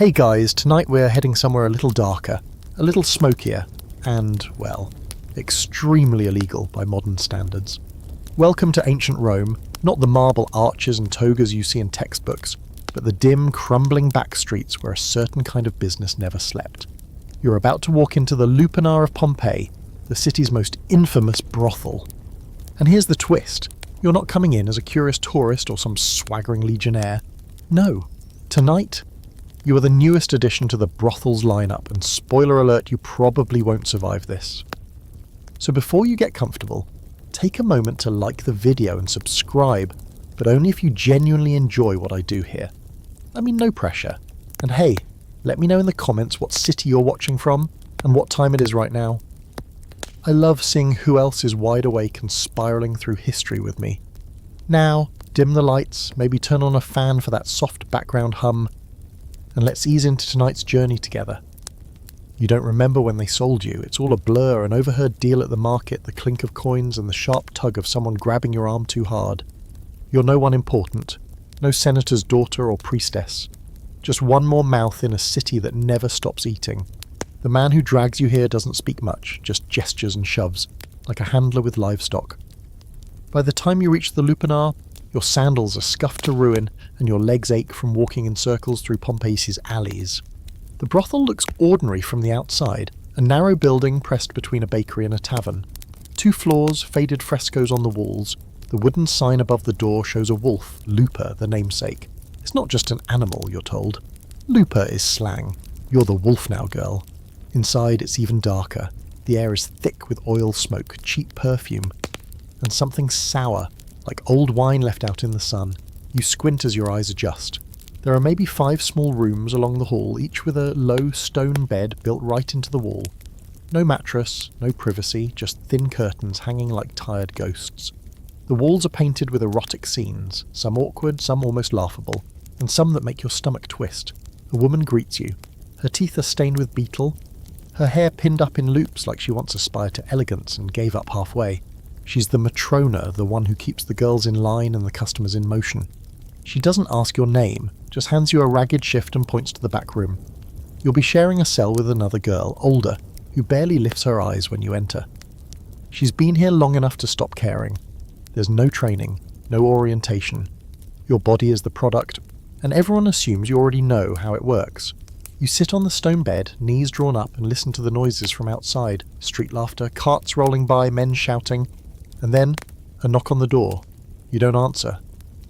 Hey guys, tonight we're heading somewhere a little darker, a little smokier, and, well, extremely illegal by modern standards. Welcome to ancient Rome, not the marble arches and togas you see in textbooks, but the dim, crumbling back streets where a certain kind of business never slept. You're about to walk into the Lupanar of Pompeii, the city's most infamous brothel. And here's the twist. You're not coming in as a curious tourist or some swaggering legionnaire. No. Tonight, you are the newest addition to the brothel's lineup, and spoiler alert, you probably won't survive this. So before you get comfortable, take a moment to like the video and subscribe, but only if you genuinely enjoy what I do here. I mean, no pressure. And hey, let me know in the comments what city you're watching from and what time it is right now. I love seeing who else is wide awake and spiralling through history with me. Now, dim the lights, maybe turn on a fan for that soft background hum, and let's ease into tonight's journey together. You don't remember when they sold you, it's all a blur, an overheard deal at the market, the clink of coins and the sharp tug of someone grabbing your arm too hard. You're no one important, no senator's daughter or priestess, just one more mouth in a city that never stops eating. The man who drags you here doesn't speak much, just gestures and shoves, like a handler with livestock. By the time you reach the Lupanar, your sandals are scuffed to ruin and your legs ache from walking in circles through Pompeii's alleys. The brothel looks ordinary from the outside, a narrow building pressed between a bakery and a tavern. 2 floors, faded frescoes on the walls. The wooden sign above the door shows a wolf, Lupa, the namesake. It's not just an animal, you're told. Lupa is slang. You're the wolf now, girl. Inside, it's even darker. The air is thick with oil smoke, cheap perfume, and something sour, like old wine left out in the sun. You squint as your eyes adjust. There are maybe 5 small rooms along the hall, each with a low stone bed built right into the wall. No mattress, no privacy, just thin curtains hanging like tired ghosts. The walls are painted with erotic scenes, some awkward, some almost laughable, and some that make your stomach twist. A woman greets you. Her teeth are stained with beetle, her hair pinned up in loops like she once aspired to elegance and gave up halfway. She's the Matrona, the one who keeps the girls in line and the customers in motion. She doesn't ask your name, just hands you a ragged shift and points to the back room. You'll be sharing a cell with another girl, older, who barely lifts her eyes when you enter. She's been here long enough to stop caring. There's no training, no orientation. Your body is the product, and everyone assumes you already know how it works. You sit on the stone bed, knees drawn up, and listen to the noises from outside. Street laughter, carts rolling by, men shouting. And then, a knock on the door. You don't answer.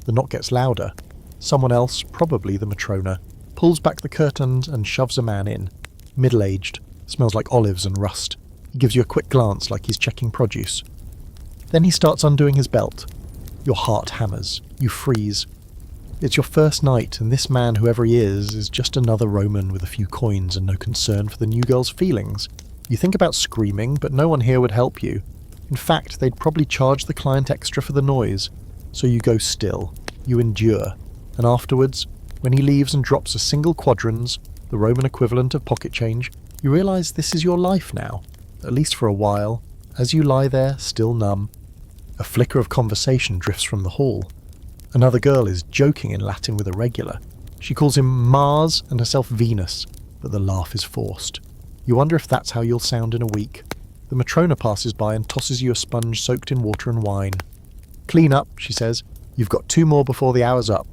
The knock gets louder. Someone else, probably the Matrona, pulls back the curtains and shoves a man in. Middle-aged, smells like olives and rust. He gives you a quick glance like he's checking produce. Then he starts undoing his belt. Your heart hammers. You freeze. It's your first night, and this man, whoever he is just another Roman with a few coins and no concern for the new girl's feelings. You think about screaming, but no one here would help you. In fact, they'd probably charge the client extra for the noise. So you go still. You endure. And afterwards, when he leaves and drops a single quadrans, the Roman equivalent of pocket change, you realise this is your life now, at least for a while, as you lie there, still numb. A flicker of conversation drifts from the hall. Another girl is joking in Latin with a regular. She calls him Mars and herself Venus, but the laugh is forced. You wonder if that's how you'll sound in a week. The Matrona passes by and tosses you a sponge soaked in water and wine. "Clean up," she says. "You've got 2 more before the hour's up."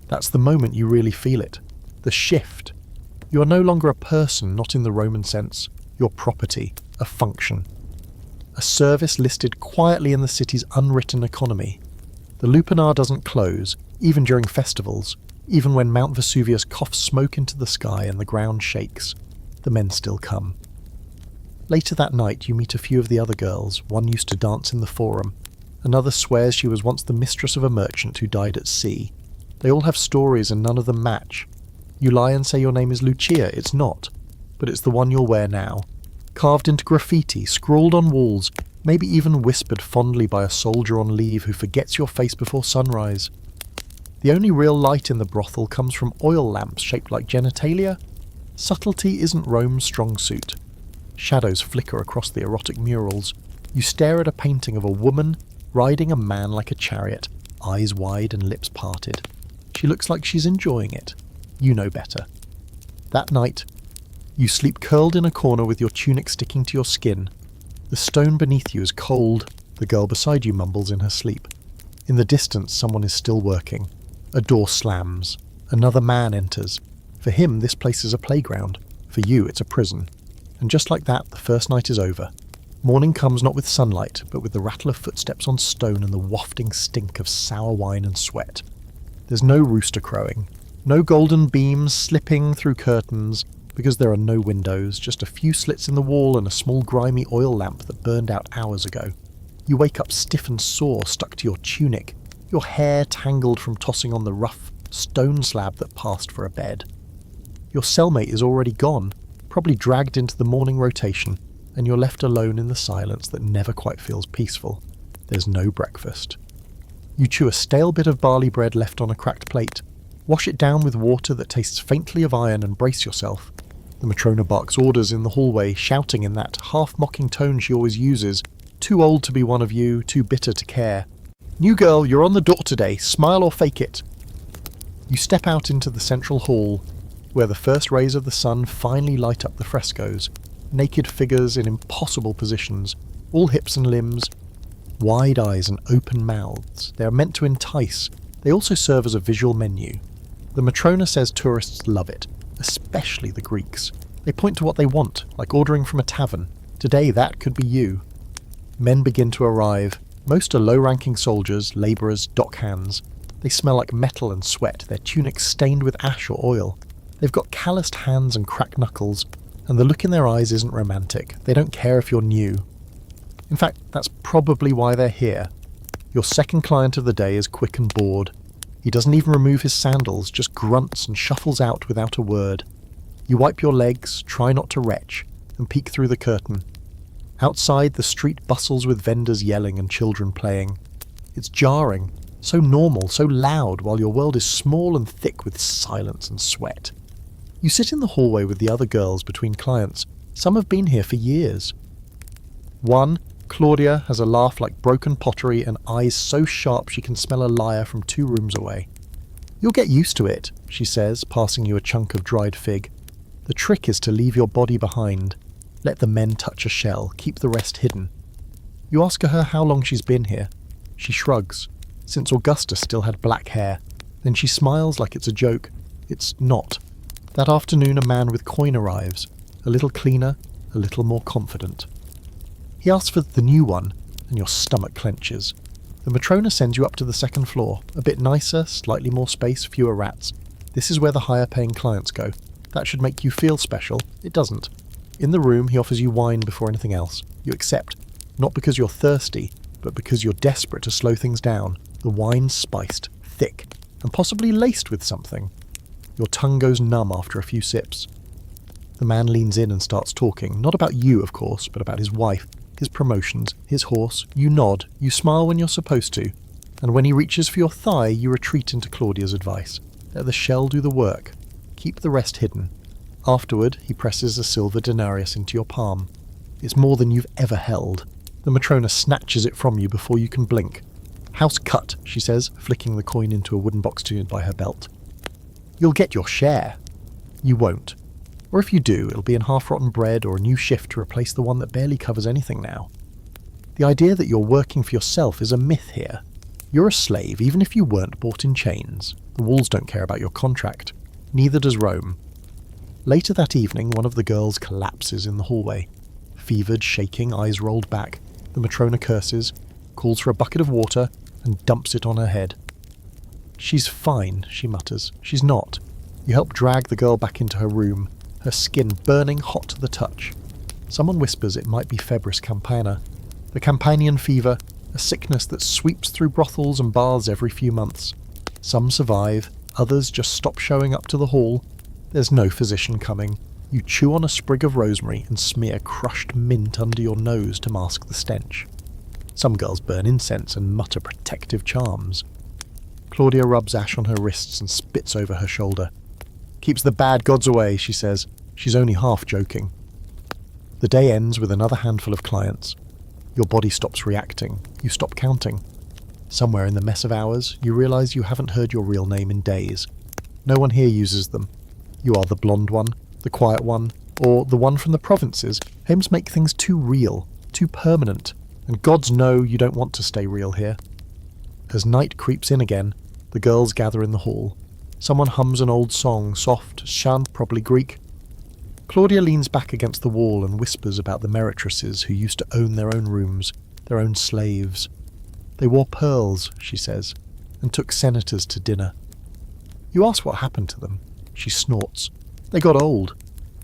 That's the moment you really feel it. The shift. You are no longer a person, not in the Roman sense. You're property, a function. A service listed quietly in the city's unwritten economy. The Lupanar doesn't close, even during festivals, even when Mount Vesuvius coughs smoke into the sky and the ground shakes. The men still come. Later that night you meet a few of the other girls, one used to dance in the forum. Another swears she was once the mistress of a merchant who died at sea. They all have stories and none of them match. You lie and say your name is Lucia, it's not, but it's the one you'll wear now. Carved into graffiti, scrawled on walls, maybe even whispered fondly by a soldier on leave who forgets your face before sunrise. The only real light in the brothel comes from oil lamps shaped like genitalia. Subtlety isn't Rome's strong suit. Shadows flicker across the erotic murals. You stare at a painting of a woman riding a man like a chariot, eyes wide and lips parted. She looks like she's enjoying it. You know better. That night, you sleep curled in a corner with your tunic sticking to your skin. The stone beneath you is cold. The girl beside you mumbles in her sleep. In the distance, someone is still working. A door slams. Another man enters. For him, this place is a playground. For you, it's a prison. And just like that, the first night is over. Morning comes not with sunlight, but with the rattle of footsteps on stone and the wafting stink of sour wine and sweat. There's no rooster crowing. No golden beams slipping through curtains, because there are no windows, just a few slits in the wall and a small grimy oil lamp that burned out hours ago. You wake up stiff and sore, stuck to your tunic, your hair tangled from tossing on the rough stone slab that passed for a bed. Your cellmate is already gone, probably dragged into the morning rotation, and you're left alone in the silence that never quite feels peaceful. There's no breakfast. You chew a stale bit of barley bread left on a cracked plate, wash it down with water that tastes faintly of iron and brace yourself. The Matrona barks orders in the hallway, shouting in that half-mocking tone she always uses, too old to be one of you, too bitter to care. New girl, you're on the door today, smile or fake it. You step out into the central hall, where the first rays of the sun finally light up the frescoes, naked figures in impossible positions, all hips and limbs, wide eyes and open mouths. They are meant to entice. They also serve as a visual menu. The Matrona says tourists love it, especially the Greeks. They point to what they want, like ordering from a tavern. Today that could be you. Men begin to arrive. Most are low-ranking soldiers, labourers, dockhands. They smell like metal and sweat, their tunics stained with ash or oil. They've got calloused hands and cracked knuckles, and the look in their eyes isn't romantic. They don't care if you're new. In fact, that's probably why they're here. Your second client of the day is quick and bored. He doesn't even remove his sandals, just grunts and shuffles out without a word. You wipe your legs, try not to retch, and peek through the curtain. Outside, the street bustles with vendors yelling and children playing. It's jarring, so normal, so loud, while your world is small and thick with silence and sweat. You sit in the hallway with the other girls between clients. Some have been here for years. One, Claudia, has a laugh like broken pottery and eyes so sharp she can smell a liar from 2 rooms away. You'll get used to it, she says, passing you a chunk of dried fig. The trick is to leave your body behind. Let the men touch a shell, keep the rest hidden. You ask her how long she's been here. She shrugs. Since Augustus still had black hair. Then she smiles like it's a joke. It's not. That afternoon a man with coin arrives. A little cleaner, a little more confident. He asks for the new one, and your stomach clenches. The Matrona sends you up to the second floor. A bit nicer, slightly more space, fewer rats. This is where the higher-paying clients go. That should make you feel special. It doesn't. In the room, he offers you wine before anything else. You accept, not because you're thirsty, but because you're desperate to slow things down. The wine's spiced, thick, and possibly laced with something. Your tongue goes numb after a few sips. The man leans in and starts talking, not about you, of course, but about his wife, his promotions, his horse. You nod, you smile when you're supposed to, and when he reaches for your thigh, you retreat into Claudia's advice. Let the shell do the work. Keep the rest hidden. Afterward, he presses a silver denarius into your palm. It's more than you've ever held. The Matrona snatches it from you before you can blink. House cut, she says, flicking the coin into a wooden box by her belt. You'll get your share. You won't. Or if you do, it'll be in half-rotten bread or a new shift to replace the one that barely covers anything now. The idea that you're working for yourself is a myth here. You're a slave, even if you weren't bought in chains. The walls don't care about your contract. Neither does Rome. Later that evening, one of the girls collapses in the hallway. Fevered, shaking, eyes rolled back, the Matrona curses, calls for a bucket of water, and dumps it on her head. She's fine, she mutters. She's not. You help drag the girl back into her room, her skin burning hot to the touch. Someone whispers it might be febris campana, the Campanian fever, a sickness that sweeps through brothels and baths every few months. Some survive, others just stop showing up to the hall. There's no physician coming. You chew on a sprig of rosemary and smear crushed mint under your nose to mask the stench. Some girls burn incense and mutter protective charms. Claudia rubs ash on her wrists and spits over her shoulder. Keeps the bad gods away, she says. She's only half joking. The day ends with another handful of clients. Your body stops reacting. You stop counting. Somewhere in the mess of hours, you realise you haven't heard your real name in days. No one here uses them. You are the blonde one, the quiet one, or the one from the provinces, homes make things too real, too permanent, and gods know you don't want to stay real here. As night creeps in again, the girls gather in the hall. Someone hums an old song, soft, chant, probably Greek. Claudia leans back against the wall and whispers about the meretresses who used to own their own rooms, their own slaves. They wore pearls, she says, and took senators to dinner. You ask what happened to them. She snorts. They got old.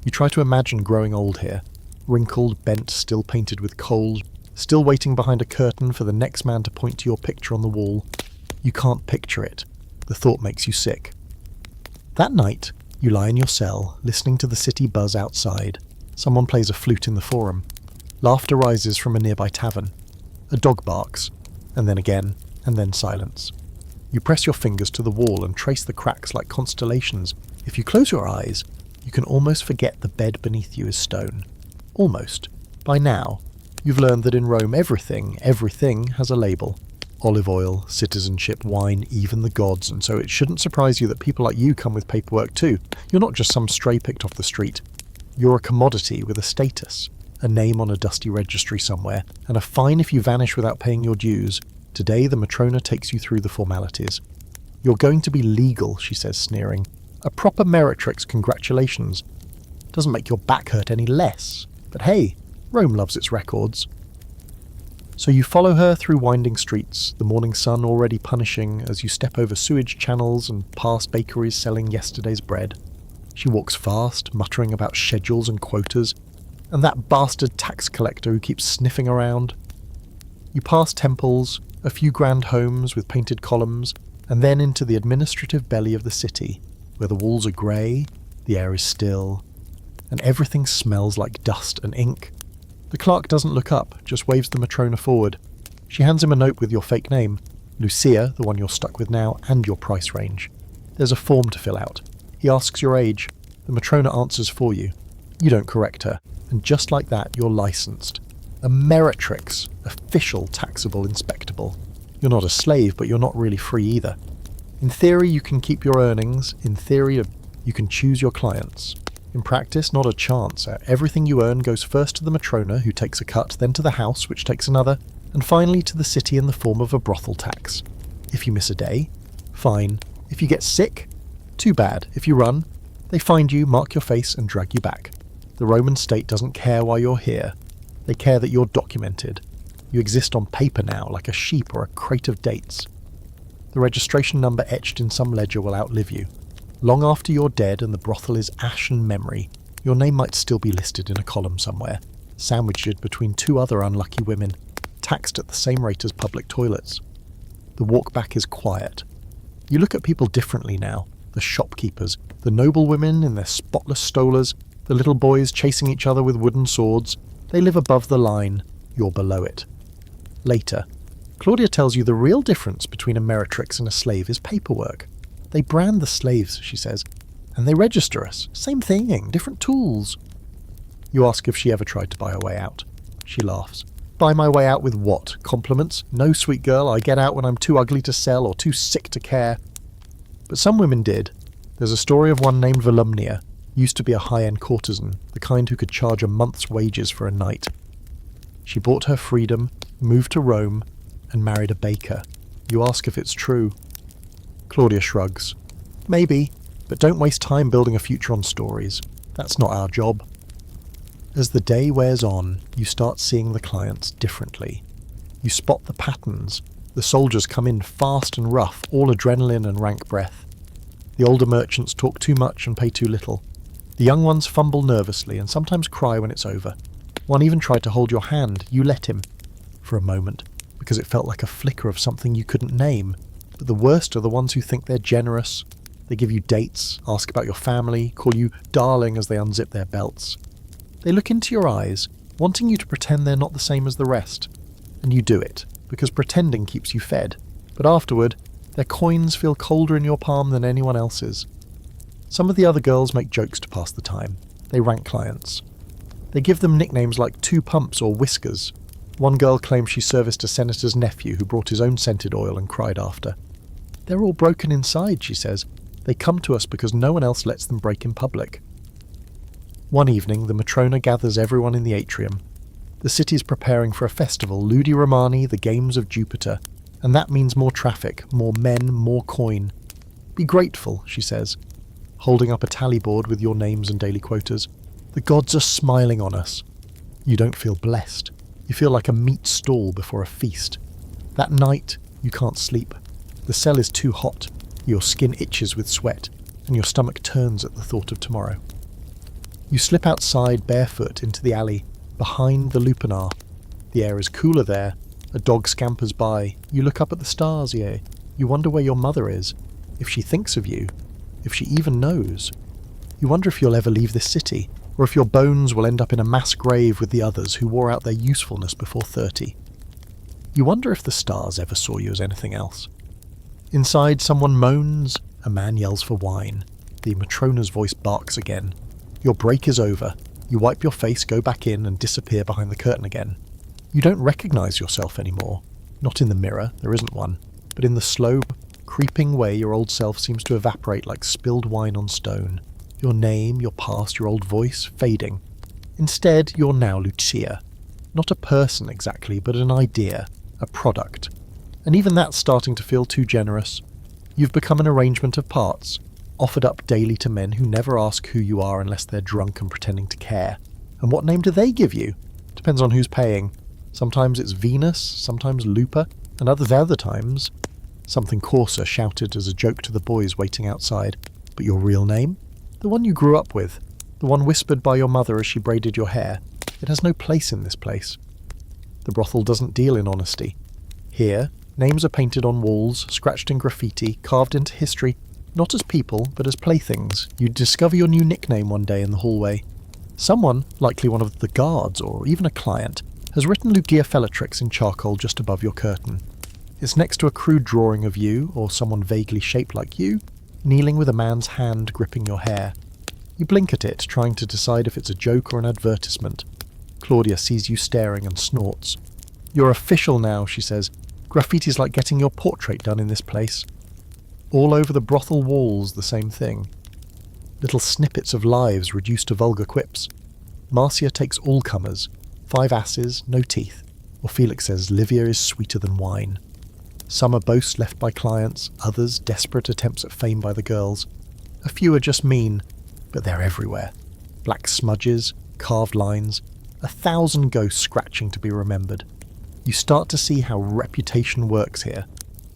You try to imagine growing old here, wrinkled, bent, still painted with coals, still waiting behind a curtain for the next man to point to your picture on the wall. You can't picture it. The thought makes you sick. That night, you lie in your cell, listening to the city buzz outside. Someone plays a flute in the forum. Laughter rises from a nearby tavern. A dog barks, and then again, and then silence. You press your fingers to the wall and trace the cracks like constellations. If you close your eyes, you can almost forget the bed beneath you is stone. Almost. By now, you've learned that in Rome everything has a label. Olive oil, citizenship, wine, even the gods, and so it shouldn't surprise you that people like you come with paperwork too. You're not just some stray picked off the street. You're a commodity with a status, a name on a dusty registry somewhere, and a fine if you vanish without paying your dues. Today the Matrona takes you through the formalities. You're going to be legal, she says, sneering. A proper meretrix, congratulations. Doesn't make your back hurt any less. But hey, Rome loves its records. So you follow her through winding streets, the morning sun already punishing as you step over sewage channels and past bakeries selling yesterday's bread. She walks fast, muttering about schedules and quotas, and that bastard tax collector who keeps sniffing around. You pass temples, a few grand homes with painted columns, and then into the administrative belly of the city, where the walls are grey, the air is still, and everything smells like dust and ink. The clerk doesn't look up, just waves the Matrona forward. She hands him a note with your fake name, Lucia, the one you're stuck with now, and your price range. There's a form to fill out. He asks your age. The Matrona answers for you. You don't correct her, and just like that, you're licensed. A meretrix, official, taxable, inspectable. You're not a slave, but you're not really free either. In theory, you can keep your earnings. In theory, you can choose your clients. In practice, not a chance. Everything you earn goes first to the Matrona, who takes a cut, then to the house, which takes another, and finally to the city in the form of a brothel tax. If you miss a day, fine. If you get sick, too bad. If you run, they find you, mark your face, and drag you back. The Roman state doesn't care why you're here. They care that you're documented. You exist on paper now, like a sheep or a crate of dates. The registration number etched in some ledger will outlive you. Long after you're dead and the brothel is ashen memory, your name might still be listed in a column somewhere, sandwiched between two other unlucky women, taxed at the same rate as public toilets. The walk back is quiet. You look at people differently now. The shopkeepers, the noble women in their spotless stolas, the little boys chasing each other with wooden swords. They live above the line. You're below it. Later, Claudia tells you the real difference between a meretrix and a slave is paperwork. They brand the slaves, she says, and they register us. Same thing, different tools. You ask if she ever tried to buy her way out. She laughs. Buy my way out with what? Compliments? No, sweet girl, I get out when I'm too ugly to sell or too sick to care. But some women did. There's a story of one named Volumnia, used to be a high-end courtesan, the kind who could charge a month's wages for a night. She bought her freedom, moved to Rome, and married a baker. You ask if it's true. Claudia shrugs. Maybe, but don't waste time building a future on stories. That's not our job. As the day wears on, you start seeing the clients differently. You spot the patterns. The soldiers come in fast and rough, all adrenaline and rank breath. The older merchants talk too much and pay too little. The young ones fumble nervously and sometimes cry when it's over. One even tried to hold your hand. You let him. For a moment, because it felt like a flicker of something you couldn't name. But the worst are the ones who think they're generous. They give you dates, ask about your family, call you darling as they unzip their belts. They look into your eyes, wanting you to pretend they're not the same as the rest. And you do it, because pretending keeps you fed. But afterward, their coins feel colder in your palm than anyone else's. Some of the other girls make jokes to pass the time. They rank clients. They give them nicknames like Two Pumps or Whiskers. One girl claims she serviced a senator's nephew who brought his own scented oil and cried after. They're all broken inside, she says. They come to us because no one else lets them break in public. One evening, the Matrona gathers everyone in the atrium. The city's preparing for a festival, Ludi Romani, the Games of Jupiter, and that means more traffic, more men, more coin. Be grateful, she says, holding up a tally board with your names and daily quotas. The gods are smiling on us. You don't feel blessed. You feel like a meat stall before a feast. That night, you can't sleep. The cell is too hot. Your skin itches with sweat, and your stomach turns at the thought of tomorrow. You slip outside barefoot into the alley, behind the Lupanar. The air is cooler there. A dog scampers by. You look up at the stars, yeah. You wonder where your mother is, if she thinks of you, if she even knows. You wonder if you'll ever leave this city, or if your bones will end up in a mass grave with the others who wore out their usefulness before 30. You wonder if the stars ever saw you as anything else. Inside, someone moans. A man yells for wine. The Matrona's voice barks again. Your break is over. You wipe your face, go back in, and disappear behind the curtain again. You don't recognise yourself anymore. Not in the mirror, there isn't one, but in the slow, creeping way your old self seems to evaporate like spilled wine on stone. Your name, your past, your old voice, fading. Instead, you're now Lucia. Not a person exactly, but an idea, a product. And even that's starting to feel too generous. You've become an arrangement of parts, offered up daily to men who never ask who you are unless they're drunk and pretending to care. And what name do they give you? Depends on who's paying. Sometimes it's Venus, sometimes Lupa, and other times something coarser shouted as a joke to the boys waiting outside. But your real name? The one you grew up with, the one whispered by your mother as she braided your hair. It has no place in this place. The brothel doesn't deal in honesty. Here, names are painted on walls, scratched in graffiti, carved into history, not as people, but as playthings. You discover your new nickname one day in the hallway. Someone, likely one of the guards or even a client, has written Lucia Fellatrix in charcoal just above your curtain. It's next to a crude drawing of you, or someone vaguely shaped like you, kneeling with a man's hand gripping your hair. You blink at it, trying to decide if it's a joke or an advertisement. Claudia sees you staring and snorts. You're official now, she says. Graffiti's like getting your portrait done in this place. All over the brothel walls, the same thing. Little snippets of lives reduced to vulgar quips. Marcia takes all comers. 5 asses, no teeth. Or Felix says Livia is sweeter than wine. Some are boasts left by clients, others desperate attempts at fame by the girls. A few are just mean, but they're everywhere. Black smudges, carved lines, 1,000 ghosts scratching to be remembered. You start to see how reputation works here.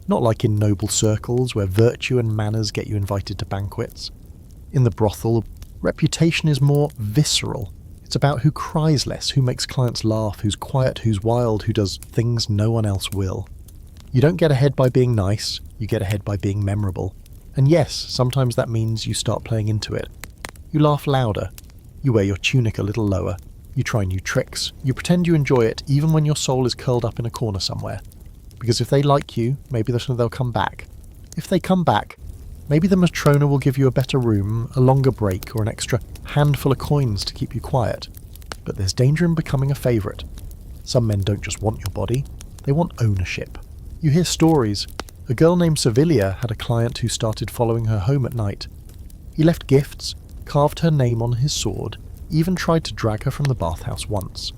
Not like in noble circles where virtue and manners get you invited to banquets. In the brothel, reputation is more visceral. It's about who cries less, who makes clients laugh, who's quiet, who's wild, who does things no one else will. You don't get ahead by being nice, you get ahead by being memorable. And yes, sometimes that means you start playing into it. You laugh louder. You wear your tunic a little lower. You try new tricks. You pretend you enjoy it even when your soul is curled up in a corner somewhere. Because if they like you, maybe they'll come back. If they come back, maybe the Matrona will give you a better room, a longer break, or an extra handful of coins to keep you quiet. But there's danger in becoming a favourite. Some men don't just want your body, they want ownership. You hear stories. A girl named Sevilla had a client who started following her home at night. He left gifts, carved her name on his sword, even tried to drag her from the bathhouse once.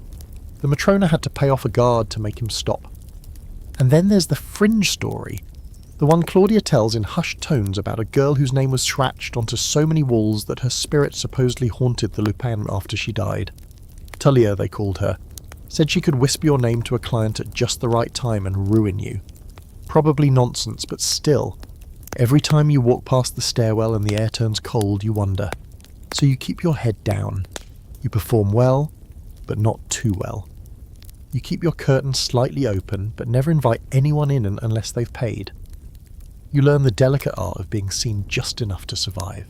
The Matrona had to pay off a guard to make him stop. And then there's the fringe story, the one Claudia tells in hushed tones about a girl whose name was scratched onto so many walls that her spirit supposedly haunted the Lupan after she died. Talia, they called her, said she could whisper your name to a client at just the right time and ruin you. Probably nonsense, but still, every time you walk past the stairwell and the air turns cold, you wonder. So you keep your head down. You perform well, but not too well. You keep your curtains slightly open, but never invite anyone in unless they've paid. You learn the delicate art of being seen just enough to survive.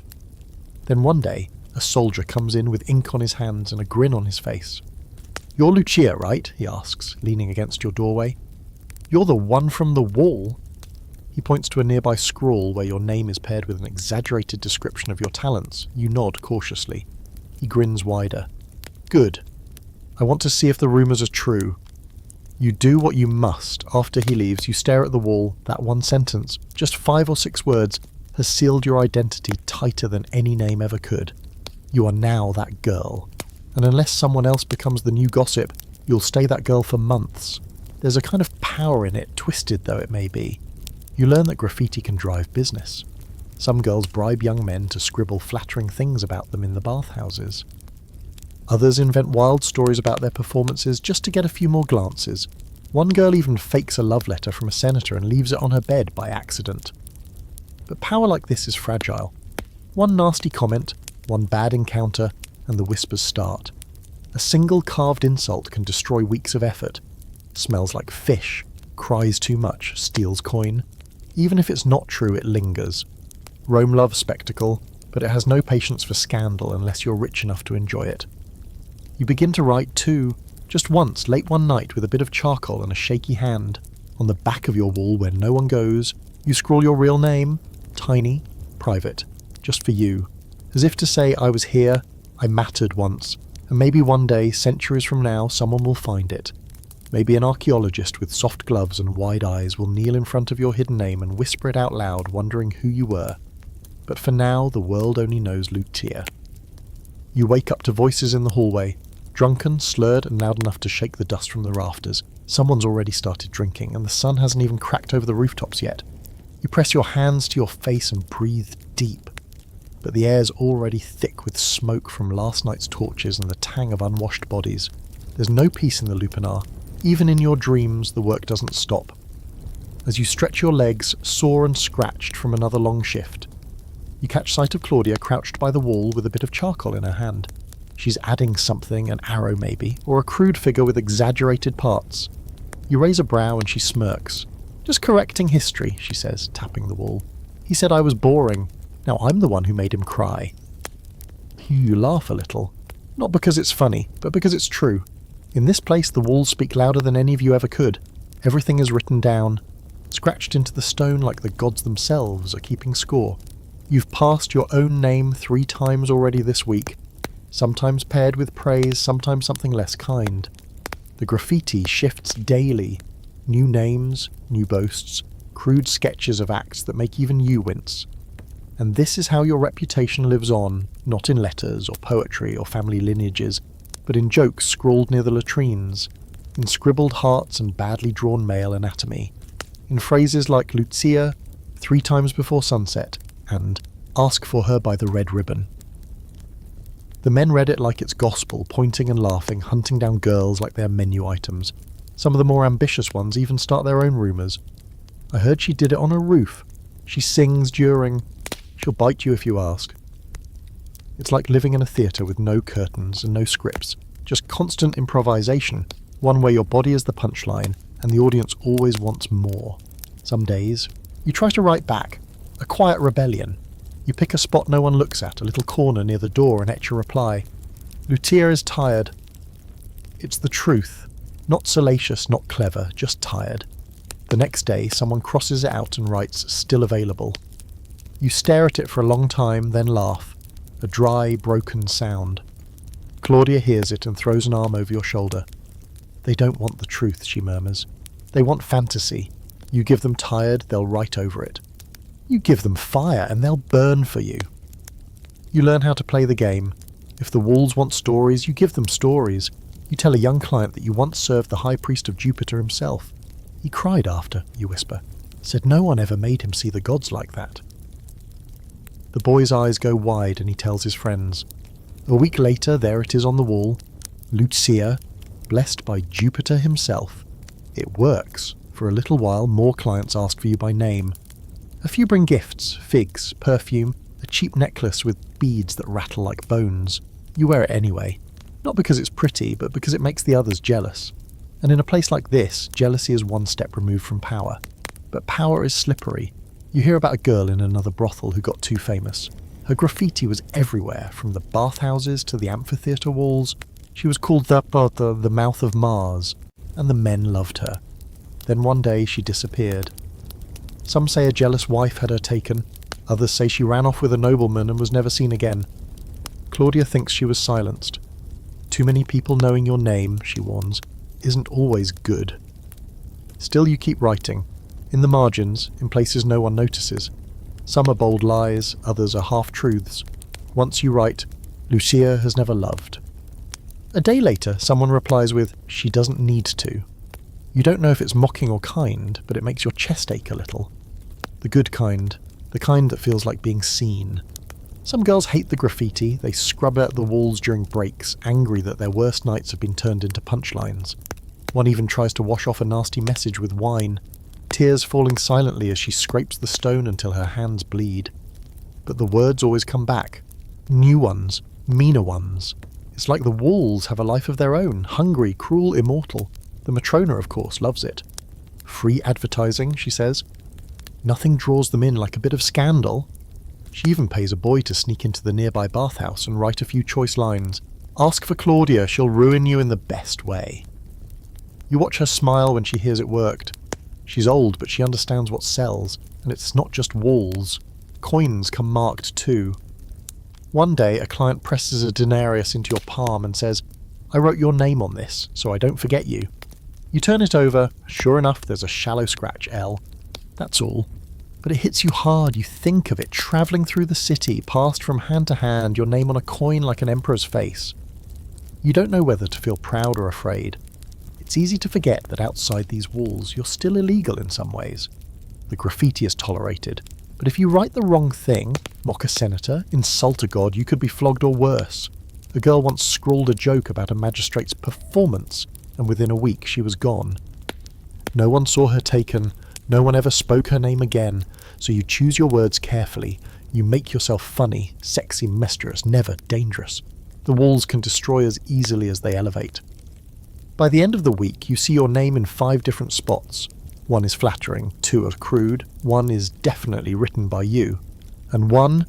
Then one day, a soldier comes in with ink on his hands and a grin on his face. "You're Lucia, right?" he asks, leaning against your doorway. "You're the one from the wall." He points to a nearby scrawl where your name is paired with an exaggerated description of your talents. You nod cautiously. He grins wider. "Good. I want to see if the rumours are true." You do what you must. After he leaves, you stare at the wall. That one sentence, just 5 or 6 words, has sealed your identity tighter than any name ever could. You are now that girl. And unless someone else becomes the new gossip, you'll stay that girl for months. There's a kind of power in it, twisted though it may be. You learn that graffiti can drive business. Some girls bribe young men to scribble flattering things about them in the bathhouses. Others invent wild stories about their performances just to get a few more glances. One girl even fakes a love letter from a senator and leaves it on her bed by accident. But power like this is fragile. One nasty comment, one bad encounter, and the whispers start. A single carved insult can destroy weeks of effort. Smells like fish, cries too much, steals coin. Even if it's not true, it lingers. Rome loves spectacle, but it has no patience for scandal unless you're rich enough to enjoy it. You begin to write too, just once, late one night with a bit of charcoal and a shaky hand. On the back of your wall where no one goes, you scrawl your real name, tiny, private, just for you. As if to say, I was here, I mattered once, and maybe one day, centuries from now, someone will find it. Maybe an archaeologist with soft gloves and wide eyes will kneel in front of your hidden name and whisper it out loud, wondering who you were. But for now, the world only knows Lucia. You wake up to voices in the hallway, drunken, slurred, and loud enough to shake the dust from the rafters. Someone's already started drinking, and the sun hasn't even cracked over the rooftops yet. You press your hands to your face and breathe deep. But the air's already thick with smoke from last night's torches and the tang of unwashed bodies. There's no peace in the Lupanar. Even in your dreams, the work doesn't stop. As you stretch your legs, sore and scratched from another long shift, you catch sight of Claudia crouched by the wall with a bit of charcoal in her hand. She's adding something, an arrow maybe, or a crude figure with exaggerated parts. You raise a brow and she smirks. "Just correcting history," she says, tapping the wall. "He said I was boring. Now I'm the one who made him cry." You laugh a little. Not because it's funny, but because it's true. In this place the walls speak louder than any of you ever could. Everything is written down, scratched into the stone like the gods themselves are keeping score. You've passed your own name 3 times already this week, sometimes paired with praise, sometimes something less kind. The graffiti shifts daily. New names, new boasts, crude sketches of acts that make even you wince. And this is how your reputation lives on, not in letters or poetry or family lineages, but in jokes scrawled near the latrines, in scribbled hearts and badly drawn male anatomy, in phrases like Lucia, 3 times before sunset, and ask for her by the red ribbon. The men read it like it's gospel, pointing and laughing, hunting down girls like they're menu items. Some of the more ambitious ones even start their own rumours. I heard she did it on a roof. She sings during... She'll bite you if you ask. It's like living in a theatre with no curtains and no scripts, just constant improvisation, one where your body is the punchline and the audience always wants more. Some days, you try to write back, a quiet rebellion. You pick a spot no one looks at, a little corner near the door, and etch a reply. Lucia is tired. It's the truth. Not salacious, not clever, just tired. The next day, someone crosses it out and writes, still available. You stare at it for a long time, then laugh. A dry, broken sound. Claudia hears it and throws an arm over your shoulder. They don't want the truth, she murmurs. They want fantasy. You give them tired, they'll write over it. You give them fire and they'll burn for you. You learn how to play the game. If the walls want stories, you give them stories. You tell a young client that you once served the high priest of Jupiter himself. He cried after, you whisper. Said no one ever made him see the gods like that. The boy's eyes go wide and he tells his friends. A week later, there it is on the wall. Lucia, blessed by Jupiter himself. It works. For a little while, more clients ask for you by name. A few bring gifts, figs, perfume, a cheap necklace with beads that rattle like bones. You wear it anyway. Not because it's pretty, but because it makes the others jealous. And in a place like this, jealousy is one step removed from power. But power is slippery. You hear about a girl in another brothel who got too famous. Her graffiti was everywhere, from the bathhouses to the amphitheatre walls. She was called the Mouth of Mars, and the men loved her. Then one day she disappeared. Some say a jealous wife had her taken, others say she ran off with a nobleman and was never seen again. Claudia thinks she was silenced. Too many people knowing your name, she warns, isn't always good. Still you keep writing, in the margins, in places no one notices. Some are bold lies, others are half-truths. Once you write, Lucia has never loved. A day later, someone replies with, "She doesn't need to." You don't know if it's mocking or kind, but it makes your chest ache a little. The good kind, the kind that feels like being seen. Some girls hate the graffiti, they scrub out the walls during breaks, angry that their worst nights have been turned into punchlines. One even tries to wash off a nasty message with wine, tears falling silently as she scrapes the stone until her hands bleed. But the words always come back. New ones, meaner ones. It's like the walls have a life of their own, hungry, cruel, immortal. The Matrona, of course, loves it. Free advertising, she says. Nothing draws them in like a bit of scandal. She even pays a boy to sneak into the nearby bathhouse and write a few choice lines. Ask for Claudia, she'll ruin you in the best way. You watch her smile when she hears it worked. She's old, but she understands what sells, and it's not just walls. Coins come marked too. One day, a client presses a denarius into your palm and says, "I wrote your name on this, so I don't forget you." You turn it over, sure enough there's a shallow scratch L. That's all. But it hits you hard, you think of it travelling through the city, passed from hand to hand, your name on a coin like an emperor's face. You don't know whether to feel proud or afraid. It's easy to forget that outside these walls you're still illegal in some ways. The graffiti is tolerated, but if you write the wrong thing, mock a senator, insult a god, you could be flogged or worse. A girl once scrawled a joke about a magistrate's performance, and within a week she was gone. No one saw her taken, no one ever spoke her name again, so you choose your words carefully. You make yourself funny, sexy, mischievous, never dangerous. The walls can destroy as easily as they elevate. By the end of the week, you see your name in 5 different spots. 1 is flattering, 2 are crude, 1 is definitely written by you. And one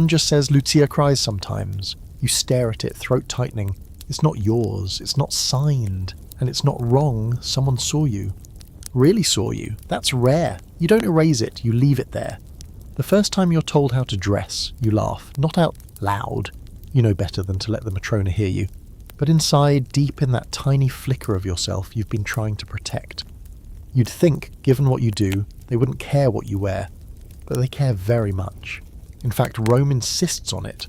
just says Lucia cries sometimes. You stare at it, throat tightening. It's not yours, it's not signed. And it's not wrong, someone saw you. Really saw you. That's rare. You don't erase it, you leave it there. The first time you're told how to dress, you laugh, not out loud. You know better than to let the Matrona hear you. But inside, deep in that tiny flicker of yourself you've been trying to protect. You'd think, given what you do, they wouldn't care what you wear. But they care very much. In fact, Rome insists on it.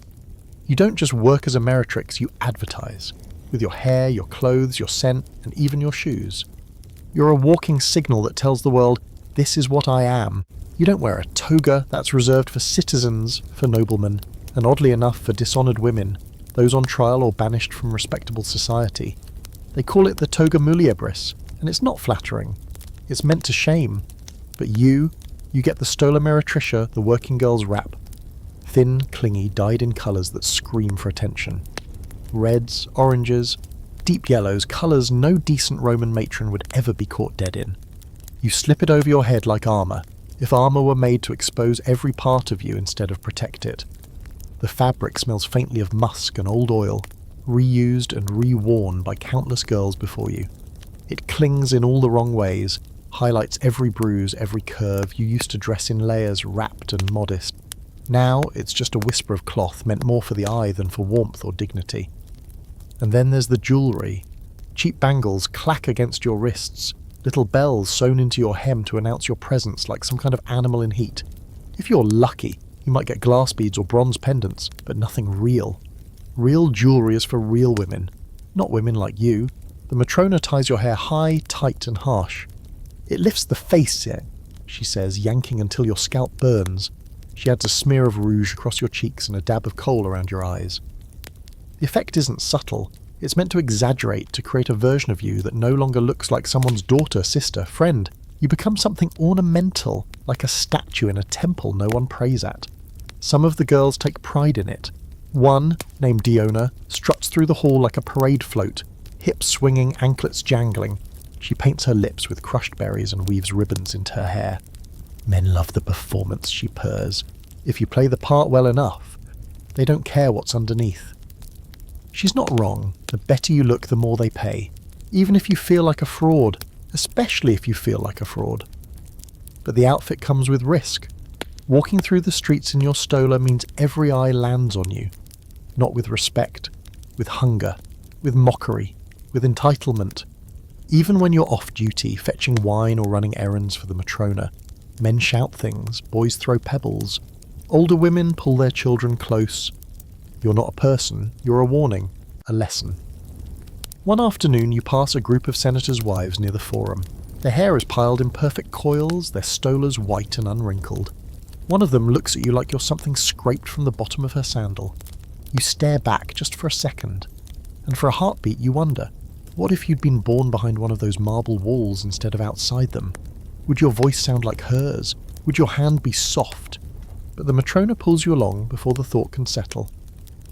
You don't just work as a meretrix, you advertise. With your hair, your clothes, your scent, and even your shoes. You're a walking signal that tells the world, this is what I am. You don't wear a toga, that's reserved for citizens, for noblemen, and oddly enough for dishonoured women, those on trial or banished from respectable society. They call it the toga muliebris, and it's not flattering. It's meant to shame. But you get the stola meretricia, the working girl's wrap. Thin, clingy, dyed in colours that scream for attention. Reds, oranges, deep yellows, colours no decent Roman matron would ever be caught dead in. You slip it over your head like armour, if armour were made to expose every part of you instead of protect it. The fabric smells faintly of musk and old oil, reused and reworn by countless girls before you. It clings in all the wrong ways, highlights every bruise, every curve. You used to dress in layers, wrapped and modest. Now it's just a whisper of cloth meant more for the eye than for warmth or dignity. And then there's the jewellery. Cheap bangles clack against your wrists, little bells sewn into your hem to announce your presence like some kind of animal in heat. If you're lucky, you might get glass beads or bronze pendants, but nothing real. Real jewellery is for real women, not women like you. The Matrona ties your hair high, tight and harsh. It lifts the face in, she says, yanking until your scalp burns. She adds a smear of rouge across your cheeks and a dab of kohl around your eyes. The effect isn't subtle. It's meant to exaggerate, to create a version of you that no longer looks like someone's daughter, sister, friend. You become something ornamental, like a statue in a temple no one prays at. Some of the girls take pride in it. One, named Diona, struts through the hall like a parade float, hips swinging, anklets jangling. She paints her lips with crushed berries and weaves ribbons into her hair. Men love the performance, she purrs. If you play the part well enough, they don't care what's underneath. She's not wrong. The better you look, the more they pay. Even if you feel like a fraud, especially if you feel like a fraud. But the outfit comes with risk. Walking through the streets in your stola means every eye lands on you. Not with respect, with hunger, with mockery, with entitlement. Even when you're off duty, fetching wine or running errands for the Matrona, men shout things, boys throw pebbles. Older women pull their children close. You're not a person, you're a warning, a lesson. One afternoon you pass a group of senators' wives near the forum. Their hair is piled in perfect coils, their stolas white and unwrinkled. One of them looks at you like you're something scraped from the bottom of her sandal. You stare back just for a second, and for a heartbeat you wonder, what if you'd been born behind one of those marble walls instead of outside them? Would your voice sound like hers? Would your hand be soft? But the Matrona pulls you along before the thought can settle.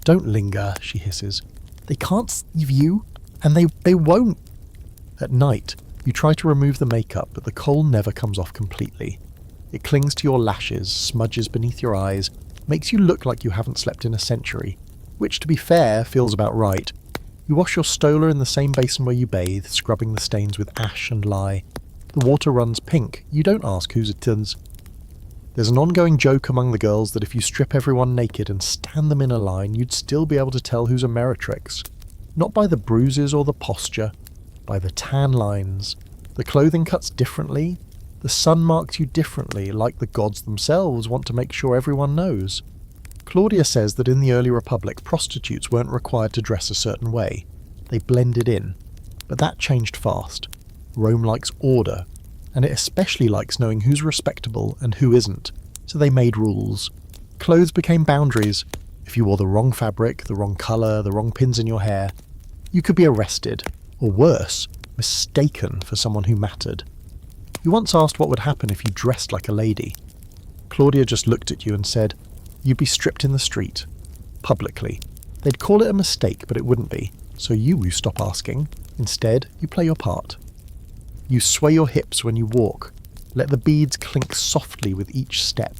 Don't linger, she hisses. They can't save you, and they won't. At night, you try to remove the makeup, but the kohl never comes off completely. It clings to your lashes, smudges beneath your eyes, makes you look like you haven't slept in a century, which, to be fair, feels about right. You wash your stola in the same basin where you bathe, scrubbing the stains with ash and lye. The water runs pink. You don't ask whose it is. There's an ongoing joke among the girls that if you strip everyone naked and stand them in a line, you'd still be able to tell who's a meretrix. Not by the bruises or the posture, by the tan lines. The clothing cuts differently. The sun marks you differently, like the gods themselves want to make sure everyone knows. Claudia says that in the early Republic, prostitutes weren't required to dress a certain way. They blended in. But that changed fast. Rome likes order, and it especially likes knowing who's respectable and who isn't, so they made rules. Clothes became boundaries. If you wore the wrong fabric, the wrong colour, the wrong pins in your hair, you could be arrested, or worse, mistaken for someone who mattered. You once asked what would happen if you dressed like a lady. Claudia just looked at you and said, you'd be stripped in the street, publicly. They'd call it a mistake, but it wouldn't be, so you stop asking. Instead, you play your part. You sway your hips when you walk, let the beads clink softly with each step.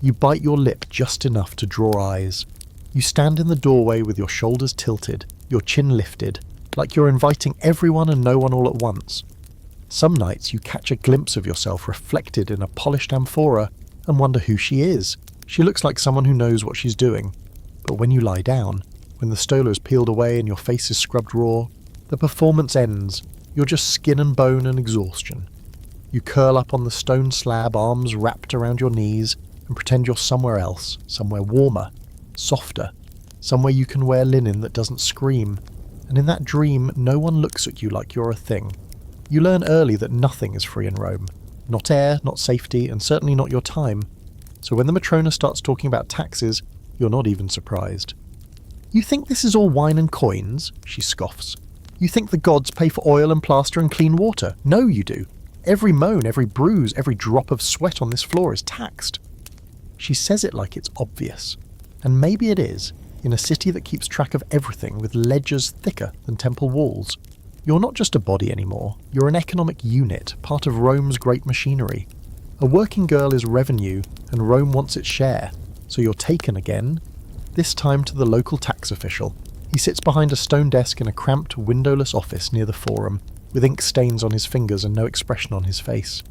You bite your lip just enough to draw eyes. You stand in the doorway with your shoulders tilted, your chin lifted, like you're inviting everyone and no one all at once. Some nights you catch a glimpse of yourself reflected in a polished amphora and wonder who she is. She looks like someone who knows what she's doing. But when you lie down, when the stola is peeled away and your face is scrubbed raw, the performance ends. You're just skin and bone and exhaustion. You curl up on the stone slab, arms wrapped around your knees, and pretend you're somewhere else, somewhere warmer, softer, somewhere you can wear linen that doesn't scream. And in that dream, no one looks at you like you're a thing. You learn early that nothing is free in Rome. Not air, not safety, and certainly not your time. So when the Matrona starts talking about taxes, you're not even surprised. You think this is all wine and coins? She scoffs. You think the gods pay for oil and plaster and clean water? No, you do. Every moan, every bruise, every drop of sweat on this floor is taxed. She says it like it's obvious. And maybe it is, in a city that keeps track of everything with ledgers thicker than temple walls. You're not just a body anymore. You're an economic unit, part of Rome's great machinery. A working girl is revenue, and Rome wants its share. So you're taken again, this time to the local tax official. He sits behind a stone desk in a cramped, windowless office near the forum, with ink stains on his fingers and no expression on his face.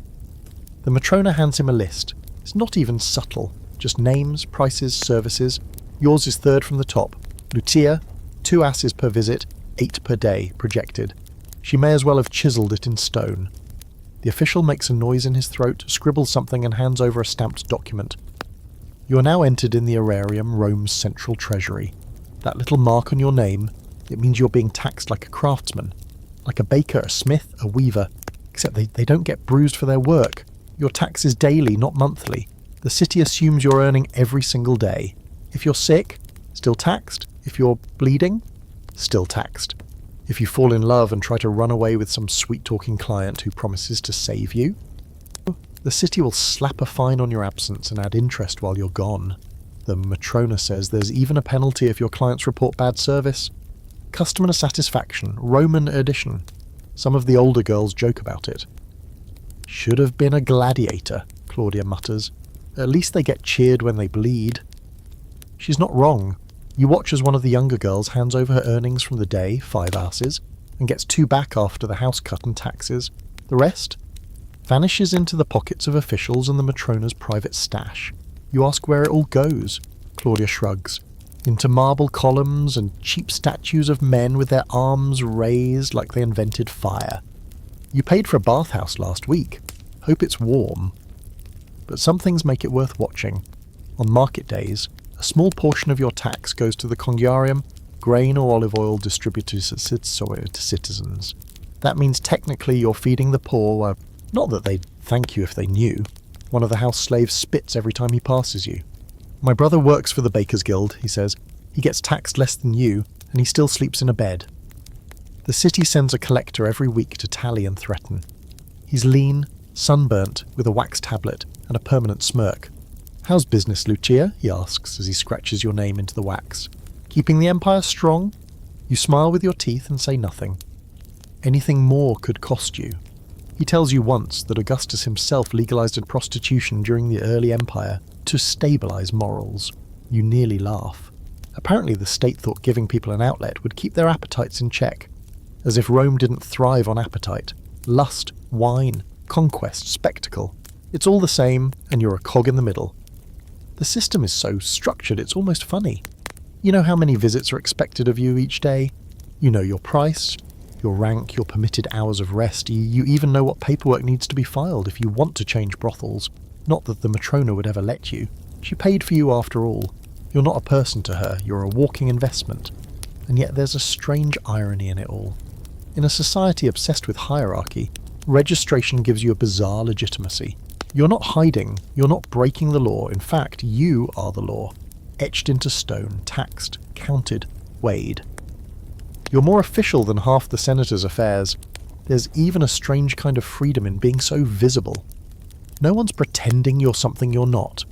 The Matrona hands him a list. It's not even subtle, just names, prices, services. Yours is third from the top. Lucia, 2 asses per visit, 8 per day, projected. She may as well have chiselled it in stone. The official makes a noise in his throat, scribbles something and hands over a stamped document. You are now entered in the Aerarium, Rome's central treasury. That little mark on your name, it means you're being taxed like a craftsman. Like a baker, a smith, a weaver. Except they don't get bruised for their work. Your tax is daily, not monthly. The city assumes you're earning every single day. If you're sick, still taxed. If you're bleeding, still taxed. If you fall in love and try to run away with some sweet-talking client who promises to save you, the city will slap a fine on your absence and add interest while you're gone. The Matrona says there's even a penalty if your clients report bad service. Customer satisfaction, Roman edition. Some of the older girls joke about it. Should have been a gladiator, Claudia mutters. At least they get cheered when they bleed. She's not wrong. You watch as one of the younger girls hands over her earnings from the day, 5 asses, and gets 2 back after the house cut and taxes. The rest vanishes into the pockets of officials and the Matrona's private stash. You ask where it all goes. Claudia shrugs. Into marble columns and cheap statues of men with their arms raised like they invented fire. You paid for a bathhouse last week. Hope it's warm. But some things make it worth watching. On market days, a small portion of your tax goes to the congiarium, grain or olive oil distributed to citizens. That means technically you're feeding the poor, not that they'd thank you if they knew. One of the house slaves spits every time he passes you. My brother works for the Bakers Guild, he says. He gets taxed less than you, and he still sleeps in a bed. The city sends a collector every week to tally and threaten. He's lean, sunburnt, with a wax tablet and a permanent smirk. "How's business, Lucia?" he asks as he scratches your name into the wax. "Keeping the empire strong?" You smile with your teeth and say nothing. Anything more could cost you. He tells you once that Augustus himself legalized prostitution during the early empire to stabilize morals. You nearly laugh. Apparently the state thought giving people an outlet would keep their appetites in check. As if Rome didn't thrive on appetite. Lust, wine, conquest, spectacle. It's all the same, and you're a cog in the middle. The system is so structured it's almost funny. You know how many visits are expected of you each day? You know your price, your rank, your permitted hours of rest. You even know what paperwork needs to be filed if you want to change brothels. Not that the Matrona would ever let you. She paid for you after all. You're not a person to her, you're a walking investment. And yet there's a strange irony in it all. In a society obsessed with hierarchy, registration gives you a bizarre legitimacy. You're not hiding, you're not breaking the law. In fact, you are the law. Etched into stone, taxed, counted, weighed. You're more official than half the senator's affairs. There's even a strange kind of freedom in being so visible. No one's pretending you're something you're not.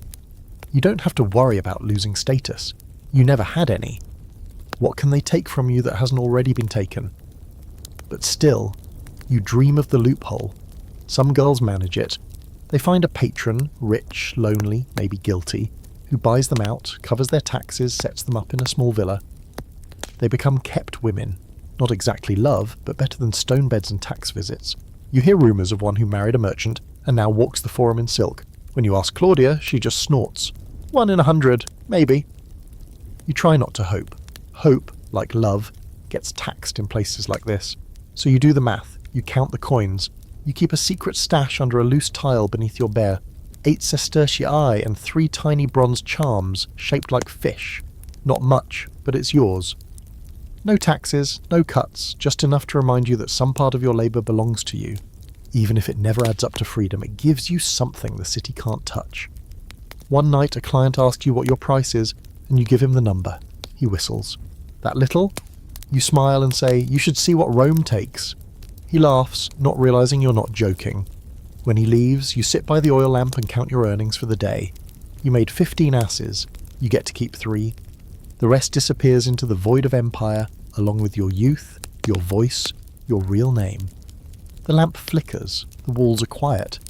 You don't have to worry about losing status. You never had any. What can they take from you that hasn't already been taken? But still, you dream of the loophole. Some girls manage it. They find a patron, rich, lonely, maybe guilty, who buys them out, covers their taxes, sets them up in a small villa. They become kept women. Not exactly love, but better than stone beds and tax visits. You hear rumours of one who married a merchant and now walks the forum in silk. When you ask Claudia, she just snorts. 1 in 100, maybe. You try not to hope. Hope, like love, gets taxed in places like this. So you do the math, you count the coins, you keep a secret stash under a loose tile beneath your bed. 8 sestertii and 3 tiny bronze charms shaped like fish. Not much, but it's yours. No taxes, no cuts, just enough to remind you that some part of your labour belongs to you. Even if it never adds up to freedom, it gives you something the city can't touch. One night a client asks you what your price is, and you give him the number. He whistles. That little? You smile and say, "You should see what Rome takes." He laughs, not realising you're not joking. When he leaves, you sit by the oil lamp and count your earnings for the day. You made 15 asses. You get to keep 3. The rest disappears into the void of empire, along with your youth, your voice, your real name. The lamp flickers, the walls are quiet,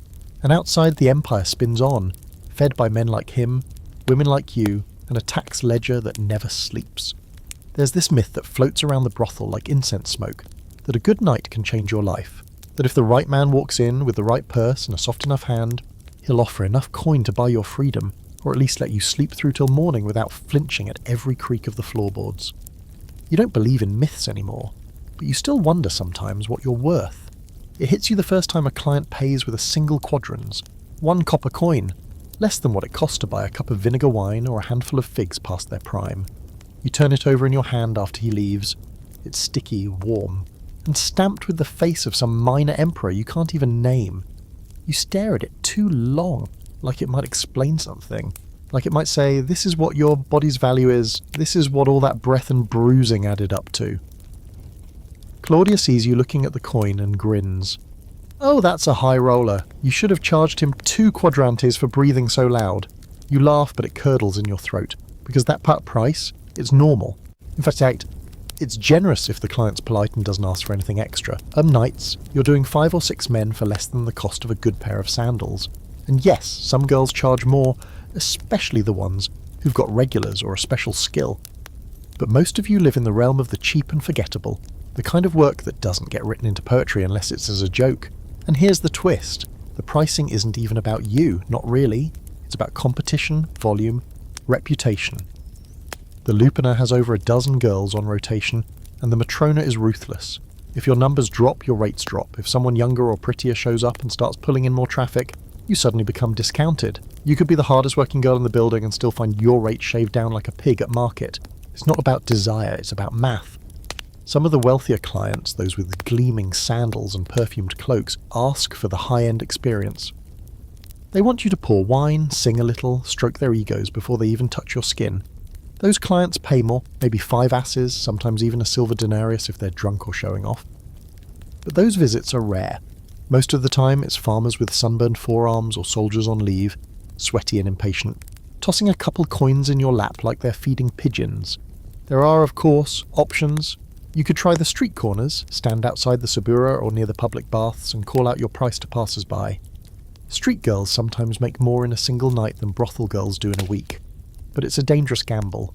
and outside the empire spins on, fed by men like him, women like you, and a tax ledger that never sleeps. There's this myth that floats around the brothel like incense smoke, that a good night can change your life, that if the right man walks in with the right purse and a soft enough hand, he'll offer enough coin to buy your freedom, or at least let you sleep through till morning without flinching at every creak of the floorboards. You don't believe in myths anymore, but you still wonder sometimes what you're worth. It hits you the first time a client pays with a single quadrans, 1 copper coin, less than what it costs to buy a cup of vinegar wine or a handful of figs past their prime. You turn it over in your hand after he leaves. It's sticky, warm, and stamped with the face of some minor emperor you can't even name. You stare at it too long, like it might explain something. Like it might say, this is what your body's value is, this is what all that breath and bruising added up to. Claudia sees you looking at the coin and grins. Oh, that's a high roller. You should have charged him 2 quadrantes for breathing so loud. You laugh, but it curdles in your throat, because that price, it's normal. In fact, it's generous if the client's polite and doesn't ask for anything extra. Nights, you're doing 5 or 6 men for less than the cost of a good pair of sandals. And yes, some girls charge more, especially the ones who've got regulars or a special skill. But most of you live in the realm of the cheap and forgettable, the kind of work that doesn't get written into poetry unless it's as a joke. And here's the twist. The pricing isn't even about you, not really. It's about competition, volume, reputation. The Lupanar has over a dozen girls on rotation, and the Matrona is ruthless. If your numbers drop, your rates drop. If someone younger or prettier shows up and starts pulling in more traffic, you suddenly become discounted. You could be the hardest working girl in the building and still find your rate shaved down like a pig at market. It's not about desire, it's about math. Some of the wealthier clients, those with gleaming sandals and perfumed cloaks, ask for the high-end experience. They want you to pour wine, sing a little, stroke their egos before they even touch your skin. Those clients pay more, maybe 5 asses, sometimes even a silver denarius if they're drunk or showing off. But those visits are rare. Most of the time it's farmers with sunburned forearms or soldiers on leave, sweaty and impatient, tossing a couple coins in your lap like they're feeding pigeons. There are, of course, options. You could try the street corners, stand outside the Subura or near the public baths and call out your price to passers-by. Street girls sometimes make more in a single night than brothel girls do in a week. But it's a dangerous gamble.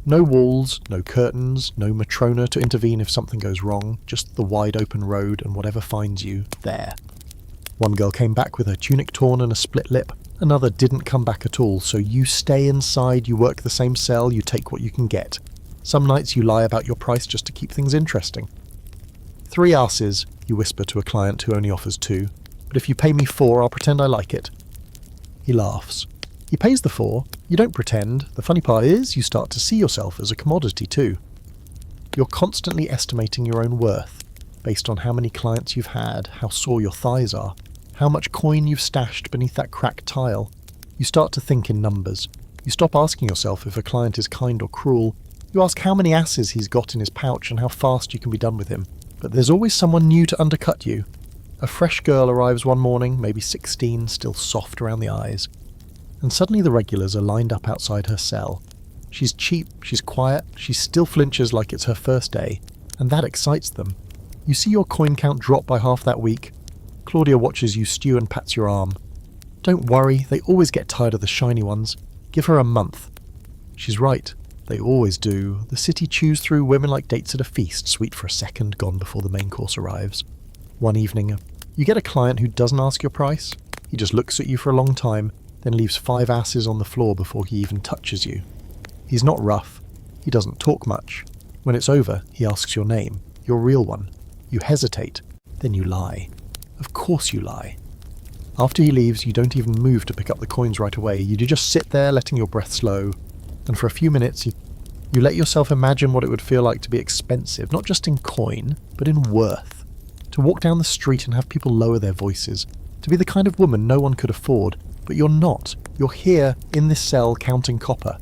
No walls, no curtains, no Matrona to intervene if something goes wrong, just the wide open road and whatever finds you, there. One girl came back with her tunic torn and a split lip. Another didn't come back at all, so you stay inside, you work the same cell, you take what you can get. Some nights you lie about your price just to keep things interesting. 3 asses, you whisper to a client who only offers 2. But if you pay me 4, I'll pretend I like it. He laughs. He pays the 4. You don't pretend. The funny part is, you start to see yourself as a commodity too. You're constantly estimating your own worth, based on how many clients you've had, how sore your thighs are, how much coin you've stashed beneath that cracked tile. You start to think in numbers. You stop asking yourself if a client is kind or cruel. You ask how many asses he's got in his pouch and how fast you can be done with him. But there's always someone new to undercut you. A fresh girl arrives one morning, maybe 16, still soft around the eyes. And suddenly the regulars are lined up outside her cell. She's cheap, she's quiet, she still flinches like it's her first day, and that excites them. You see your coin count drop by half that week. Claudia watches you stew and pats your arm. Don't worry, they always get tired of the shiny ones. Give her a month. She's right, they always do. The city chews through women like dates at a feast, sweet for a second, gone before the main course arrives. One evening, you get a client who doesn't ask your price. He just looks at you for a long time, then leaves 5 asses on the floor before he even touches you. He's not rough. He doesn't talk much. When it's over, he asks your name, your real one. You hesitate, then you lie. Of course you lie. After he leaves, you don't even move to pick up the coins right away. You just sit there, letting your breath slow, and for a few minutes you let yourself imagine what it would feel like to be expensive, not just in coin, but in worth. To walk down the street and have people lower their voices. To be the kind of woman no one could afford. But you're not. You're here, in this cell, counting copper.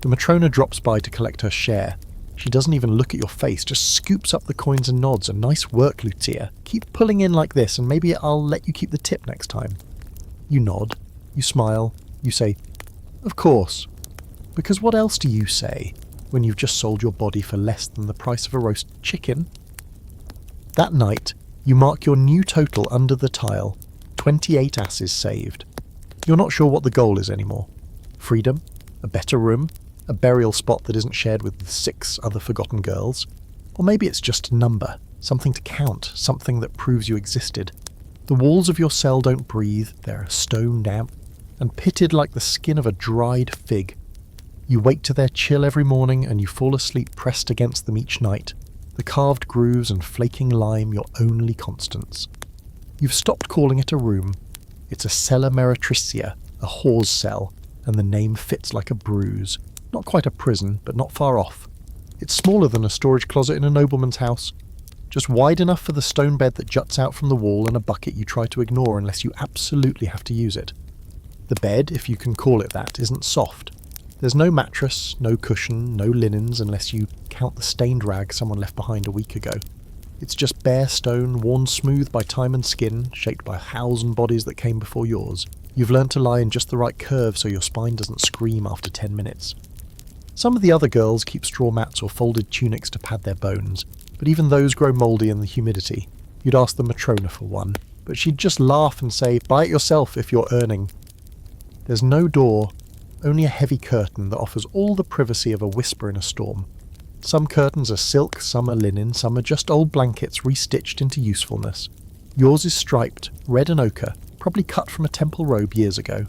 The Matrona drops by to collect her share. She doesn't even look at your face, just scoops up the coins and nods. A nice work, Lucia. Keep pulling in like this, and maybe I'll let you keep the tip next time. You nod. You smile. You say, of course. Because what else do you say when you've just sold your body for less than the price of a roast chicken? That night, you mark your new total under the tile, 28 asses saved. You're not sure what the goal is anymore. Freedom? A better room? A burial spot that isn't shared with 6 other forgotten girls? Or maybe it's just a number, something to count, something that proves you existed. The walls of your cell don't breathe, they're stone damp, and pitted like the skin of a dried fig. You wake to their chill every morning and you fall asleep pressed against them each night. The carved grooves and flaking lime your only constants. You've stopped calling it a room. It's a cella meretricia, a whore's cell, and the name fits like a bruise. Not quite a prison, but not far off. It's smaller than a storage closet in a nobleman's house. Just wide enough for the stone bed that juts out from the wall and a bucket you try to ignore unless you absolutely have to use it. The bed, if you can call it that, isn't soft. There's no mattress, no cushion, no linens unless you count the stained rag someone left behind a week ago. It's just bare stone, worn smooth by time and skin, shaped by 1,000 bodies that came before yours. You've learned to lie in just the right curve so your spine doesn't scream after 10 minutes. Some of the other girls keep straw mats or folded tunics to pad their bones, but even those grow mouldy in the humidity. You'd ask the Matrona for one, but she'd just laugh and say, buy it yourself if you're earning. There's no door, only a heavy curtain that offers all the privacy of a whisper in a storm. Some curtains are silk, some are linen, some are just old blankets restitched into usefulness. Yours is striped, red and ochre, probably cut from a temple robe years ago.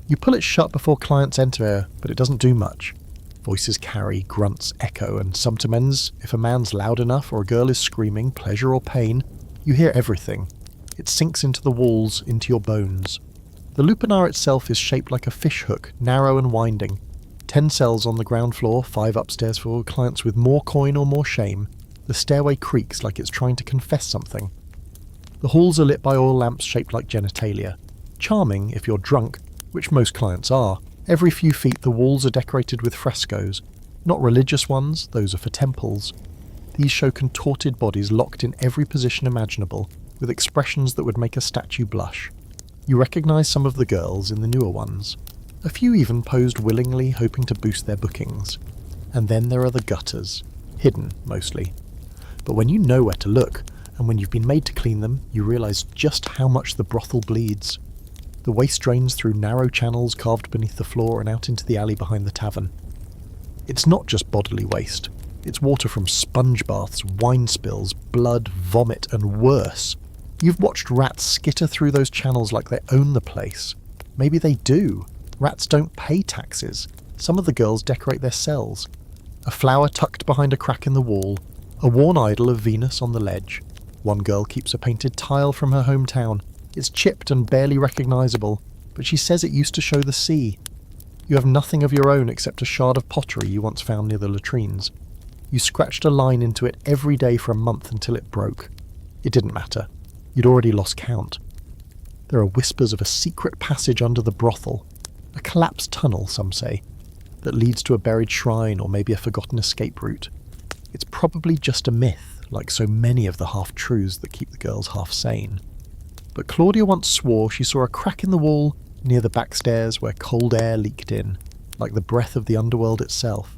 You pull it shut before clients enter, but it doesn't do much. Voices carry, grunts echo, and sometimes, if a man's loud enough or a girl is screaming, pleasure or pain, you hear everything. It sinks into the walls, into your bones. The Lupanar itself is shaped like a fish hook, narrow and winding. 10 cells on the ground floor, 5 upstairs for clients with more coin or more shame. The stairway creaks like it's trying to confess something. The halls are lit by oil lamps shaped like genitalia. Charming if you're drunk, which most clients are. Every few feet the walls are decorated with frescoes. Not religious ones, those are for temples. These show contorted bodies locked in every position imaginable, with expressions that would make a statue blush. You recognise some of the girls in the newer ones. A few even posed willingly, hoping to boost their bookings. And then there are the gutters, hidden mostly. But when you know where to look, and when you've been made to clean them, you realise just how much the brothel bleeds. The waste drains through narrow channels carved beneath the floor and out into the alley behind the tavern. It's not just bodily waste. It's water from sponge baths, wine spills, blood, vomit, and worse. You've watched rats skitter through those channels like they own the place. Maybe they do. Rats don't pay taxes. Some of the girls decorate their cells. A flower tucked behind a crack in the wall. A worn idol of Venus on the ledge. One girl keeps a painted tile from her hometown. It's chipped and barely recognisable, but she says it used to show the sea. You have nothing of your own except a shard of pottery you once found near the latrines. You scratched a line into it every day for a month until it broke. It didn't matter. You'd already lost count. There are whispers of a secret passage under the brothel. A collapsed tunnel, some say, that leads to a buried shrine or maybe a forgotten escape route. It's probably just a myth, like so many of the half-truths that keep the girls half sane. But Claudia once swore she saw a crack in the wall near the back stairs where cold air leaked in, like the breath of the underworld itself.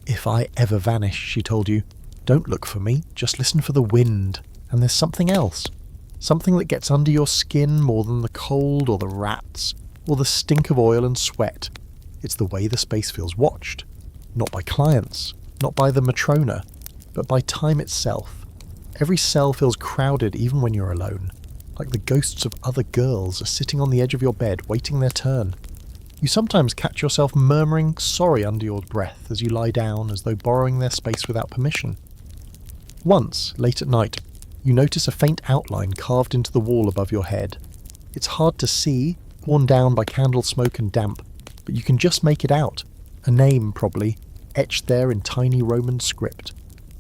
If I ever vanish, she told you, don't look for me, just listen for the wind. And there's something else. Something that gets under your skin more than the cold or the rats, or the stink of oil and sweat. It's the way the space feels watched. Not by clients, not by the Matrona, but by time itself. Every cell feels crowded even when you're alone, like the ghosts of other girls are sitting on the edge of your bed waiting their turn. You sometimes catch yourself murmuring sorry under your breath as you lie down, as though borrowing their space without permission. Once, late at night, you notice a faint outline carved into the wall above your head. It's hard to see, worn down by candle smoke and damp, but you can just make it out. A name, probably, etched there in tiny Roman script.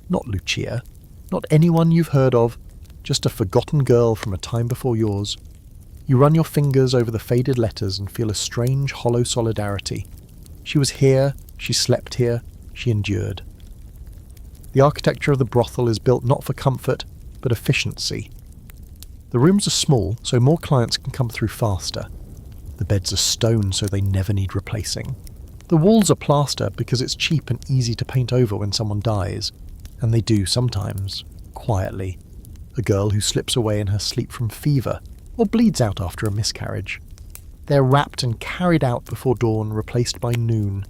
Not Lucia, not anyone you've heard of, just a forgotten girl from a time before yours. You run your fingers over the faded letters and feel a strange, hollow solidarity. She was here, she slept here, she endured. The architecture of the brothel is built not for comfort, but efficiency. The rooms are small, so more clients can come through faster. The beds are stone, so they never need replacing. The walls are plaster because it's cheap and easy to paint over when someone dies, and they do sometimes, quietly. A girl who slips away in her sleep from fever, or bleeds out after a miscarriage. They're wrapped and carried out before dawn, replaced by noon.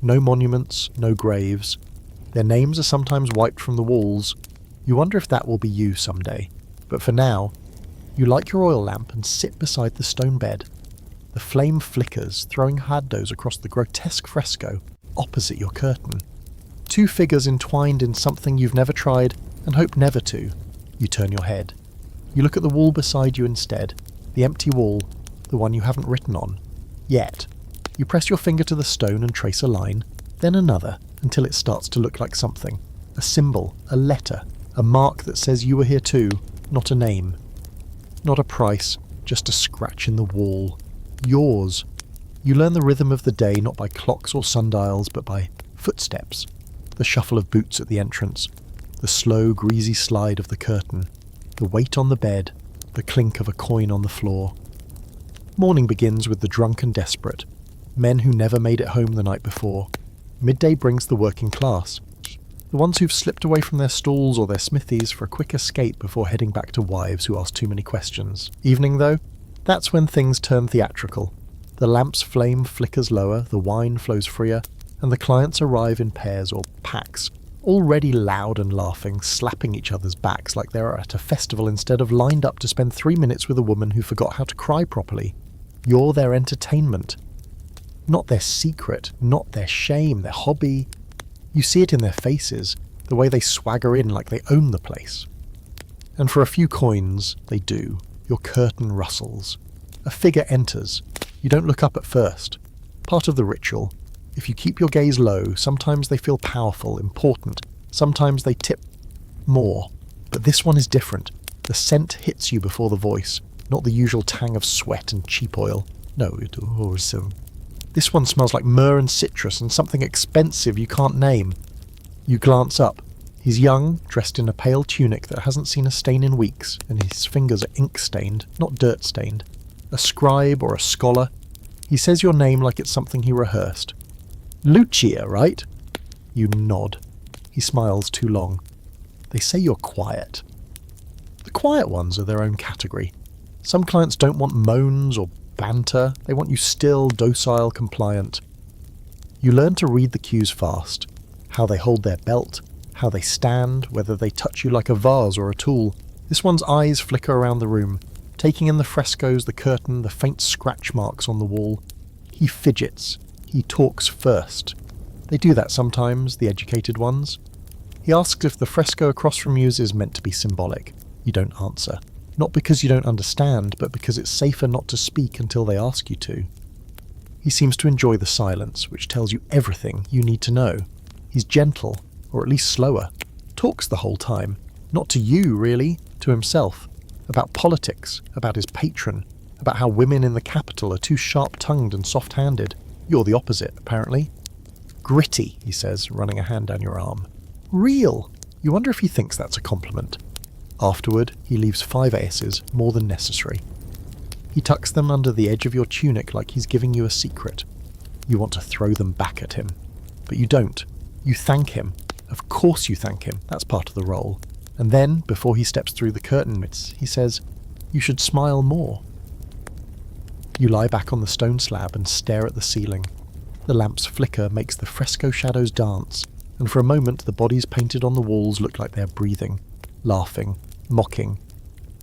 No monuments, no graves. Their names are sometimes wiped from the walls. You wonder if that will be you someday. But for now, you light your oil lamp and sit beside the stone bed. The flame flickers, throwing shadows across the grotesque fresco opposite your curtain. 2 figures entwined in something you've never tried and hope never to. You turn your head. You look at the wall beside you instead, the empty wall, the one you haven't written on. Yet. You press your finger to the stone and trace a line, then another, until it starts to look like something. A symbol, a letter, a mark that says you were here too, not a name. Not a price, just a scratch in the wall. Yours. You learn the rhythm of the day not by clocks or sundials, but by footsteps. The shuffle of boots at the entrance, the slow, greasy slide of the curtain, the weight on the bed, the clink of a coin on the floor. Morning begins with the drunk and desperate, men who never made it home the night before. Midday brings the working class, the ones who've slipped away from their stalls or their smithies for a quick escape before heading back to wives who ask too many questions. Evening, though, that's when things turn theatrical. The lamp's flame flickers lower, the wine flows freer, and the clients arrive in pairs or packs, already loud and laughing, slapping each other's backs like they're at a festival instead of lined up to spend 3 minutes with a woman who forgot how to cry properly. You're their entertainment. Not their secret, not their shame, their hobby. You see it in their faces, the way they swagger in like they own the place. And for a few coins, they do. Your curtain rustles. A figure enters. You don't look up at first. Part of the ritual. If you keep your gaze low, sometimes they feel powerful, important. Sometimes they tip more. But this one is different. The scent hits you before the voice, not the usual tang of sweat and cheap oil. No, it also. This one smells like myrrh and citrus and something expensive you can't name. You glance up. He's young, dressed in a pale tunic that hasn't seen a stain in weeks, and his fingers are ink-stained, not dirt-stained. A scribe or a scholar. He says your name like it's something he rehearsed. Lucia, right? You nod. He smiles too long. They say you're quiet. The quiet ones are their own category. Some clients don't want moans or banter. They want you still, docile, compliant. You learn to read the cues fast. How they hold their belt, how they stand, whether they touch you like a vase or a tool. This one's eyes flicker around the room, taking in the frescoes, the curtain, the faint scratch marks on the wall. He fidgets. He talks first. They do that sometimes, the educated ones. He asks if the fresco across from you is meant to be symbolic. You don't answer. Not because you don't understand, but because it's safer not to speak until they ask you to. He seems to enjoy the silence, which tells you everything you need to know. He's gentle, or at least slower. Talks the whole time. Not to you, really. To himself. About politics. About his patron. About how women in the capital are too sharp-tongued and soft-handed. You're the opposite, apparently. Gritty, he says, running a hand down your arm. Real. You wonder if he thinks that's a compliment. Afterward, he leaves 5 aces, more than necessary. He tucks them under the edge of your tunic like he's giving you a secret. You want to throw them back at him. But you don't. You thank him. Of course you thank him. That's part of the role. And then, before he steps through the curtain, he says, "You should smile more." You lie back on the stone slab and stare at the ceiling. The lamp's flicker makes the fresco shadows dance, and for a moment the bodies painted on the walls look like they're breathing, laughing, mocking.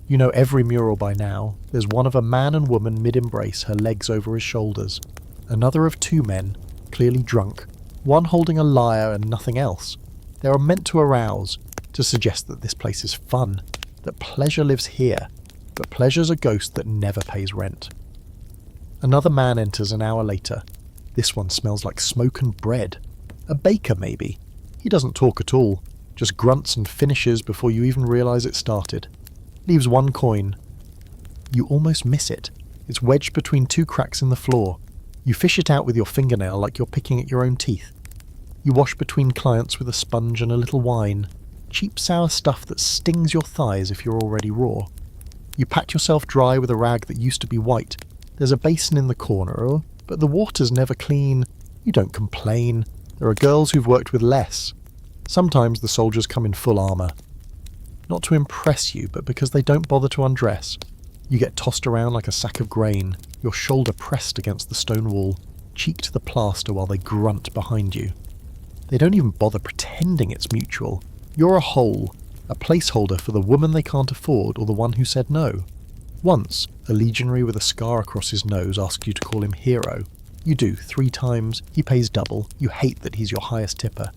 You know every mural by now. There's one of a man and woman mid-embrace, her legs over his shoulders. Another of 2 men, clearly drunk, one holding a lyre and nothing else. They are meant to arouse, to suggest that this place is fun, that pleasure lives here, but pleasure's a ghost that never pays rent. Another man enters an hour later. This one smells like smoke and bread. A baker, maybe. He doesn't talk at all, just grunts and finishes before you even realise it started. Leaves 1 coin. You almost miss it. It's wedged between 2 cracks in the floor. You fish it out with your fingernail like you're picking at your own teeth. You wash between clients with a sponge and a little wine. Cheap sour stuff that stings your thighs if you're already raw. You pat yourself dry with a rag that used to be white. There's a basin in the corner, but the water's never clean. You don't complain. There are girls who've worked with less. Sometimes the soldiers come in full armour. Not to impress you, but because they don't bother to undress. You get tossed around like a sack of grain, your shoulder pressed against the stone wall, cheek to the plaster while they grunt behind you. They don't even bother pretending it's mutual. You're a hole, a placeholder for the woman they can't afford or the one who said no. Once, a legionary with a scar across his nose asked you to call him hero. You do 3 times, he pays double, you hate that he's your highest tipper.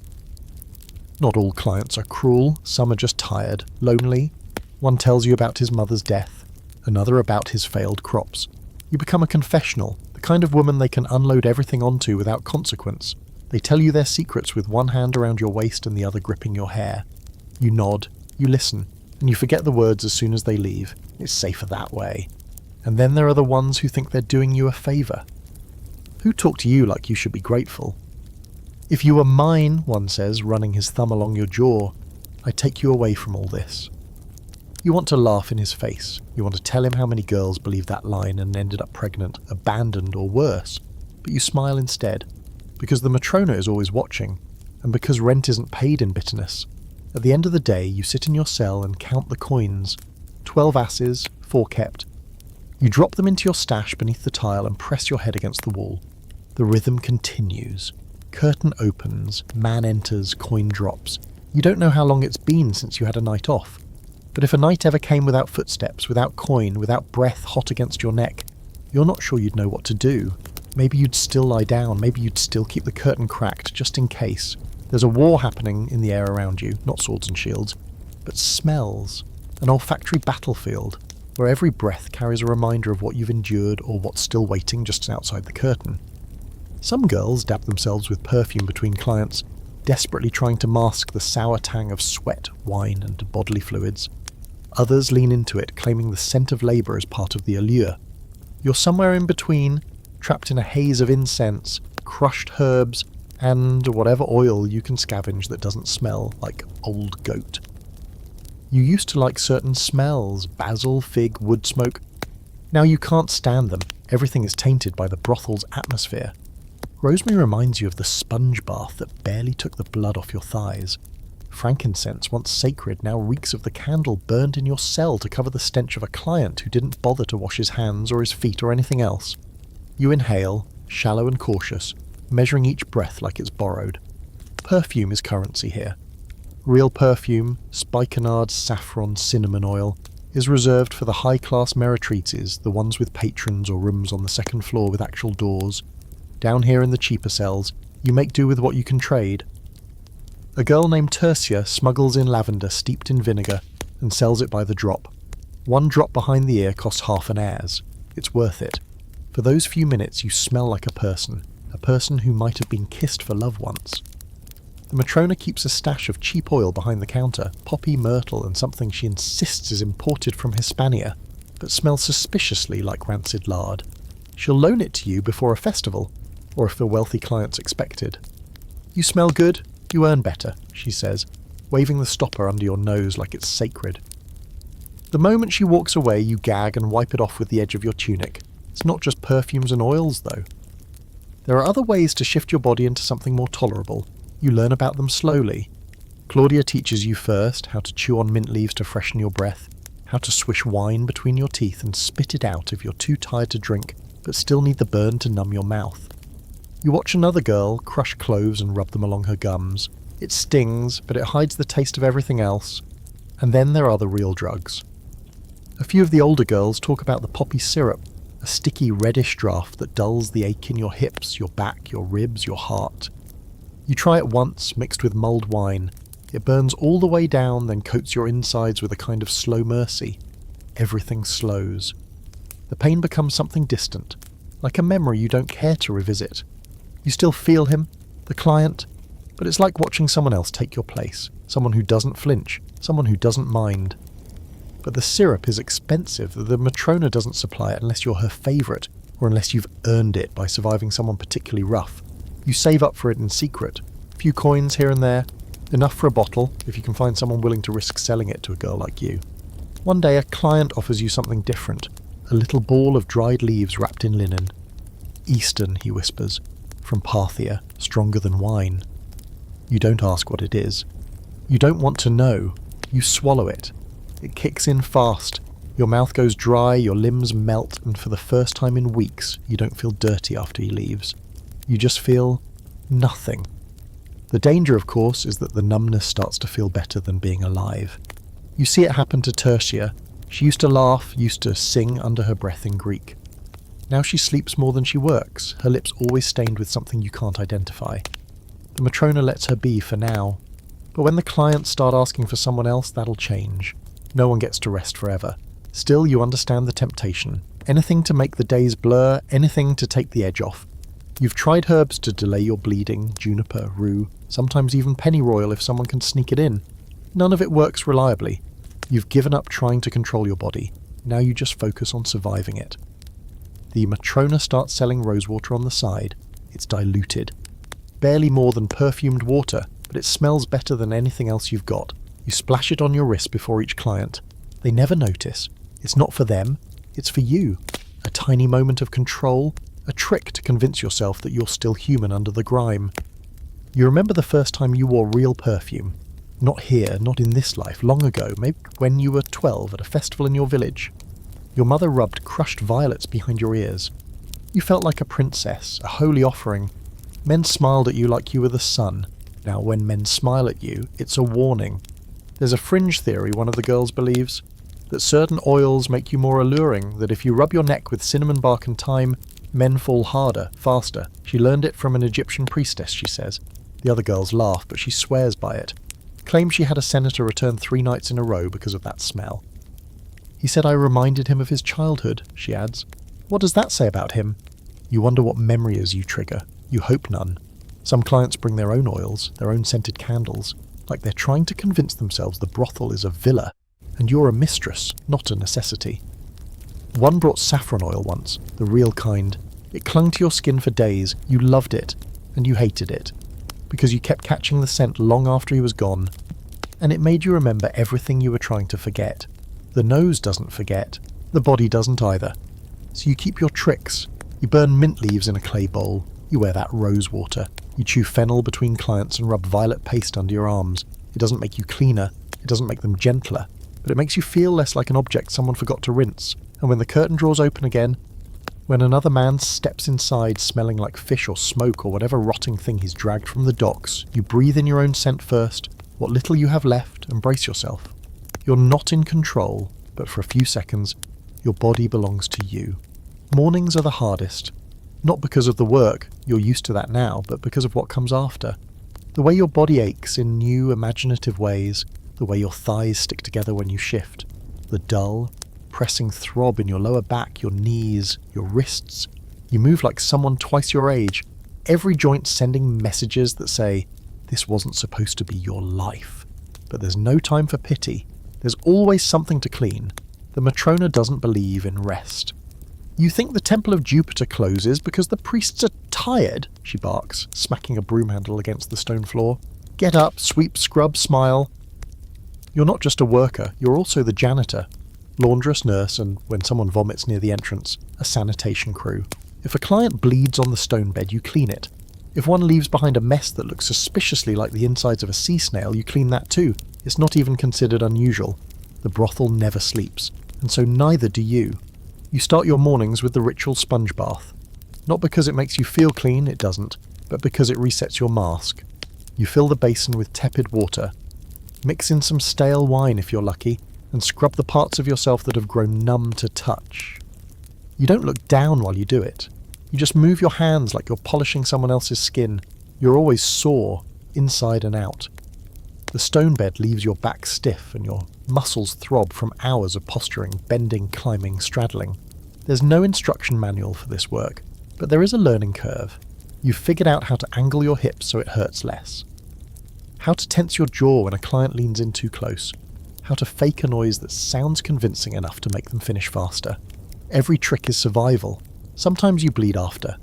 Not all clients are cruel, some are just tired, lonely. One tells you about his mother's death, another about his failed crops. You become a confessional, the kind of woman they can unload everything onto without consequence. They tell you their secrets with one hand around your waist and the other gripping your hair. You nod, you listen, and you forget the words as soon as they leave. It's safer that way. And then there are the ones who think they're doing you a favour. Who talk to you like you should be grateful? If you were mine, one says, running his thumb along your jaw, I'd take you away from all this. You want to laugh in his face. You want to tell him how many girls believed that line and ended up pregnant, abandoned, or worse. But you smile instead, because the Matrona is always watching, and because rent isn't paid in bitterness. At the end of the day, you sit in your cell and count the coins. 12 asses, 4 kept. You drop them into your stash beneath the tile and press your head against the wall. The rhythm continues. Curtain opens, man enters, coin drops. You don't know how long it's been since you had a night off. But if a night ever came without footsteps, without coin, without breath hot against your neck, you're not sure you'd know what to do. Maybe you'd still lie down, maybe you'd still keep the curtain cracked, just in case. There's a war happening in the air around you, not swords and shields, but smells. An olfactory battlefield. where every breath carries a reminder of what you've endured or what's still waiting just outside the curtain. Some girls dab themselves with perfume between clients, desperately trying to mask the sour tang of sweat, wine, and bodily fluids. Others lean into it, claiming the scent of labour as part of the allure. You're somewhere in between, trapped in a haze of incense, crushed herbs, and whatever oil you can scavenge that doesn't smell like old goat. You used to like certain smells, basil, fig, wood smoke. Now you can't stand them. Everything is tainted by the brothel's atmosphere. Rosemary reminds you of the sponge bath that barely took the blood off your thighs. Frankincense, once sacred, now reeks of the candle burned in your cell to cover the stench of a client who didn't bother to wash his hands or his feet or anything else. You inhale, shallow and cautious, measuring each breath like it's borrowed. Perfume is currency here. Real perfume, spikenard, saffron, cinnamon oil, is reserved for the high-class meretrices, the ones with patrons or rooms on the second floor with actual doors. Down here in the cheaper cells, you make do with what you can trade. A girl named Tertia smuggles in lavender steeped in vinegar and sells it by the drop. One drop behind the ear costs half an heirs. It's worth it. For those few minutes you smell like a person who might have been kissed for love once. The Matrona keeps a stash of cheap oil behind the counter, poppy, myrtle, and something she insists is imported from Hispania, but smells suspiciously like rancid lard. She'll loan it to you before a festival, or if the wealthy client's expected. You smell good, you earn better, she says, waving the stopper under your nose like it's sacred. The moment she walks away, you gag and wipe it off with the edge of your tunic. It's not just perfumes and oils, though. There are other ways to shift your body into something more tolerable. You learn about them slowly. Claudia teaches you first how to chew on mint leaves to freshen your breath, how to swish wine between your teeth and spit it out if you're too tired to drink but still need the burn to numb your mouth. You watch another girl crush cloves and rub them along her gums. It stings, but it hides the taste of everything else. And then there are the real drugs. A few of the older girls talk about the poppy syrup, a sticky reddish draught that dulls the ache in your hips, your back, your ribs, your heart. You try it once, mixed with mulled wine. It burns all the way down, then coats your insides with a kind of slow mercy. Everything slows. The pain becomes something distant, like a memory you don't care to revisit. You still feel him, the client, but it's like watching someone else take your place, someone who doesn't flinch, someone who doesn't mind. But the syrup is expensive. The Matrona doesn't supply it unless you're her favourite, or unless you've earned it by surviving someone particularly rough. You save up for it in secret. A few coins here and there, enough for a bottle if you can find someone willing to risk selling it to a girl like you. One day a client offers you something different, a little ball of dried leaves wrapped in linen. Eastern, he whispers, from Parthia, stronger than wine. You don't ask what it is. You don't want to know. You swallow it. It kicks in fast. Your mouth goes dry, your limbs melt, and for the first time in weeks, you don't feel dirty after he leaves. You just feel nothing. The danger, of course, is that the numbness starts to feel better than being alive. You see it happen to Tertia. She used to laugh, used to sing under her breath in Greek. Now she sleeps more than she works, her lips always stained with something you can't identify. The Matrona lets her be for now. But when the clients start asking for someone else, that'll change. No one gets to rest forever. Still, you understand the temptation. Anything to make the days blur, anything to take the edge off. You've tried herbs to delay your bleeding, juniper, rue, sometimes even pennyroyal if someone can sneak it in. None of it works reliably. You've given up trying to control your body. Now you just focus on surviving it. The Matrona starts selling rosewater on the side. It's diluted. Barely more than perfumed water, but it smells better than anything else you've got. You splash it on your wrist before each client. They never notice. It's not for them. It's for you. A tiny moment of control, a trick to convince yourself that you're still human under the grime. You remember the first time you wore real perfume. Not here, not in this life, long ago, maybe when you were 12 at a festival in your village. Your mother rubbed crushed violets behind your ears. You felt like a princess, a holy offering. Men smiled at you like you were the sun. Now, when men smile at you, it's a warning. There's a fringe theory one of the girls believes, that certain oils make you more alluring, that if you rub your neck with cinnamon bark and thyme, men fall harder, faster. She learned it from an Egyptian priestess, she says. The other girls laugh, but she swears by it. Claims she had a senator return 3 nights in a row because of that smell. He said I reminded him of his childhood, she adds. What does that say about him? You wonder what memories you trigger. You hope none. Some clients bring their own oils, their own scented candles, like they're trying to convince themselves the brothel is a villa, and you're a mistress, not a necessity. One brought saffron oil once, the real kind. It clung to your skin for days, you loved it, and you hated it, because you kept catching the scent long after he was gone, and it made you remember everything you were trying to forget. The nose doesn't forget, the body doesn't either. So you keep your tricks. You burn mint leaves in a clay bowl, you wear that rose water, you chew fennel between clients and rub violet paste under your arms. It doesn't make you cleaner, it doesn't make them gentler, but it makes you feel less like an object someone forgot to rinse. And when the curtain draws open again, when another man steps inside smelling like fish or smoke or whatever rotting thing he's dragged from the docks, you breathe in your own scent first, what little you have left, and brace yourself. You're not in control, but for a few seconds, your body belongs to you. Mornings are the hardest. Not because of the work, you're used to that now, but because of what comes after. The way your body aches in new, imaginative ways, the way your thighs stick together when you shift, the dull, pressing throb in your lower back, your knees, your wrists. You move like someone twice your age, every joint sending messages that say, this wasn't supposed to be your life. But there's no time for pity. There's always something to clean. The Matrona doesn't believe in rest. You think the Temple of Jupiter closes because the priests are tired, she barks, smacking a broom handle against the stone floor. Get up, sweep, scrub, smile. You're not just a worker, you're also the janitor, laundress, nurse, and when someone vomits near the entrance, a sanitation crew. If a client bleeds on the stone bed, you clean it. If one leaves behind a mess that looks suspiciously like the insides of a sea snail, you clean that too. It's not even considered unusual. The brothel never sleeps, and so neither do you. You start your mornings with the ritual sponge bath. Not because it makes you feel clean, it doesn't, but because it resets your mask. You fill the basin with tepid water. Mix in some stale wine if you're lucky, and scrub the parts of yourself that have grown numb to touch. You don't look down while you do it. You just move your hands like you're polishing someone else's skin. You're always sore, inside and out. The stone bed leaves your back stiff and your muscles throb from hours of posturing, bending, climbing, straddling. There's no instruction manual for this work, but there is a learning curve. You've figured out how to angle your hips so it hurts less. How to tense your jaw when a client leans in too close. How to fake a noise that sounds convincing enough to make them finish faster. Every trick is survival. Sometimes you bleed after.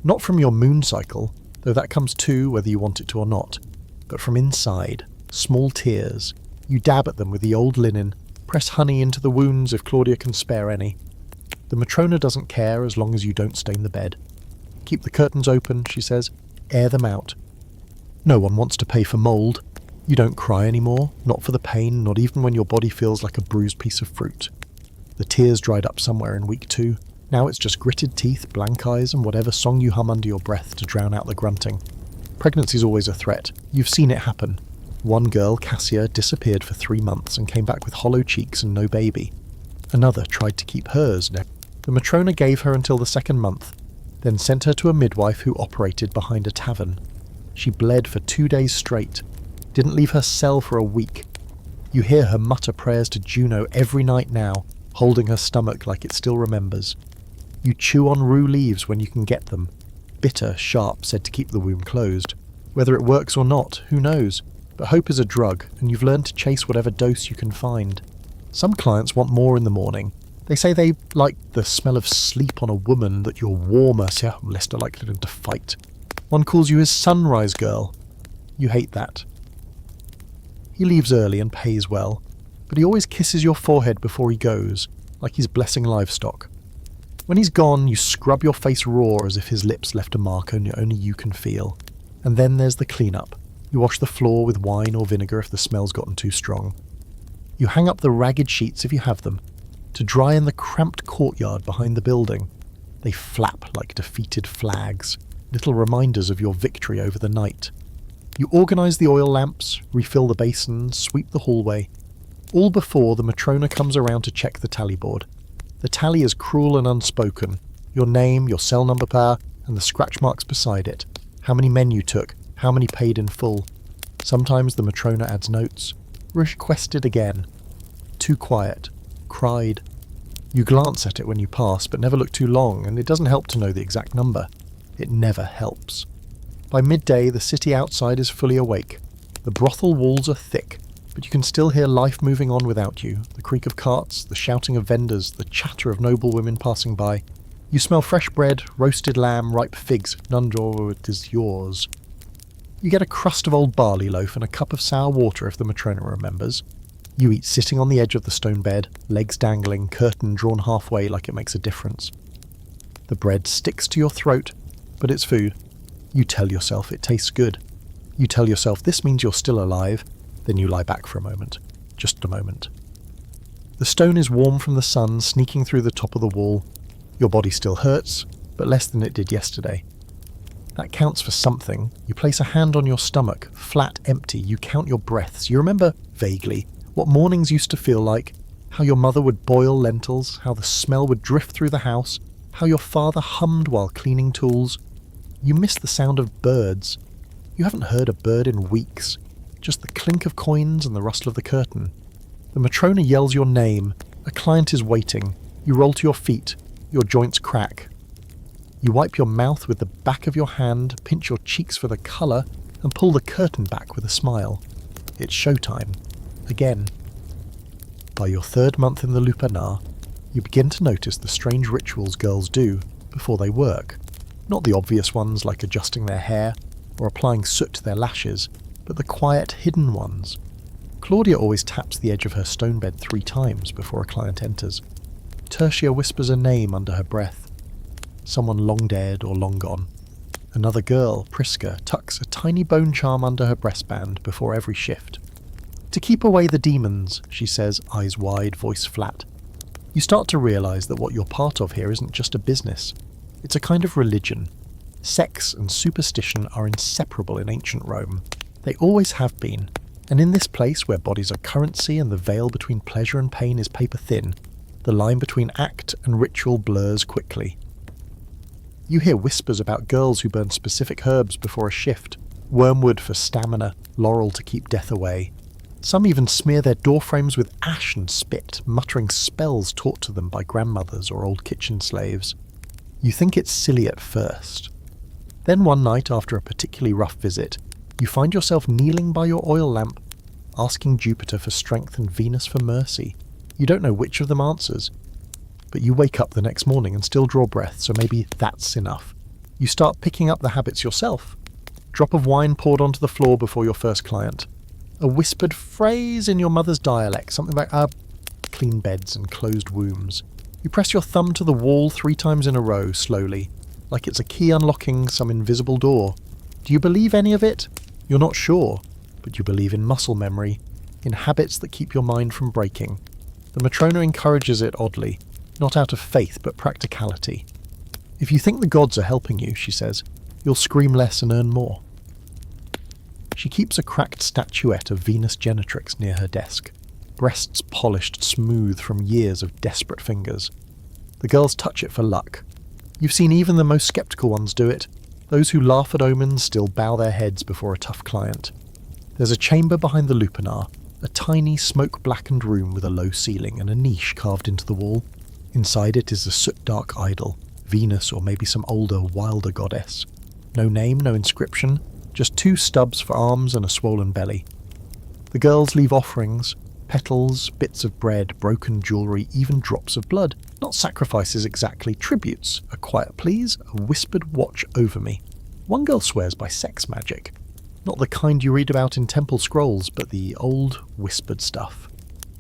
Not from your moon cycle, though that comes too whether you want it to or not, but from inside. Small tears. You dab at them with the old linen, press honey into the wounds if Claudia can spare any. The Matrona doesn't care as long as you don't stain the bed. Keep the curtains open, she says. Air them out. No one wants to pay for mould. You don't cry anymore, not for the pain, not even when your body feels like a bruised piece of fruit. The tears dried up somewhere in week 2. Now it's just gritted teeth, blank eyes, and whatever song you hum under your breath to drown out the grunting. Pregnancy's always a threat. You've seen it happen. One girl, Cassia, disappeared for 3 months and came back with hollow cheeks and no baby. Another tried to keep hers. The Matrona gave her until the 2nd month, then sent her to a midwife who operated behind a tavern. She bled for 2 days straight, didn't leave her cell for a week. You hear her mutter prayers to Juno every night now, holding her stomach like it still remembers. You chew on rue leaves when you can get them. Bitter, sharp, said to keep the womb closed. Whether it works or not, who knows? But hope is a drug, and you've learned to chase whatever dose you can find. Some clients want more in the morning. They say they like the smell of sleep on a woman, that you're warmer, so less likely to fight. One calls you his sunrise girl. You hate that. He leaves early and pays well, but he always kisses your forehead before he goes, like he's blessing livestock. When he's gone, you scrub your face raw as if his lips left a mark only you can feel. And then there's the clean-up. You wash the floor with wine or vinegar if the smell's gotten too strong. You hang up the ragged sheets if you have them, to dry in the cramped courtyard behind the building. They flap like defeated flags, little reminders of your victory over the night. You organise the oil lamps, refill the basins, sweep the hallway, all before the Matrona comes around to check the tally board. The tally is cruel and unspoken. Your name, your cell number pair, and the scratch marks beside it. How many men you took, how many paid in full. Sometimes the Matrona adds notes. Requested again. Too quiet. cried. You glance at it when you pass, but never look too long, and it doesn't help to know the exact number. It never helps. By midday, the city outside is fully awake. The brothel walls are thick, but you can still hear life moving on without you, the creak of carts, the shouting of vendors, the chatter of noble women passing by. You smell fresh bread, roasted lamb, ripe figs. None draw, it is yours. You get a crust of old barley loaf and a cup of sour water if the Matrona remembers. You eat sitting on the edge of the stone bed, legs dangling, curtain drawn halfway like it makes a difference. The bread sticks to your throat, but it's food. You tell yourself it tastes good. You tell yourself this means you're still alive, then you lie back for a moment. Just a moment. The stone is warm from the sun sneaking through the top of the wall. Your body still hurts, but less than it did yesterday. That counts for something. You place a hand on your stomach, flat, empty. You count your breaths. You remember, vaguely, what mornings used to feel like, how your mother would boil lentils, how the smell would drift through the house, how your father hummed while cleaning tools. You miss the sound of birds. You haven't heard a bird in weeks. Just the clink of coins and the rustle of the curtain. The Matrona yells your name. A client is waiting. You roll to your feet. Your joints crack. You wipe your mouth with the back of your hand, pinch your cheeks for the colour, and pull the curtain back with a smile. It's showtime. Again. By your third month in the Lupanar, you begin to notice the strange rituals girls do before they work. Not the obvious ones like adjusting their hair or applying soot to their lashes, but the quiet, hidden ones. Claudia always taps the edge of her stone bed 3 times before a client enters. Tertia whispers a name under her breath. Someone long dead or long gone. Another girl, Priska, tucks a tiny bone charm under her breastband before every shift. To keep away the demons, she says, eyes wide, voice flat. You start to realise that what you're part of here isn't just a business. It's a kind of religion. Sex and superstition are inseparable in ancient Rome. They always have been. And in this place where bodies are currency and the veil between pleasure and pain is paper thin, the line between act and ritual blurs quickly. You hear whispers about girls who burn specific herbs before a shift, wormwood for stamina, laurel to keep death away. Some even smear their doorframes with ash and spit, muttering spells taught to them by grandmothers or old kitchen slaves. You think it's silly at first. Then one night after a particularly rough visit, you find yourself kneeling by your oil lamp, asking Jupiter for strength and Venus for mercy. You don't know which of them answers. But you wake up the next morning and still draw breath, so maybe that's enough. You start picking up the habits yourself. Drop of wine poured onto the floor before your first client. A whispered phrase in your mother's dialect, something like, clean beds and closed wombs. You press your thumb to the wall 3 times in a row, slowly, like it's a key unlocking some invisible door. Do you believe any of it? You're not sure, but you believe in muscle memory, in habits that keep your mind from breaking. The Matrona encourages it oddly, not out of faith but practicality. If you think the gods are helping you, she says, you'll scream less and earn more. She keeps a cracked statuette of Venus Genitrix near her desk, breasts polished smooth from years of desperate fingers. The girls touch it for luck. You've seen even the most sceptical ones do it. Those who laugh at omens still bow their heads before a tough client. There's a chamber behind the Lupanar, a tiny smoke-blackened room with a low ceiling and a niche carved into the wall. Inside it is a soot-dark idol, Venus or maybe some older, wilder goddess. No name, no inscription, just 2 stubs for arms and a swollen belly. The girls leave offerings, petals, bits of bread, broken jewellery, even drops of blood. Not sacrifices exactly, tributes. A quiet please, a whispered watch over me. One girl swears by sex magic. Not the kind you read about in temple scrolls, but the old, whispered stuff.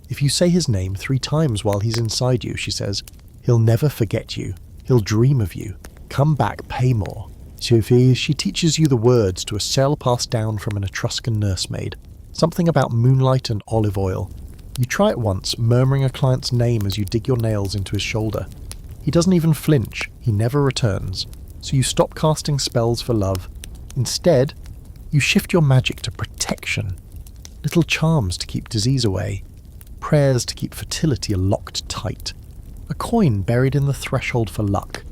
If you say his name 3 times while he's inside you, she says, he'll never forget you. He'll dream of you. Come back, pay more. Sophie, she teaches you the words to a cell passed down from an Etruscan nursemaid. Something about moonlight and olive oil. You try it once, murmuring a client's name as you dig your nails into his shoulder. He doesn't even flinch. He never returns. So you stop casting spells for love. Instead, you shift your magic to protection. Little charms to keep disease away. Prayers to keep fertility locked tight. A coin buried in the threshold for luck.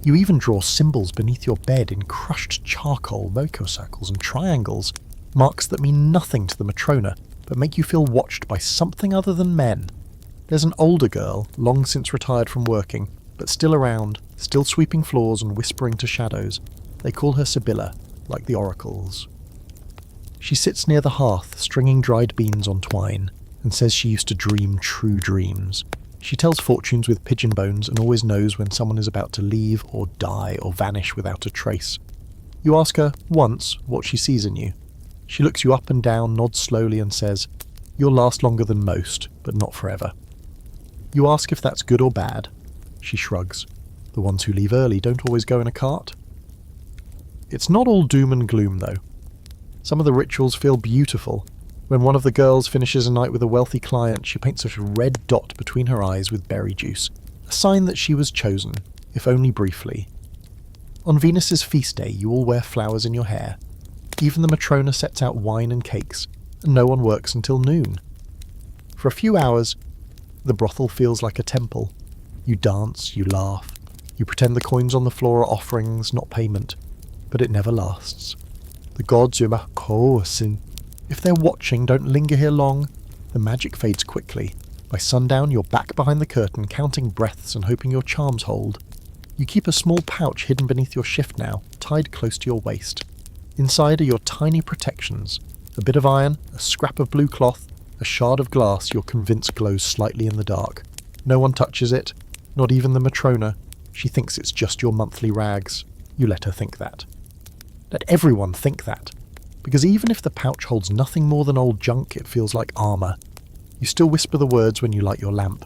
You even draw symbols beneath your bed in crushed charcoal, Voco circles and triangles, marks that mean nothing to the Matrona, but make you feel watched by something other than men. There's an older girl, long since retired from working, but still around, still sweeping floors and whispering to shadows. They call her Sibylla, like the oracles. She sits near the hearth, stringing dried beans on twine, and says she used to dream true dreams. She tells fortunes with pigeon bones and always knows when someone is about to leave or die or vanish without a trace. You ask her, once, what she sees in you. She looks you up and down, nods slowly and says, "You'll last longer than most, but not forever." You ask if that's good or bad. She shrugs. The ones who leave early don't always go in a cart. It's not all doom and gloom, though. Some of the rituals feel beautiful. When one of the girls finishes a night with a wealthy client, she paints a red dot between her eyes with berry juice, a sign that she was chosen, if only briefly. On Venus's feast day, you all wear flowers in your hair. Even the Matrona sets out wine and cakes, and no one works until noon. For a few hours, the brothel feels like a temple. You dance, you laugh, you pretend the coins on the floor are offerings, not payment, but it never lasts. The gods, if they're watching, don't linger here long. The magic fades quickly. By sundown, you're back behind the curtain, counting breaths and hoping your charms hold. You keep a small pouch hidden beneath your shift now, tied close to your waist. Inside are your tiny protections. A bit of iron, a scrap of blue cloth, a shard of glass you're convinced glows slightly in the dark. No one touches it, not even the Matrona. She thinks it's just your monthly rags. You let her think that. Let everyone think that. Because even if the pouch holds nothing more than old junk, it feels like armour. You still whisper the words when you light your lamp.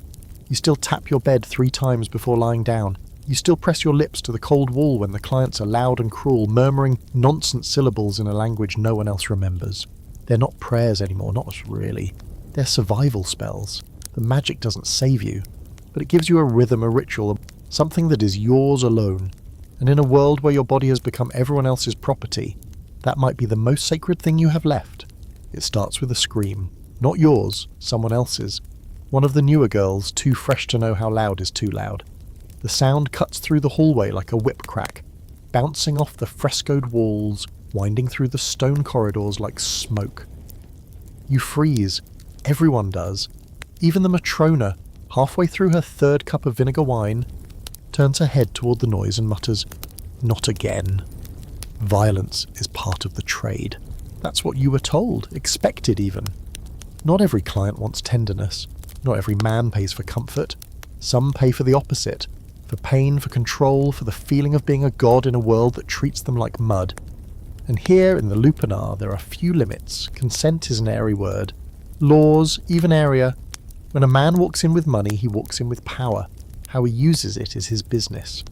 You still tap your bed 3 times before lying down. You still press your lips to the cold wall when the clients are loud and cruel, murmuring nonsense syllables in a language no one else remembers. They're not prayers anymore, not really. They're survival spells. The magic doesn't save you, but it gives you a rhythm, a ritual, something that is yours alone. And in a world where your body has become everyone else's property, that might be the most sacred thing you have left. It starts with a scream. Not yours, someone else's. One of the newer girls, too fresh to know how loud is too loud. The sound cuts through the hallway like a whip crack, bouncing off the frescoed walls, winding through the stone corridors like smoke. You freeze. Everyone does. Even the Matrona, halfway through her 3rd cup of vinegar wine, turns her head toward the noise and mutters, "Not again." Violence is part of the trade. That's what you were told, expected even. Not every client wants tenderness. Not every man pays for comfort. Some pay for the opposite. For pain, for control, for the feeling of being a god in a world that treats them like mud. And here in the Lupanar there are few limits. Consent is an airy word. Laws, even airier. When a man walks in with money, he walks in with power. How he uses it is his business.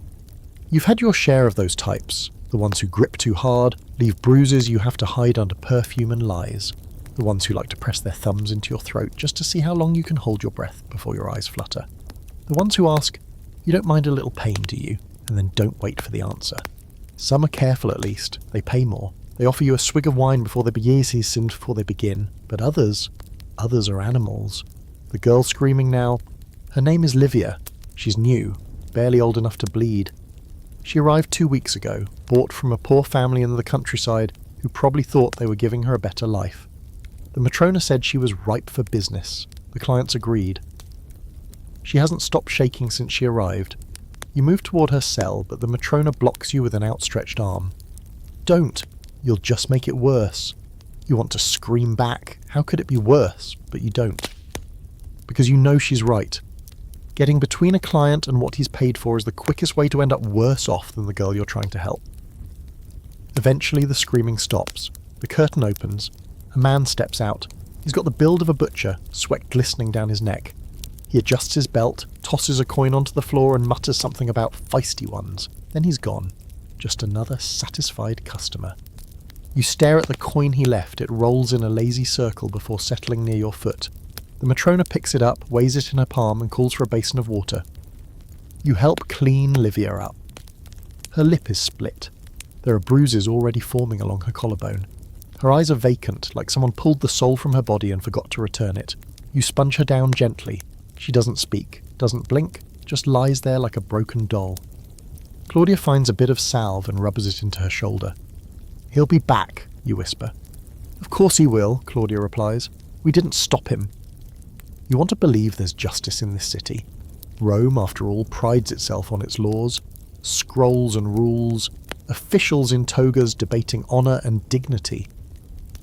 You've had your share of those types. The ones who grip too hard, leave bruises you have to hide under perfume and lies. The ones who like to press their thumbs into your throat just to see how long you can hold your breath before your eyes flutter. The ones who ask, "You don't mind a little pain, do you?" and then don't wait for the answer. Some are careful at least. They pay more. They offer you a swig of wine before they begin. But others are animals. The girl screaming now, her name is Livia. She's new, barely old enough to bleed. She arrived 2 weeks ago, bought from a poor family in the countryside who probably thought they were giving her a better life. The Matrona said she was ripe for business. The clients agreed. She hasn't stopped shaking since she arrived. You move toward her cell, but the Matrona blocks you with an outstretched arm. Don't. You'll just make it worse. You want to scream back. How could it be worse? But you don't. Because you know she's right. Getting between a client and what he's paid for is the quickest way to end up worse off than the girl you're trying to help. Eventually the screaming stops. The curtain opens. A man steps out. He's got the build of a butcher, sweat glistening down his neck. He adjusts his belt, tosses a coin onto the floor and mutters something about feisty ones. Then he's gone. Just another satisfied customer. You stare at the coin he left. It rolls in a lazy circle before settling near your foot. The Matrona picks it up, weighs it in her palm and calls for a basin of water. You help clean Livia up. Her lip is split. There are bruises already forming along her collarbone. Her eyes are vacant, like someone pulled the soul from her body and forgot to return it. You sponge her down gently. She doesn't speak, doesn't blink, just lies there like a broken doll. Claudia finds a bit of salve and rubs it into her shoulder. "He'll be back," you whisper. "Of course he will," Claudia replies. "We didn't stop him." You want to believe there's justice in this city. Rome, after all, prides itself on its laws, scrolls and rules, officials in togas debating honour and dignity.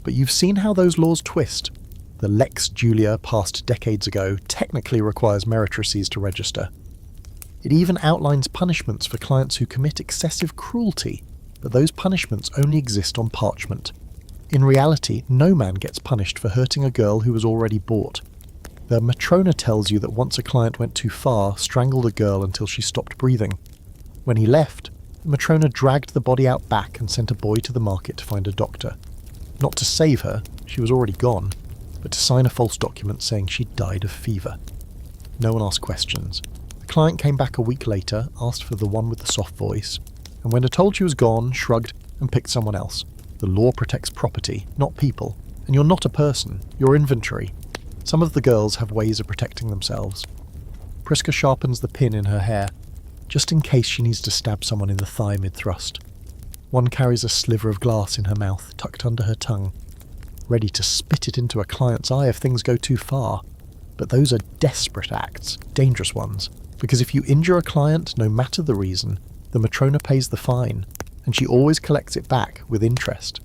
But you've seen how those laws twist. The Lex Julia passed decades ago technically requires meretrices to register. It even outlines punishments for clients who commit excessive cruelty, but those punishments only exist on parchment. In reality, no man gets punished for hurting a girl who was already bought. The Matrona tells you that once a client went too far, strangled a girl until she stopped breathing. When he left, the Matrona dragged the body out back and sent a boy to the market to find a doctor. Not to save her, she was already gone, but to sign a false document saying she'd died of fever. No one asked questions. The client came back a week later, asked for the one with the soft voice, and when told she was gone, shrugged and picked someone else. The law protects property, not people, and you're not a person, you're inventory. Some of the girls have ways of protecting themselves. Priska sharpens the pin in her hair, just in case she needs to stab someone in the thigh mid-thrust. One carries a sliver of glass in her mouth, tucked under her tongue, ready to spit it into a client's eye if things go too far. But those are desperate acts, dangerous ones, because if you injure a client, no matter the reason, the Matrona pays the fine, and she always collects it back with interest.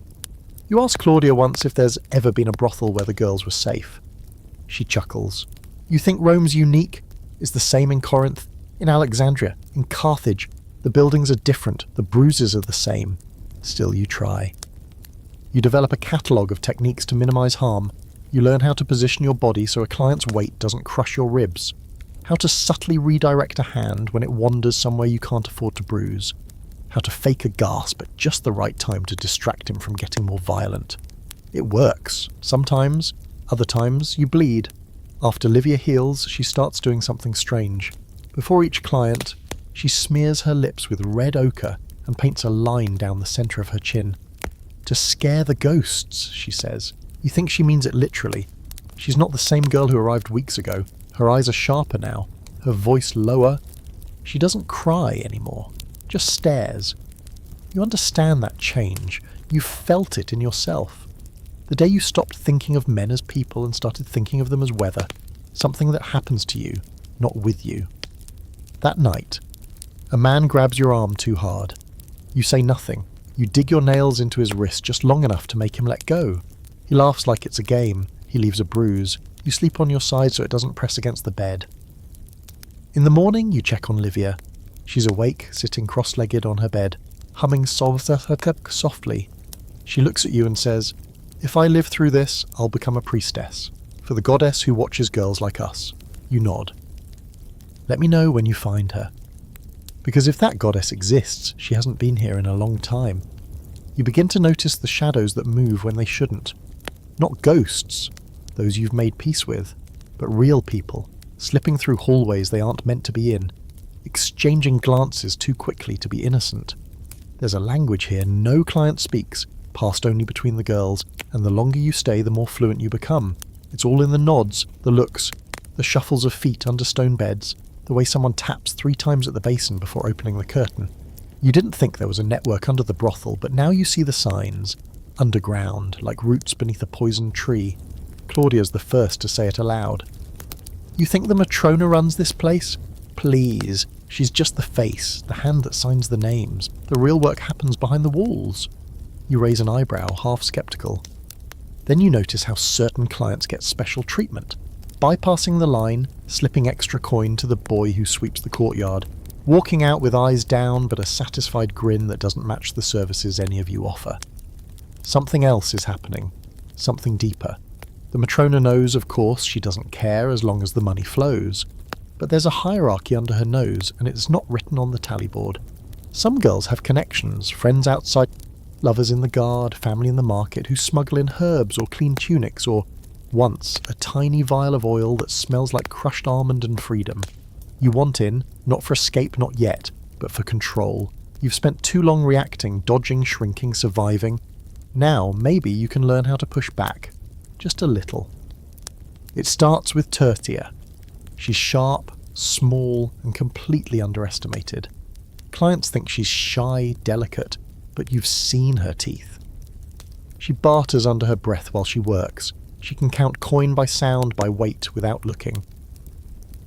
You asked Claudia once if there's ever been a brothel where the girls were safe. She chuckles. You think Rome's unique? Is the same in Corinth, in Alexandria, in Carthage. The buildings are different, the bruises are the same. Still you try. You develop a catalogue of techniques to minimise harm. You learn how to position your body so a client's weight doesn't crush your ribs. How to subtly redirect a hand when it wanders somewhere you can't afford to bruise. How to fake a gasp at just the right time to distract him from getting more violent. It works. Sometimes. Other times, you bleed. After Livia heals, she starts doing something strange. Before each client, she smears her lips with red ochre and paints a line down the centre of her chin. To scare the ghosts, she says. You think she means it literally. She's not the same girl who arrived weeks ago. Her eyes are sharper now, her voice lower. She doesn't cry anymore, just stares. You understand that change. You felt it in yourself. The day you stopped thinking of men as people and started thinking of them as weather, something that happens to you, not with you. That night, a man grabs your arm too hard. You say nothing. You dig your nails into his wrist just long enough to make him let go. He laughs like it's a game. He leaves a bruise. You sleep on your side so it doesn't press against the bed. In the morning, you check on Livia. She's awake, sitting cross-legged on her bed, humming softly. She looks at you and says, "If I live through this, I'll become a priestess, for the goddess who watches girls like us." You nod. Let me know when you find her. Because if that goddess exists, she hasn't been here in a long time. You begin to notice the shadows that move when they shouldn't. Not ghosts, those you've made peace with, but real people, slipping through hallways they aren't meant to be in, exchanging glances too quickly to be innocent. There's a language here no client speaks, passed only between the girls, and the longer you stay, the more fluent you become. It's all in the nods, the looks, the shuffles of feet under stone beds, the way someone taps 3 times at the basin before opening the curtain. You didn't think there was a network under the brothel, but now you see the signs. Underground, like roots beneath a poisoned tree. Claudia's the first to say it aloud. You think the Matrona runs this place? Please. She's just the face, the hand that signs the names. The real work happens behind the walls. You raise an eyebrow, half skeptical. Then you notice how certain clients get special treatment. Bypassing the line, slipping extra coin to the boy who sweeps the courtyard, walking out with eyes down but a satisfied grin that doesn't match the services any of you offer. Something else is happening. Something deeper. The Matrona knows, of course, she doesn't care as long as the money flows. But there's a hierarchy under her nose, and it's not written on the tally board. Some girls have connections, friends outside, lovers in the guard, family in the market who smuggle in herbs or clean tunics or, once, a tiny vial of oil that smells like crushed almond and freedom. You want in, not for escape, not yet, but for control. You've spent too long reacting, dodging, shrinking, surviving. Now, maybe you can learn how to push back. Just a little. It starts with Tertia. She's sharp, small, and completely underestimated. Clients think she's shy, delicate, but you've seen her teeth. She barters under her breath while she works, She can count coin by sound, by weight, without looking.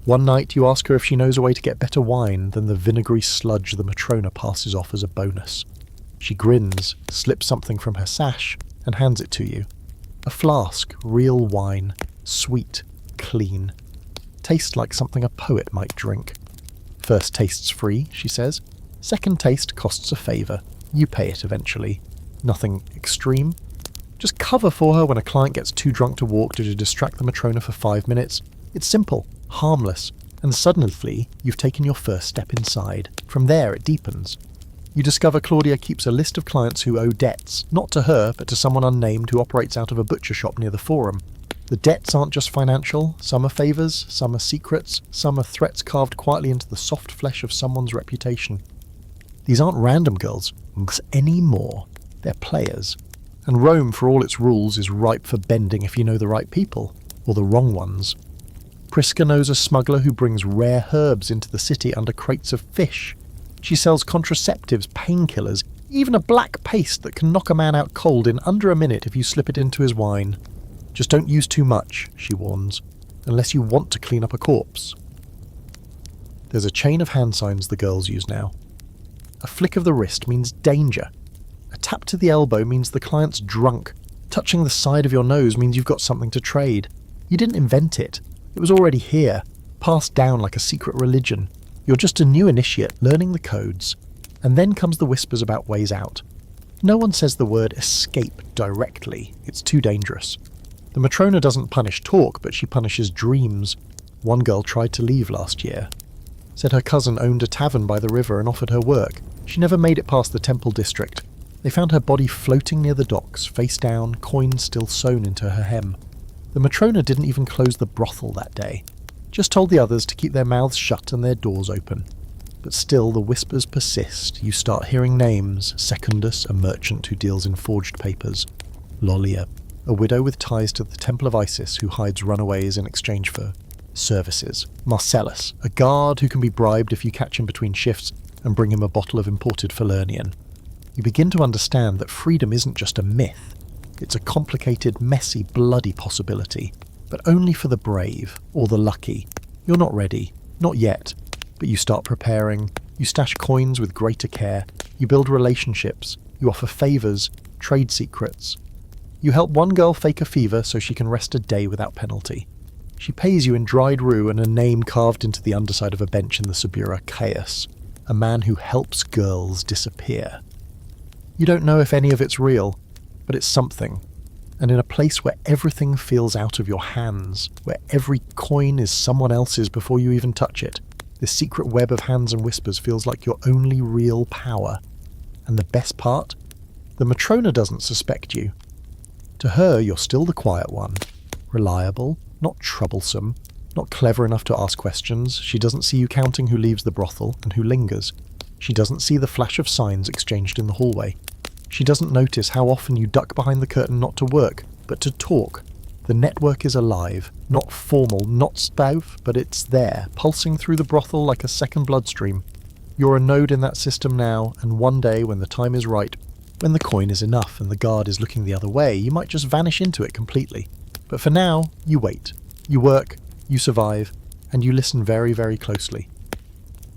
One night you ask her if she knows a way to get better wine than the vinegary sludge the Matrona passes off as a bonus. She grins, slips something from her sash, and hands it to you. A flask, real wine, sweet, clean. Tastes like something a poet might drink. First taste's free, she says. Second taste costs a favour. You pay it eventually. Nothing extreme. Just cover for her when a client gets too drunk to walk to distract the Matrona for 5 minutes. It's simple, harmless, and suddenly you've taken your first step inside. From there it deepens. You discover Claudia keeps a list of clients who owe debts, not to her, but to someone unnamed who operates out of a butcher shop near the Forum. The debts aren't just financial, some are favours, some are secrets, some are threats carved quietly into the soft flesh of someone's reputation. These aren't random girls anymore. They're players. And Rome, for all its rules, is ripe for bending if you know the right people, or the wrong ones. Prisca knows a smuggler who brings rare herbs into the city under crates of fish. She sells contraceptives, painkillers, even a black paste that can knock a man out cold in under a minute if you slip it into his wine. Just don't use too much, she warns, unless you want to clean up a corpse. There's a chain of hand signs the girls use now. A flick of the wrist means danger. A tap to the elbow means the client's drunk. Touching the side of your nose means you've got something to trade. You didn't invent it. It was already here, passed down like a secret religion. You're just a new initiate, learning the codes. And then comes the whispers about ways out. No one says the word escape directly. It's too dangerous. The Matrona doesn't punish talk, but she punishes dreams. One girl tried to leave last year. Said her cousin owned a tavern by the river and offered her work. She never made it past the temple district. They found her body floating near the docks, face down, coins still sewn into her hem. The Matrona didn't even close the brothel that day. Just told the others to keep their mouths shut and their doors open. But still, the whispers persist. You start hearing names. Secundus, a merchant who deals in forged papers. Lucia, a widow with ties to the Temple of Isis who hides runaways in exchange for services. Marcellus, a guard who can be bribed if you catch him between shifts and bring him a bottle of imported Falernian. You begin to understand that freedom isn't just a myth. It's a complicated, messy, bloody possibility, but only for the brave or the lucky. You're not ready, not yet, but you start preparing. You stash coins with greater care. You build relationships. You offer favours, trade secrets. You help one girl fake a fever so she can rest a day without penalty. She pays you in dried rue and a name carved into the underside of a bench in the Subura, Caius, a man who helps girls disappear. You don't know if any of it's real, but it's something. And in a place where everything feels out of your hands, where every coin is someone else's before you even touch it, this secret web of hands and whispers feels like your only real power. And the best part? The Matrona doesn't suspect you. To her, you're still the quiet one. Reliable, not troublesome, not clever enough to ask questions. She doesn't see you counting who leaves the brothel and who lingers. She doesn't see the flash of signs exchanged in the hallway. She doesn't notice how often you duck behind the curtain not to work, but to talk. The network is alive, not formal, not spout, but it's there, pulsing through the brothel like a second bloodstream. You're a node in that system now, and one day when the time is right, when the coin is enough and the guard is looking the other way, you might just vanish into it completely. But for now, you wait. You work, you survive, and you listen very, very closely.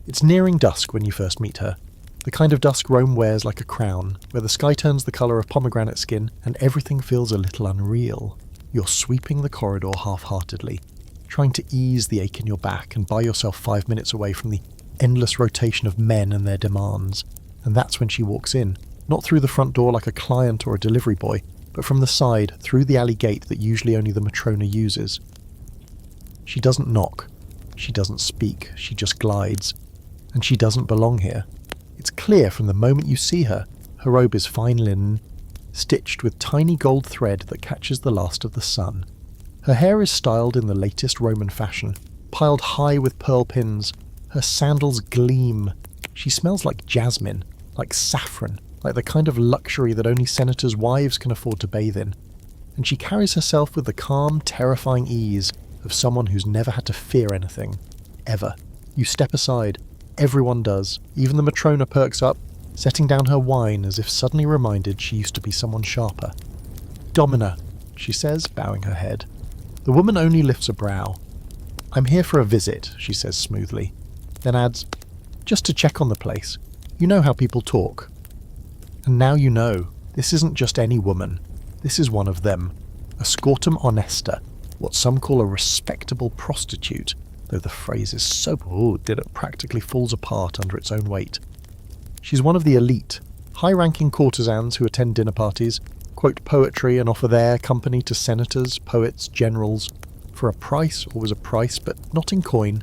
It's nearing dusk when you first meet her. The kind of dusk Rome wears like a crown, where the sky turns the colour of pomegranate skin and everything feels a little unreal. You're sweeping the corridor half-heartedly, trying to ease the ache in your back and buy yourself 5 minutes away from the endless rotation of men and their demands. And that's when she walks in, not through the front door like a client or a delivery boy, but from the side, through the alley gate that usually only the Matrona uses. She doesn't knock. She doesn't speak. She just glides. And she doesn't belong here. It's clear from the moment you see her. Her robe is fine linen, stitched with tiny gold thread that catches the last of the sun. Her hair is styled in the latest Roman fashion, piled high with pearl pins. Her sandals gleam. She smells like jasmine, like saffron, like the kind of luxury that only senators' wives can afford to bathe in. And she carries herself with the calm, terrifying ease of someone who's never had to fear anything. Ever. You step aside. Everyone does. Even the Matrona perks up, setting down her wine as if suddenly reminded she used to be someone sharper. Domina, she says, bowing her head. The woman only lifts a brow. I'm here for a visit, she says smoothly, then adds, just to check on the place. You know how people talk. And now you know, this isn't just any woman. This is one of them. A scortum honesta, what some call a respectable prostitute, though the phrase is so broad that it practically falls apart under its own weight. She's one of the elite, high-ranking courtesans who attend dinner parties, quote poetry and offer their company to senators, poets, generals, for a price, always a price, but not in coin,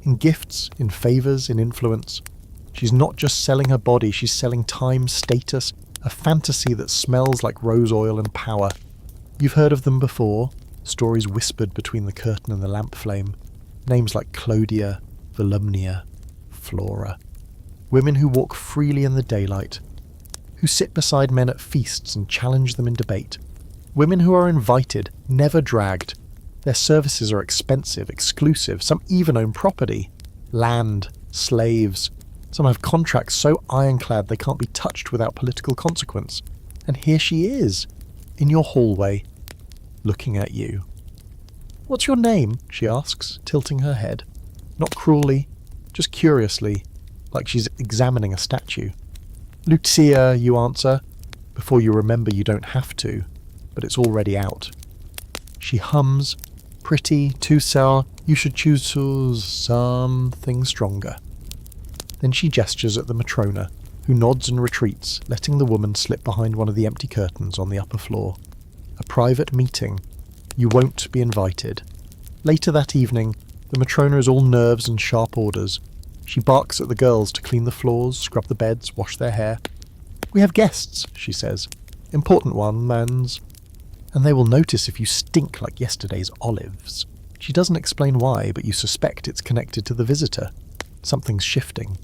in gifts, in favours, in influence. She's not just selling her body, she's selling time, status, a fantasy that smells like rose oil and power. You've heard of them before, stories whispered between the curtain and the lamp flame, names like Clodia, Volumnia, Flora. Women who walk freely in the daylight, who sit beside men at feasts and challenge them in debate. Women who are invited, never dragged. Their services are expensive, exclusive, some even own property. Land, slaves. Some have contracts so ironclad they can't be touched without political consequence. And here she is, in your hallway, looking at you. What's your name? She asks, tilting her head. Not cruelly, just curiously, like she's examining a statue. Lucia, you answer, before you remember you don't have to, but it's already out. She hums, pretty, too sour, you should choose something stronger. Then she gestures at the Matrona, who nods and retreats, letting the woman slip behind one of the empty curtains on the upper floor. A private meeting. You won't be invited. Later that evening, the Matrona is all nerves and sharp orders. She barks at the girls to clean the floors, scrub the beds, wash their hair. We have guests, she says. Important ones. And they will notice if you stink like yesterday's olives. She doesn't explain why, but you suspect it's connected to the visitor. Something's shifting.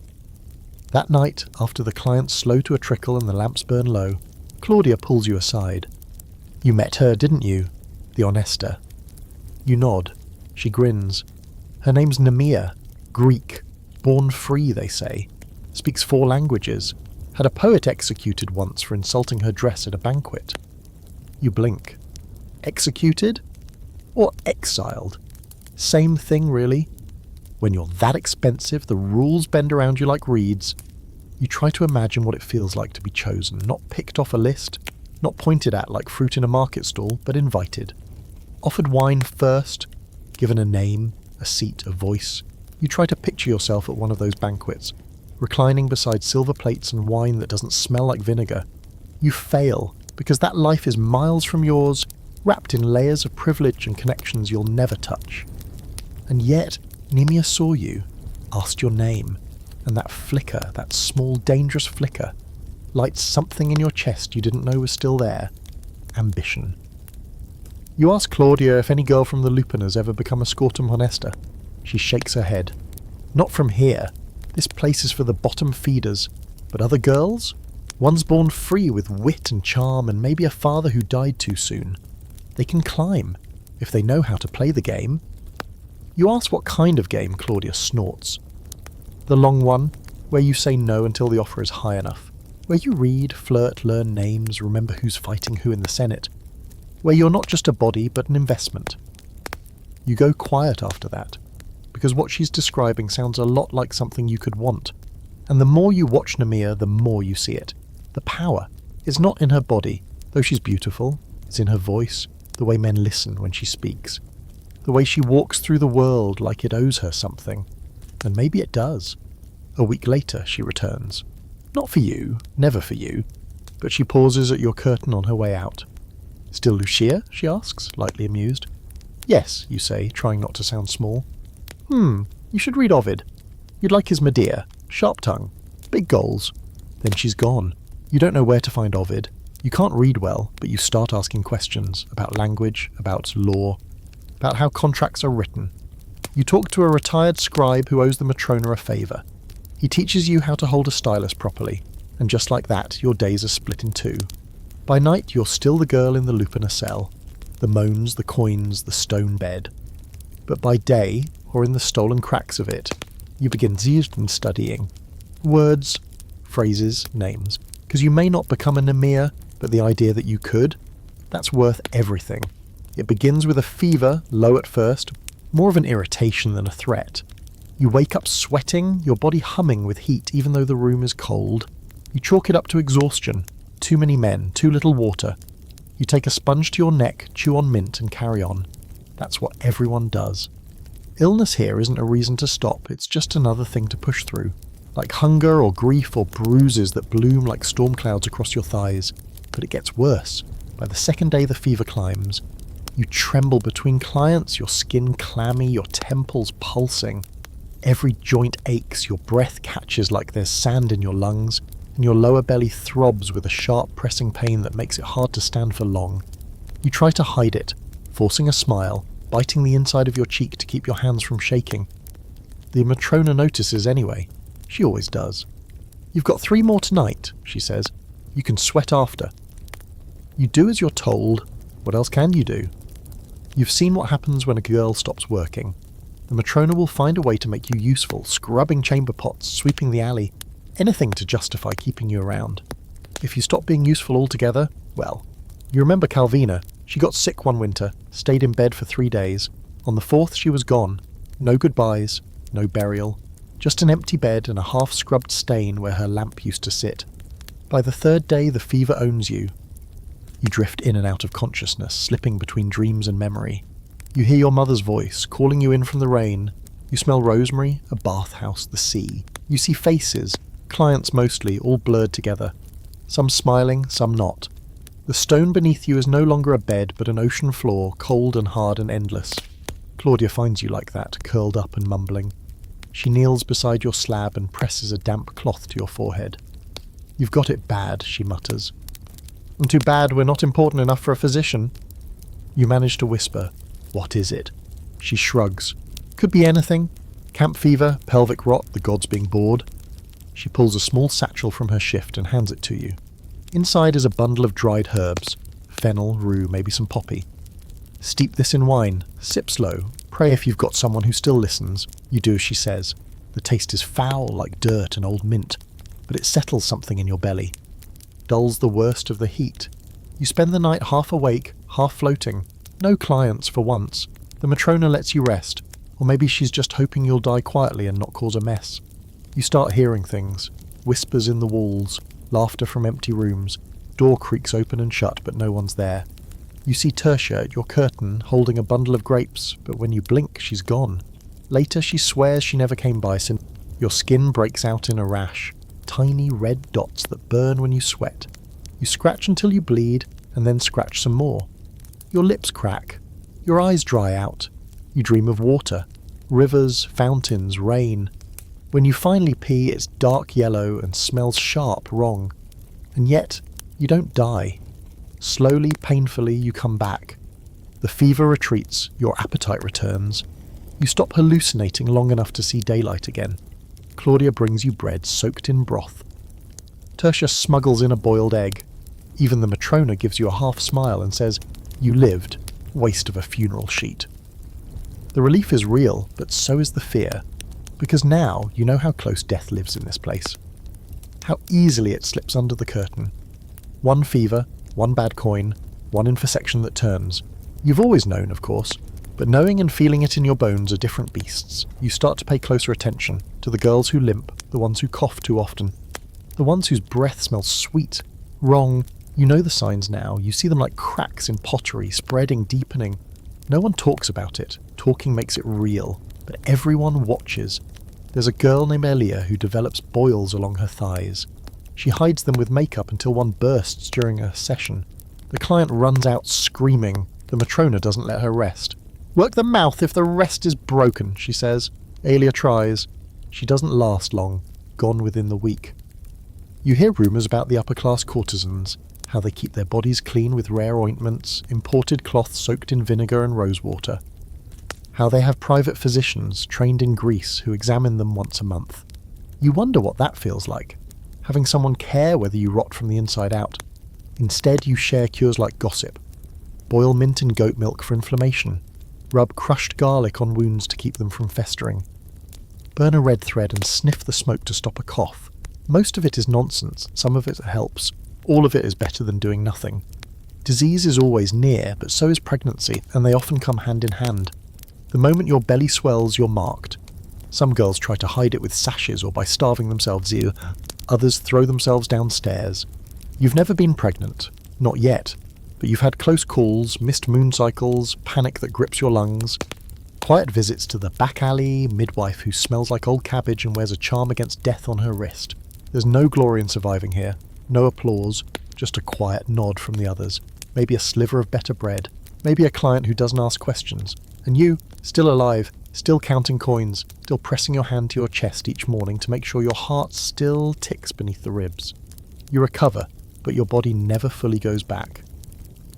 That night, after the clients slow to a trickle and the lamps burn low, Claudia pulls you aside. You met her, didn't you? The honesta. You nod. She grins. Her name's Nemea, Greek. Born free, they say. Speaks 4 languages. Had a poet executed once for insulting her dress at a banquet. You blink. Executed? Or exiled? Same thing, really. When you're that expensive, the rules bend around you like reeds. You try to imagine what it feels like to be chosen, not picked off a list, not pointed at like fruit in a market stall, but invited. Offered wine first, given a name, a seat, a voice. You try to picture yourself at one of those banquets, reclining beside silver plates and wine that doesn't smell like vinegar. You fail, because that life is miles from yours, wrapped in layers of privilege and connections you'll never touch. And yet, Nemea saw you, asked your name, and that flicker, that small dangerous flicker, lights something in your chest you didn't know was still there. Ambition. You ask Claudia if any girl from the Lupanar's ever become a scortum honesta. She shakes her head. Not from here. This place is for the bottom feeders. But other girls? One's born free with wit and charm and maybe a father who died too soon. They can climb, if they know how to play the game. You ask what kind of game, Claudia snorts. The long one, where you say no until the offer is high enough. Where you read, flirt, learn names, remember who's fighting who in the Senate. Where you're not just a body, but an investment. You go quiet after that, because what she's describing sounds a lot like something you could want. And the more you watch Nemea, the more you see it. The power is not in her body, though she's beautiful. It's in her voice, the way men listen when she speaks. The way she walks through the world like it owes her something. And maybe it does. A week later, she returns. Not for you, never for you, but she pauses at your curtain on her way out. Still Lucia? She asks, lightly amused. Yes, you say, trying not to sound small. You should read Ovid. You'd like his Medea. Sharp tongue. Big goals. Then she's gone. You don't know where to find Ovid. You can't read well, but you start asking questions about language, about law, about how contracts are written. You talk to a retired scribe who owes the Matrona a favour. He teaches you how to hold a stylus properly, and just like that, your days are split in 2. By night, you're still the girl in the Lupanar cell. The moans, the coins, the stone bed. But by day, or in the stolen cracks of it, you begin studying. Words, phrases, names. Because you may not become a Nemea, but the idea that you could, That's worth everything. It begins with a fever, low at first, more of an irritation than a threat. You wake up sweating, your body humming with heat even though the room is cold. You chalk it up to exhaustion. Too many men, too little water. You take a sponge to your neck, chew on mint and carry on. That's what everyone does. Illness here isn't a reason to stop, it's just another thing to push through. Like hunger or grief or bruises that bloom like storm clouds across your thighs. But it gets worse. By the second day the fever climbs. You tremble between clients, your skin clammy, your temples pulsing. Every joint aches, your breath catches like there's sand in your lungs, and your lower belly throbs with a sharp pressing pain that makes it hard to stand for long. You try to hide it, forcing a smile, biting the inside of your cheek to keep your hands from shaking. The Matrona notices anyway. She always does. You've got 3 more tonight, she says. You can sweat after. You do as you're told. What else can you do? You've seen what happens when a girl stops working. The Matrona will find a way to make you useful, scrubbing chamber pots, sweeping the alley, anything to justify keeping you around. If you stop being useful altogether, well, you remember Calvina. She got sick one winter, stayed in bed for 3 days. On the 4th she was gone. No goodbyes, no burial. Just an empty bed and a half-scrubbed stain where her lamp used to sit. By the 3rd day the fever owns you. You drift in and out of consciousness, slipping between dreams and memory. You hear your mother's voice, calling you in from the rain. You smell rosemary, a bathhouse, the sea. You see faces, clients mostly, all blurred together. Some smiling, some not. The stone beneath you is no longer a bed, but an ocean floor, cold and hard and endless. Claudia finds you like that, curled up and mumbling. She kneels beside your slab and presses a damp cloth to your forehead. You've got it bad, she mutters. And too bad we're not important enough for a physician. You manage to whisper, "What is it?" She shrugs. Could be anything. Camp fever, pelvic rot, the gods being bored. She pulls a small satchel from her shift and hands it to you. Inside is a bundle of dried herbs. Fennel, rue, maybe some poppy. Steep this in wine. Sip slow. Pray if you've got someone who still listens. You do as she says. The taste is foul, like dirt and old mint. But it settles something in your belly. Dulls the worst of the heat. You spend the night half awake, half floating. No clients for once. The Matrona lets you rest. Or maybe she's just hoping you'll die quietly and not cause a mess. You start hearing things. Whispers in the walls. Laughter from empty rooms. Door creaks open and shut, but no one's there. You see Tertia at your curtain holding a bundle of grapes, but when you blink, she's gone. Later, she swears she never came by since. Your skin breaks out in a rash. Tiny red dots that burn when you sweat. You scratch until you bleed, and then scratch some more. Your lips crack. Your eyes dry out. You dream of water. Rivers, fountains, rain. When you finally pee, it's dark yellow and smells sharp wrong. And yet, you don't die. Slowly, painfully, you come back. The fever retreats, your appetite returns. You stop hallucinating long enough to see daylight again. Claudia brings you bread soaked in broth. Tertia smuggles in a boiled egg. Even the Matrona gives you a half smile and says, "You lived. Waste of a funeral sheet." The relief is real, but so is the fear. Because now you know how close death lives in this place. How easily it slips under the curtain. One fever, one bad coin, one infection that turns. You've always known, of course, but knowing and feeling it in your bones are different beasts. You start to pay closer attention to the girls who limp, the ones who cough too often, the ones whose breath smells sweet, wrong. You know the signs now. You see them like cracks in pottery, spreading, deepening. No one talks about it. Talking makes it real, but everyone watches. There's a girl named Elia who develops boils along her thighs. She hides them with makeup until one bursts during a session. The client runs out screaming. The Matrona doesn't let her rest. "Work the mouth if the rest is broken," she says. Elia tries. She doesn't last long, gone within the week. You hear rumours about the upper-class courtesans, how they keep their bodies clean with rare ointments, imported cloth soaked in vinegar and rosewater. How they have private physicians trained in Greece who examine them once a month. You wonder what that feels like, having someone care whether you rot from the inside out. Instead, you share cures like gossip. Boil mint in goat milk for inflammation. Rub crushed garlic on wounds to keep them from festering. Burn a red thread and sniff the smoke to stop a cough. Most of it is nonsense, some of it helps. All of it is better than doing nothing. Disease is always near, but so is pregnancy, and they often come hand in hand. The moment your belly swells, you're marked. Some girls try to hide it with sashes or by starving themselves ill. Others throw themselves downstairs. You've never been pregnant. Not yet. But you've had close calls, missed moon cycles, panic that grips your lungs, quiet visits to the back alley, midwife who smells like old cabbage and wears a charm against death on her wrist. There's no glory in surviving here. No applause. Just a quiet nod from the others. Maybe a sliver of better bread. Maybe a client who doesn't ask questions. And you, still alive, still counting coins, still pressing your hand to your chest each morning to make sure your heart still ticks beneath the ribs. You recover, but your body never fully goes back.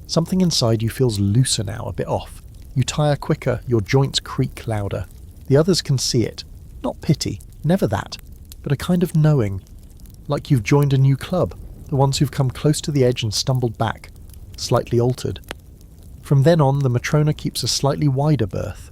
Something inside you feels looser now, a bit off. You tire quicker, your joints creak louder. The others can see it. Not pity, never that, but a kind of knowing. Like you've joined a new club, the ones who've come close to the edge and stumbled back, slightly altered. From then on, the Matrona keeps a slightly wider berth.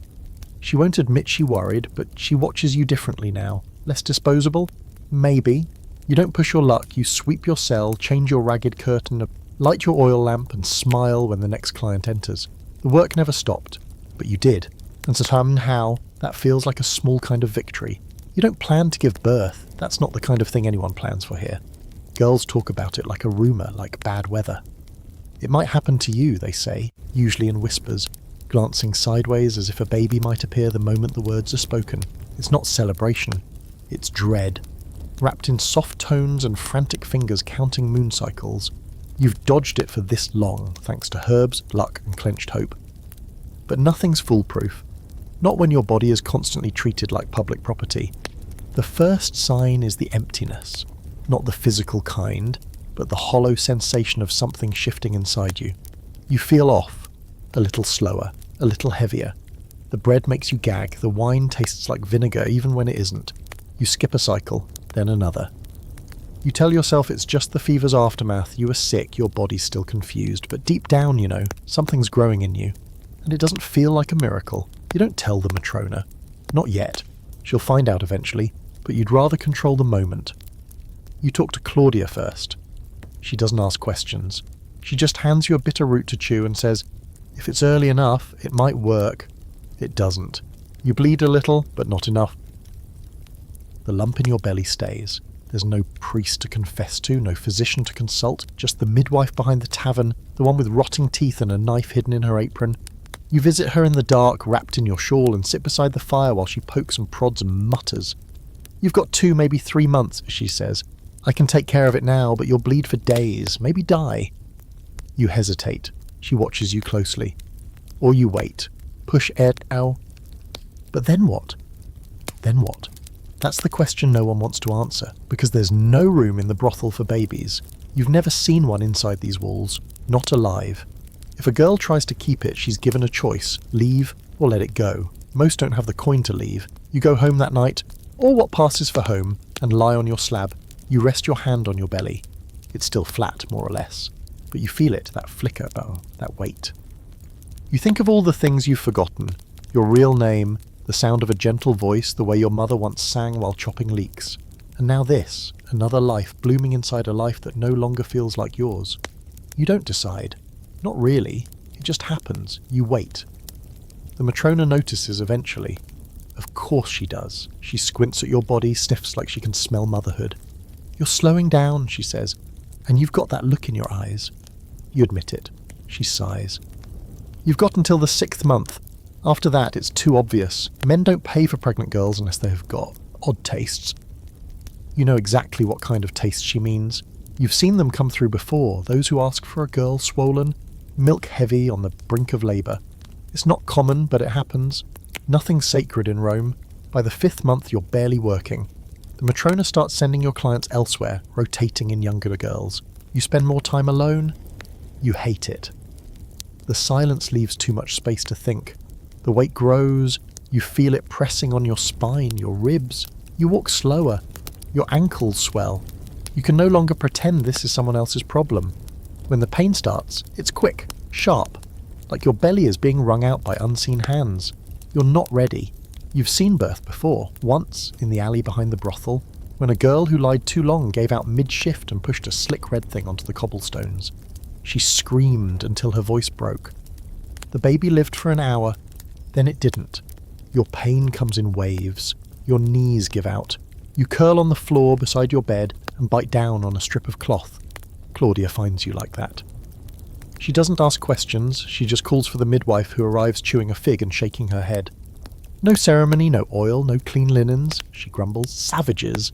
She won't admit she worried, but she watches you differently now. Less disposable? Maybe. You don't push your luck, you sweep your cell, change your ragged curtain, light your oil lamp and smile when the next client enters. The work never stopped, but you did. And somehow, that feels like a small kind of victory. You don't plan to give birth. That's not the kind of thing anyone plans for here. Girls talk about it like a rumour, like bad weather. It might happen to you, they say, usually in whispers, glancing sideways as if a baby might appear the moment the words are spoken. It's not celebration, it's dread. Wrapped in soft tones and frantic fingers counting moon cycles, you've dodged it for this long, thanks to herbs, luck and clenched hope. But nothing's foolproof. Not when your body is constantly treated like public property. The first sign is the emptiness. Not the physical kind, but the hollow sensation of something shifting inside you. You feel off, a little slower, a little heavier. The bread makes you gag, the wine tastes like vinegar even when it isn't. You skip a cycle, then another. You tell yourself it's just the fever's aftermath, you are sick, your body's still confused, but deep down, you know, something's growing in you. And it doesn't feel like a miracle. You don't tell the Matrona. Not yet. She'll find out eventually, but you'd rather control the moment. You talk to Claudia first. She doesn't ask questions. She just hands you a bitter root to chew and says, if it's early enough, it might work. It doesn't. You bleed a little, but not enough. The lump in your belly stays. There's no priest to confess to, no physician to consult, just the midwife behind the tavern, the one with rotting teeth and a knife hidden in her apron. You visit her in the dark, wrapped in your shawl, and sit beside the fire while she pokes and prods and mutters. You've got 2, maybe 3 months, she says. I can take care of it now, but you'll bleed for days, maybe die. You hesitate. She watches you closely. Or you wait. Push it out. But then what? Then what? That's the question no one wants to answer, because there's no room in the brothel for babies. You've never seen one inside these walls. Not alive. If a girl tries to keep it, she's given a choice. Leave or let it go. Most don't have the coin to leave. You go home that night, or what passes for home, and lie on your slab. You rest your hand on your belly. It's still flat, more or less. But you feel it, that flicker, that weight. You think of all the things you've forgotten. Your real name, the sound of a gentle voice, the way your mother once sang while chopping leeks. And now this, another life blooming inside a life that no longer feels like yours. You don't decide. Not really. It just happens. You wait. The Matrona notices eventually. Of course she does. She squints at your body, sniffs like she can smell motherhood. You're slowing down, she says, and you've got that look in your eyes. You admit it. She sighs. You've got until the 6th month. After that, it's too obvious. Men don't pay for pregnant girls unless they have got odd tastes. You know exactly what kind of taste she means. You've seen them come through before, those who ask for a girl swollen, milk heavy on the brink of labour. It's not common, but it happens. Nothing sacred in Rome. By the 5th month, you're barely working. The Matrona starts sending your clients elsewhere, rotating in younger girls. You spend more time alone. You hate it. The silence leaves too much space to think. The weight grows. You feel it pressing on your spine, your ribs. You walk slower. Your ankles swell. You can no longer pretend this is someone else's problem. When the pain starts, it's quick, sharp, like your belly is being wrung out by unseen hands. You're not ready. You've seen birth before, once in the alley behind the brothel, when a girl who lied too long gave out mid-shift and pushed a slick red thing onto the cobblestones. She screamed until her voice broke. The baby lived for an hour, then it didn't. Your pain comes in waves. Your knees give out. You curl on the floor beside your bed and bite down on a strip of cloth. Claudia finds you like that. She doesn't ask questions, she just calls for the midwife, who arrives chewing a fig and shaking her head. No ceremony, no oil, no clean linens, she grumbles. Savages.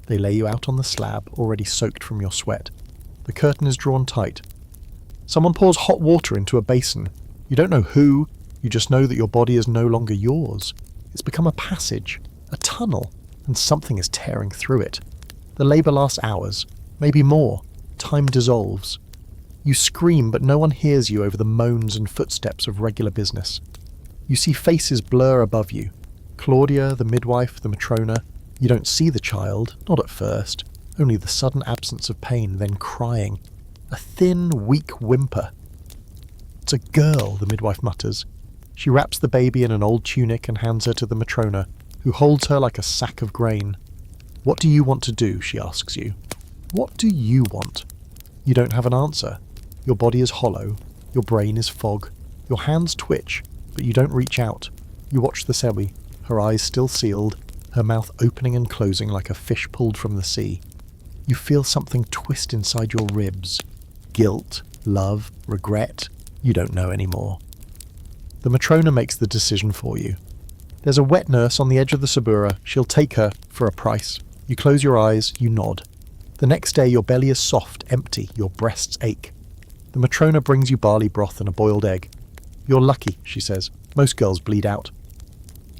They lay you out on the slab, already soaked from your sweat. The curtain is drawn tight. Someone pours hot water into a basin. You don't know who, you just know that your body is no longer yours. It's become a passage, a tunnel, and something is tearing through it. The labour lasts hours, maybe more. Time dissolves. You scream, but no one hears you over the moans and footsteps of regular business. You see faces blur above you. Claudia, the midwife, the Matrona. You don't see the child, not at first, only the sudden absence of pain, then crying. A thin, weak whimper. It's a girl, the midwife mutters. She wraps the baby in an old tunic and hands her to the Matrona, who holds her like a sack of grain. What do you want to do, she asks you. What do you want? You don't have an answer. Your body is hollow. Your brain is fog. Your hands twitch, but you don't reach out. You watch the Sewi, her eyes still sealed, her mouth opening and closing like a fish pulled from the sea. You feel something twist inside your ribs. Guilt, love, regret. You don't know anymore. The Matrona makes the decision for you. There's a wet nurse on the edge of the Subura. She'll take her for a price. You close your eyes, you nod. The next day your belly is soft, empty, your breasts ache. The Matrona brings you barley broth and a boiled egg. You're lucky, she says. Most girls bleed out.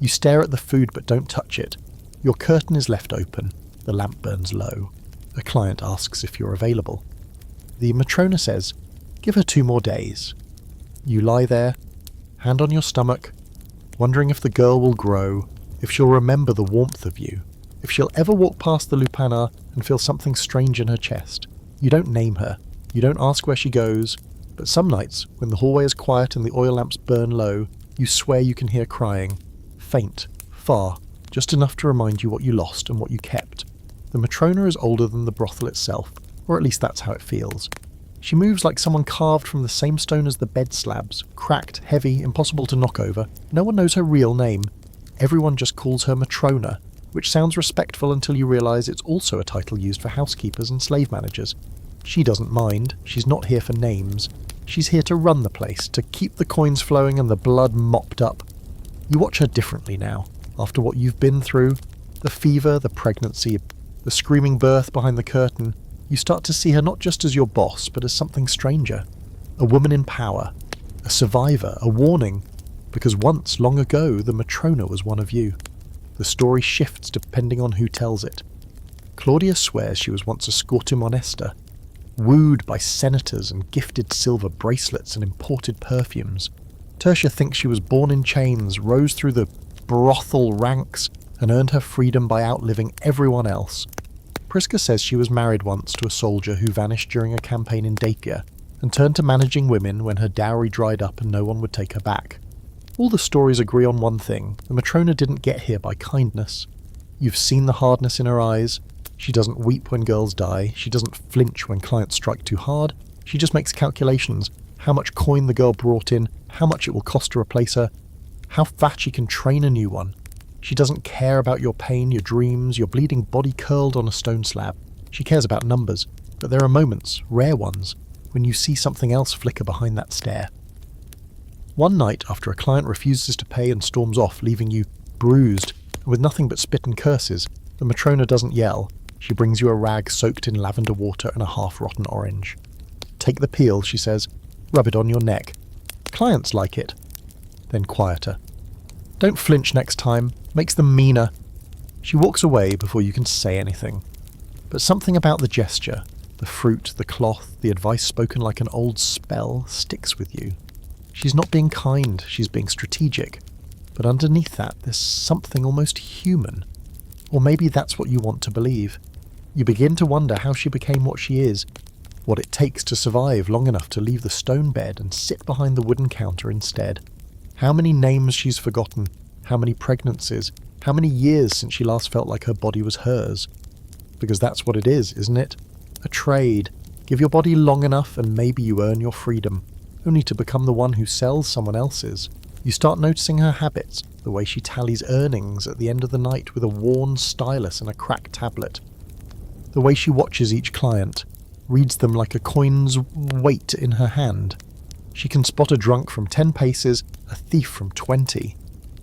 You stare at the food but don't touch it. Your curtain is left open. The lamp burns low. A client asks if you're available. The Matrona says, give her 2 more days. You lie there, hand on your stomach, wondering if the girl will grow, if she'll remember the warmth of you, if she'll ever walk past the Lupanar and feel something strange in her chest. You don't name her. You don't ask where she goes. But some nights, when the hallway is quiet and the oil lamps burn low, you swear you can hear crying. Faint, far, just enough to remind you what you lost and what you kept. The Matrona is older than the brothel itself, or at least that's how it feels. She moves like someone carved from the same stone as the bed slabs, cracked, heavy, impossible to knock over. No one knows her real name. Everyone just calls her Matrona, which sounds respectful until you realise it's also a title used for housekeepers and slave managers. She doesn't mind. She's not here for names. She's here to run the place, to keep the coins flowing and the blood mopped up. You watch her differently now, after what you've been through. The fever, the pregnancy, the screaming birth behind the curtain. You start to see her not just as your boss, but as something stranger. A woman in power. A survivor. A warning. Because once, long ago, the Matrona was one of you. The story shifts depending on who tells it. Claudia swears she was once a scortum honesta, wooed by senators and gifted silver bracelets and imported perfumes. Tertia thinks she was born in chains, rose through the brothel ranks, and earned her freedom by outliving everyone else. Prisca says she was married once to a soldier who vanished during a campaign in Dacia, and turned to managing women when her dowry dried up and no one would take her back. All the stories agree on one thing: the Matrona didn't get here by kindness. You've seen the hardness in her eyes. She doesn't weep when girls die. She doesn't flinch when clients strike too hard. She just makes calculations. How much coin the girl brought in, how much it will cost to replace her, how fast she can train a new one. She doesn't care about your pain, your dreams, your bleeding body curled on a stone slab. She cares about numbers, but there are moments, rare ones, when you see something else flicker behind that stare. One night, after a client refuses to pay and storms off, leaving you bruised, and with nothing but spit and curses, the Matrona doesn't yell. She brings you a rag soaked in lavender water and a half-rotten orange. Take the peel, she says. Rub it on your neck. Clients like it. Then quieter. Don't flinch next time. Makes them meaner. She walks away before you can say anything. But something about the gesture, the fruit, the cloth, the advice spoken like an old spell, sticks with you. She's not being kind, she's being strategic. But underneath that, there's something almost human. Or maybe that's what you want to believe. You begin to wonder how she became what she is, what it takes to survive long enough to leave the stone bed and sit behind the wooden counter instead. How many names she's forgotten, how many pregnancies, how many years since she last felt like her body was hers. Because that's what it is, isn't it? A trade, Give your body long enough and maybe you earn your freedom, only to become the one who sells someone else's. You start noticing her habits, the way she tallies earnings at the end of the night with a worn stylus and a cracked tablet. The way she watches each client, reads them like a coin's weight in her hand. She can spot a drunk from 10 paces, a thief from 20.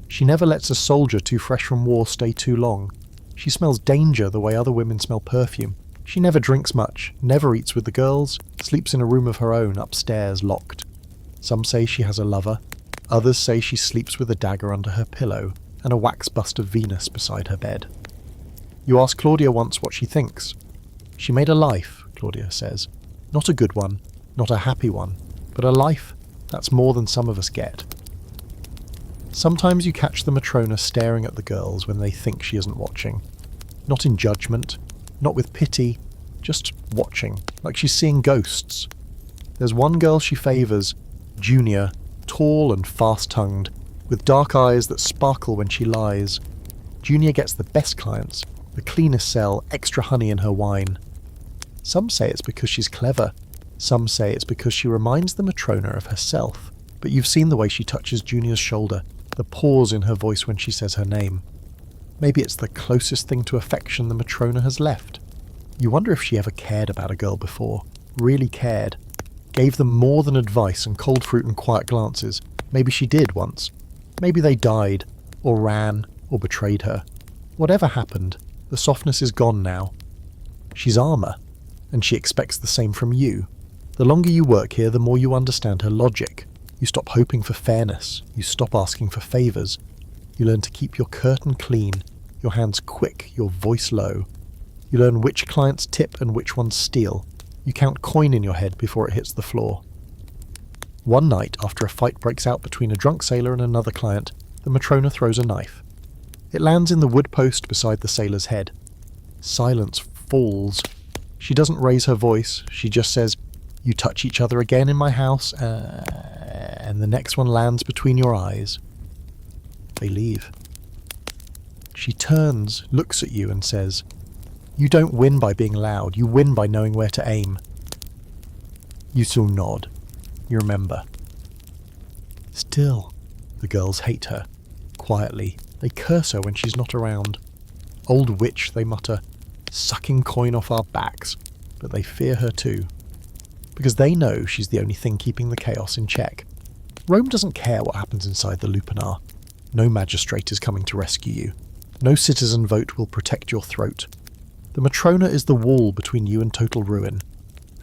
She never lets a soldier too fresh from war stay too long. She smells danger the way other women smell perfume. She never drinks much, never eats with the girls, sleeps in a room of her own, upstairs, locked. Some say she has a lover. Others say she sleeps with a dagger under her pillow and a wax bust of Venus beside her bed. You ask Claudia once what she thinks. She made a life, Claudia says. Not a good one, not a happy one, but a life that's more than some of us get. Sometimes you catch the Matrona staring at the girls when they think she isn't watching. Not in judgment, not with pity, just watching, like she's seeing ghosts. There's one girl she favours, Junior, tall and fast-tongued, with dark eyes that sparkle when she lies. Junior gets the best clients, the cleanest cell, extra honey in her wine. Some say it's because she's clever. Some say it's because she reminds the Matrona of herself. But you've seen the way she touches Junior's shoulder, the pause in her voice when she says her name. Maybe it's the closest thing to affection the Matrona has left. You wonder if she ever cared about a girl before, really cared. Gave them more than advice and cold fruit and quiet glances. Maybe she did once. Maybe they died, or ran, or betrayed her. Whatever happened, the softness is gone now. She's armour, and she expects the same from you. The longer you work here, the more you understand her logic. You stop hoping for fairness. You stop asking for favours. You learn to keep your curtain clean, your hands quick, your voice low. You learn which clients tip and which ones steal. You count coin in your head before it hits the floor. One night, after a fight breaks out between a drunk sailor and another client, the Matrona throws a knife. It lands in the wood post beside the sailor's head. Silence falls. She doesn't raise her voice. She just says, "You touch each other again in my house, and the next one lands between your eyes." They leave. She turns, looks at you and says, "You don't win by being loud, you win by knowing where to aim." You still nod. You remember. Still, the girls hate her. Quietly, they curse her when she's not around. "Old witch," they mutter, "sucking coin off our backs," but they fear her too. Because they know she's the only thing keeping the chaos in check. Rome doesn't care what happens inside the Lupanar. No magistrate is coming to rescue you. No citizen vote will protect your throat. The Matrona is the wall between you and total ruin.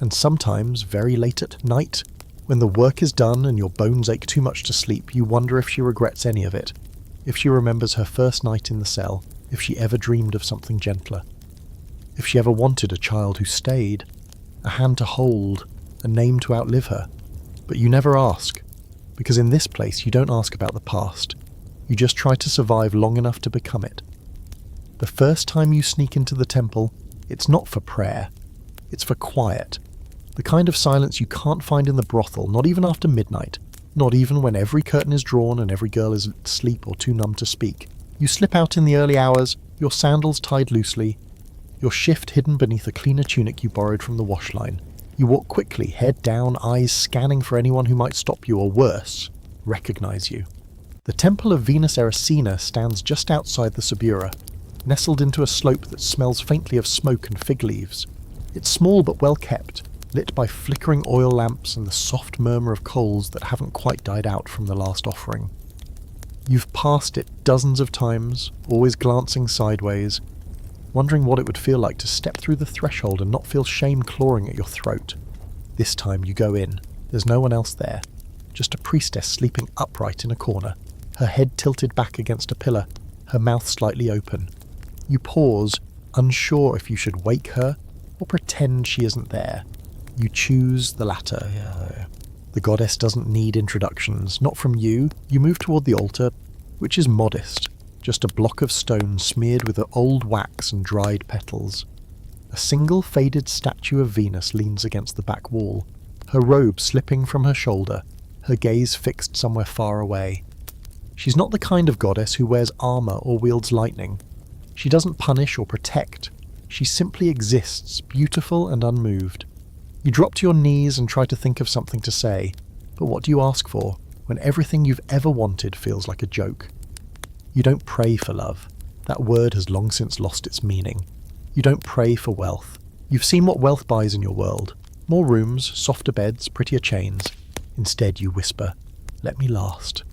And sometimes, very late at night, when the work is done and your bones ache too much to sleep, you wonder if she regrets any of it. If she remembers her first night in the cell. If she ever dreamed of something gentler. If she ever wanted a child who stayed. A hand to hold. A name to outlive her. But you never ask. Because in this place you don't ask about the past. You just try to survive long enough to become it. The first time you sneak into the temple, it's not for prayer. It's for quiet. The kind of silence you can't find in the brothel, not even after midnight. Not even when every curtain is drawn and every girl is asleep or too numb to speak. You slip out in the early hours, your sandals tied loosely, your shift hidden beneath a cleaner tunic you borrowed from the wash line. You walk quickly, head down, eyes scanning for anyone who might stop you or worse, recognize you. The temple of Venus Erycina stands just outside the Subura, nestled into a slope that smells faintly of smoke and fig leaves. It's small but well kept, lit by flickering oil lamps and the soft murmur of coals that haven't quite died out from the last offering. You've passed it dozens of times, always glancing sideways, wondering what it would feel like to step through the threshold and not feel shame clawing at your throat. This time you go in. There's no one else there. Just a priestess sleeping upright in a corner, her head tilted back against a pillar, her mouth slightly open. You pause, unsure if you should wake her or pretend she isn't there. You choose the latter. The goddess doesn't need introductions, not from you. You move toward the altar, which is modest, just a block of stone smeared with old wax and dried petals. A single faded statue of Venus leans against the back wall, her robe slipping from her shoulder, her gaze fixed somewhere far away. She's not the kind of goddess who wears armour or wields lightning. She doesn't punish or protect. She simply exists, beautiful and unmoved. You drop to your knees and try to think of something to say, but what do you ask for when everything you've ever wanted feels like a joke? You don't pray for love. That word has long since lost its meaning. You don't pray for wealth. You've seen what wealth buys in your world. More rooms, softer beds, prettier chains. Instead you whisper, "Let me last."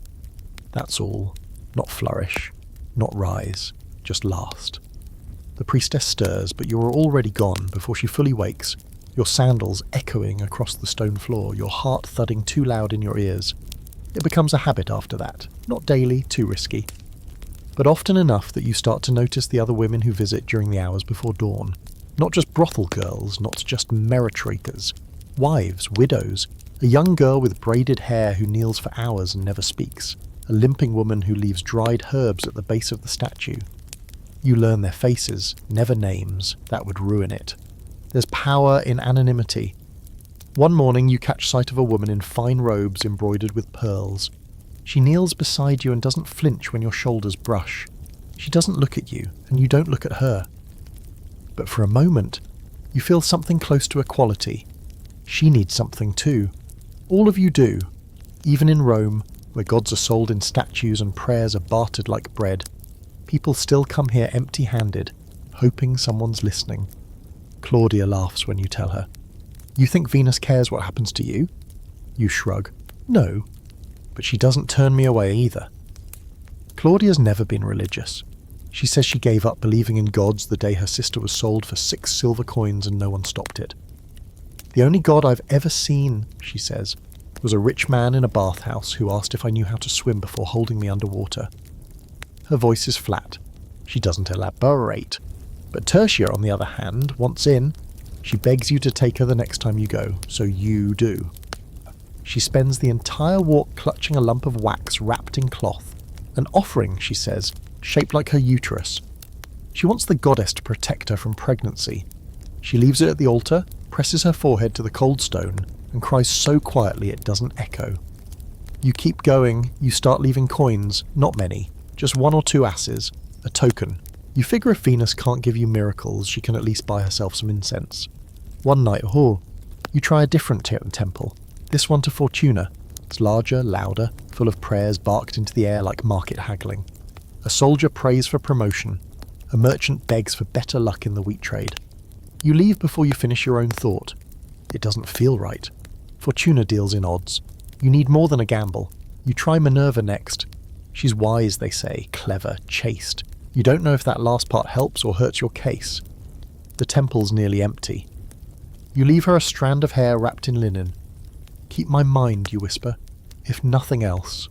That's all. Not flourish. Not rise. Just last. The priestess stirs, but you're already gone before she fully wakes, your sandals echoing across the stone floor, your heart thudding too loud in your ears. It becomes a habit after that. Not daily, too risky. But often enough that you start to notice the other women who visit during the hours before dawn. Not just brothel girls, not just merit-rakers. Wives, widows, a young girl with braided hair who kneels for hours and never speaks. A limping woman who leaves dried herbs at the base of the statue. You learn their faces, never names. That would ruin it. There's power in anonymity. One morning you catch sight of a woman in fine robes embroidered with pearls. She kneels beside you and doesn't flinch when your shoulders brush. She doesn't look at you, and you don't look at her. But for a moment, you feel something close to equality. She needs something too. All of you do. Even in Rome, where gods are sold in statues and prayers are bartered like bread, people still come here empty-handed, hoping someone's listening. Claudia laughs when you tell her. You think Venus cares what happens to you? You shrug. No. But she doesn't turn me away either. Claudia's never been religious. She says she gave up believing in gods the day her sister was sold for 6 silver coins and no one stopped it. The only god I've ever seen, she says, was a rich man in a bathhouse who asked if I knew how to swim before holding me underwater. Her voice is flat. She doesn't elaborate. But Tertia, on the other hand, once in, she begs you to take her the next time you go, so you do. She spends the entire walk clutching a lump of wax wrapped in cloth, an offering, she says, shaped like her uterus. She wants the goddess to protect her from pregnancy. She leaves it at the altar, presses her forehead to the cold stone, and cries so quietly it doesn't echo. You keep going, you start leaving coins, not many, just 1 or 2 asses, a token. You figure if Venus can't give you miracles, she can at least buy herself some incense. One night, you try a different temple, this one to Fortuna. It's larger, louder, full of prayers barked into the air like market haggling. A soldier prays for promotion. A merchant begs for better luck in the wheat trade. You leave before you finish your own thought. It doesn't feel right. Fortuna deals in odds. You need more than a gamble. You try Minerva next. She's wise, they say, clever, chaste. You don't know if that last part helps or hurts your case. The temple's nearly empty. You leave her a strand of hair wrapped in linen. Keep my mind, you whisper, if nothing else.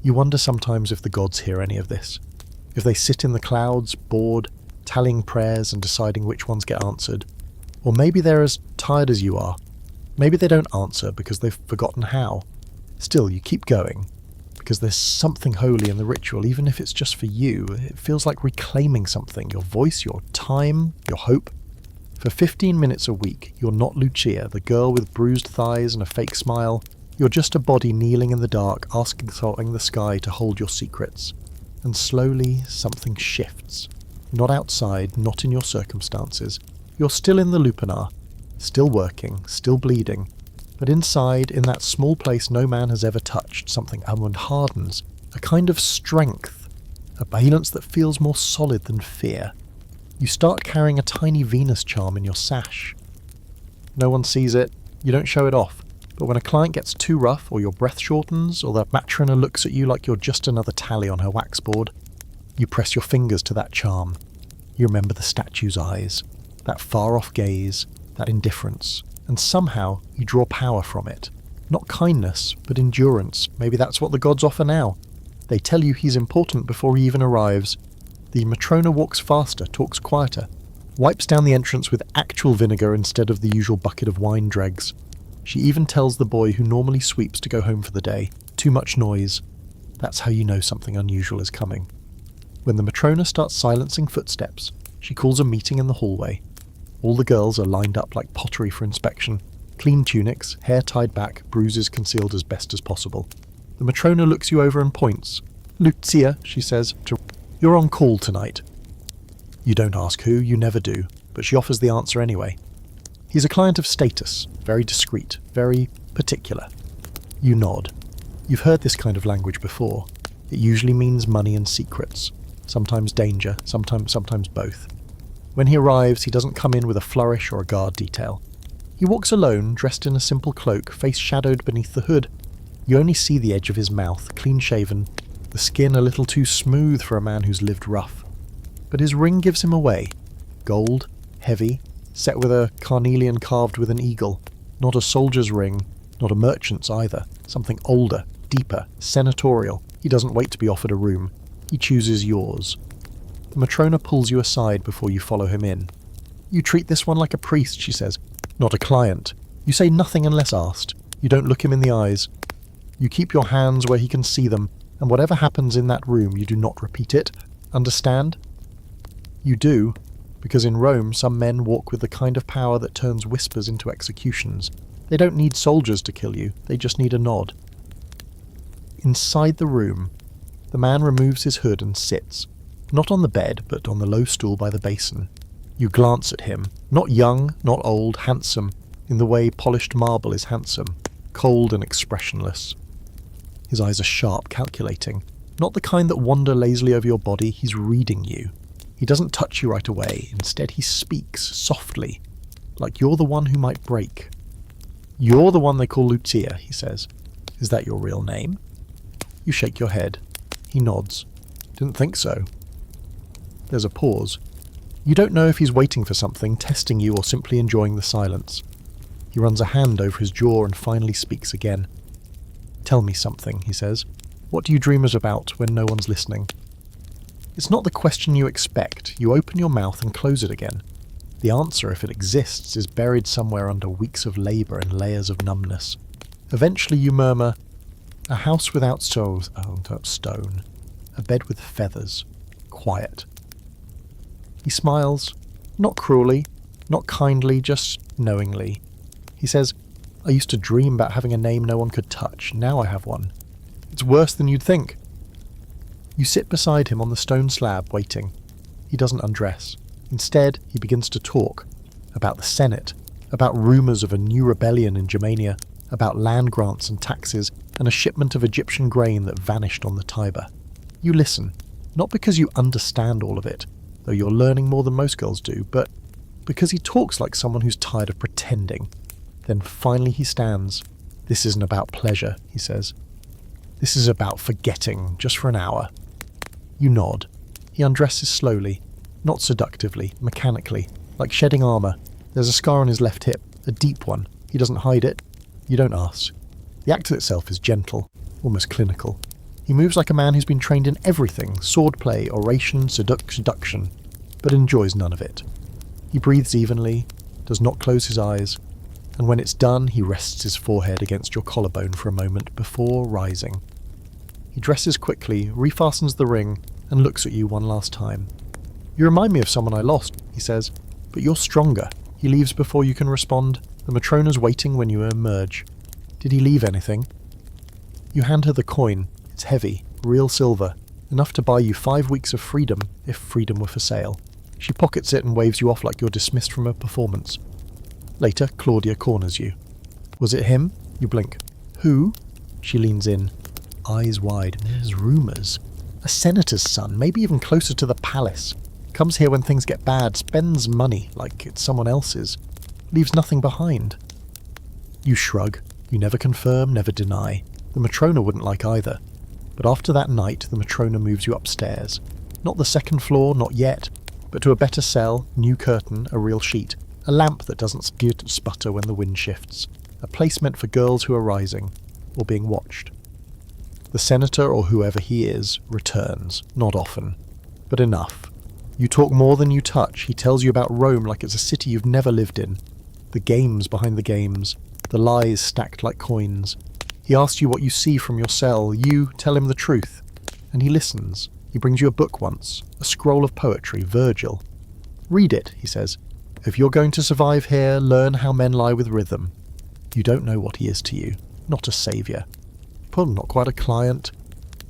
You wonder sometimes if the gods hear any of this. If they sit in the clouds, bored, tallying prayers and deciding which ones get answered. Or maybe they're as tired as you are. Maybe they don't answer because they've forgotten how. Still, you keep going, because there's something holy in the ritual, even if it's just for you. It feels like reclaiming something, your voice, your time, your hope. For 15 minutes a week, you're not Lucia, the girl with bruised thighs and a fake smile. You're just a body kneeling in the dark, asking the sky to hold your secrets. And slowly, something shifts. Not outside, not in your circumstances. You're still in the Lupanar, still working, still bleeding. But inside, in that small place no man has ever touched, something hardens, a kind of strength, a valence that feels more solid than fear. You start carrying a tiny Venus charm in your sash. No one sees it, you don't show it off, but when a client gets too rough, or your breath shortens, or the Matrona looks at you like you're just another tally on her waxboard, you press your fingers to that charm. You remember the statue's eyes, that far-off gaze, that indifference, and somehow you draw power from it. Not kindness, but endurance. Maybe that's what the gods offer now. They tell you he's important before he even arrives. The Matrona walks faster, talks quieter, wipes down the entrance with actual vinegar instead of the usual bucket of wine dregs. She even tells the boy who normally sweeps to go home for the day, too much noise. That's how you know something unusual is coming. When the Matrona starts silencing footsteps, she calls a meeting in the hallway. All the girls are lined up like pottery for inspection. Clean tunics, hair tied back, bruises concealed as best as possible. The Matrona looks you over and points. "Lucia," she says, "you're on call tonight." You don't ask who, you never do, but she offers the answer anyway. He's a client of status, very discreet, very particular. You nod. You've heard this kind of language before. It usually means money and secrets, sometimes danger, sometimes both. When he arrives, he doesn't come in with a flourish or a guard detail. He walks alone, dressed in a simple cloak, face shadowed beneath the hood. You only see the edge of his mouth, clean-shaven, the skin a little too smooth for a man who's lived rough. But his ring gives him away. Gold, heavy, set with a carnelian carved with an eagle. Not a soldier's ring, not a merchant's either. Something older, deeper, senatorial. He doesn't wait to be offered a room. He chooses yours. The Matrona pulls you aside before you follow him in. You treat this one like a priest, she says, not a client. You say nothing unless asked. You don't look him in the eyes. You keep your hands where he can see them, and whatever happens in that room, you do not repeat it. Understand? You do, because in Rome some men walk with the kind of power that turns whispers into executions. They don't need soldiers to kill you, they just need a nod. Inside the room, the man removes his hood and sits, not on the bed, but on the low stool by the basin. You glance at him, not young, not old, handsome, in the way polished marble is handsome, cold and expressionless. His eyes are sharp, calculating, not the kind that wander lazily over your body. He's reading you. He doesn't touch you right away, instead he speaks, softly, like you're the one who might break. You're the one they call Lucia, he says. Is that your real name? You shake your head. He nods. Didn't think so. There's a pause. You don't know if he's waiting for something, testing you, or simply enjoying the silence. He runs a hand over his jaw and finally speaks again. Tell me something, he says. What do you dream about when no one's listening? It's not the question you expect. You open your mouth and close it again. The answer, if it exists, is buried somewhere under weeks of labour and layers of numbness. Eventually you murmur, a house without stone, a bed with feathers, quiet. He smiles, not cruelly, not kindly, just knowingly. He says, I used to dream about having a name no one could touch. Now I have one. It's worse than you'd think. You sit beside him on the stone slab, waiting. He doesn't undress. Instead, he begins to talk about the Senate, about rumours of a new rebellion in Germania, about land grants and taxes, and a shipment of Egyptian grain that vanished on the Tiber. You listen, not because you understand all of it, though you're learning more than most girls do, but because he talks like someone who's tired of pretending. Then finally he stands. This isn't about pleasure, he says. This is about forgetting, just for an hour. You nod. He undresses slowly, not seductively, mechanically, like shedding armour. There's a scar on his left hip, a deep one. He doesn't hide it. You don't ask. The act itself is gentle, almost clinical. He moves like a man who's been trained in everything, swordplay, oration, seduction, but enjoys none of it. He breathes evenly, does not close his eyes, and when it's done, he rests his forehead against your collarbone for a moment before rising. He dresses quickly, refastens the ring, and looks at you one last time. You remind me of someone I lost, he says, but you're stronger. He leaves before you can respond. The Matrona's waiting when you emerge. Did he leave anything? You hand her the coin. It's heavy, real silver, enough to buy you 5 weeks of freedom, if freedom were for sale. She pockets it and waves you off like you're dismissed from a performance. Later, Claudia corners you. Was it him? You blink. Who? She leans in, eyes wide. There's rumours. A senator's son, maybe even closer to the palace. Comes here when things get bad, spends money like it's someone else's. Leaves nothing behind. You shrug. You never confirm, never deny. The Matrona wouldn't like either. But after that night, the Matrona moves you upstairs. Not the second floor, not yet, but to a better cell, new curtain, a real sheet. A lamp that doesn't sputter when the wind shifts. A place meant for girls who are rising, or being watched. The senator, or whoever he is, returns. Not often. But enough. You talk more than you touch. He tells you about Rome like it's a city you've never lived in. The games behind the games. The lies stacked like coins. He asks you what you see from your cell. You tell him the truth. And he listens. He brings you a book once. A scroll of poetry, Virgil. Read it, he says. If you're going to survive here, learn how men lie with rhythm. You don't know what he is to you. Not a saviour. Well, not quite a client.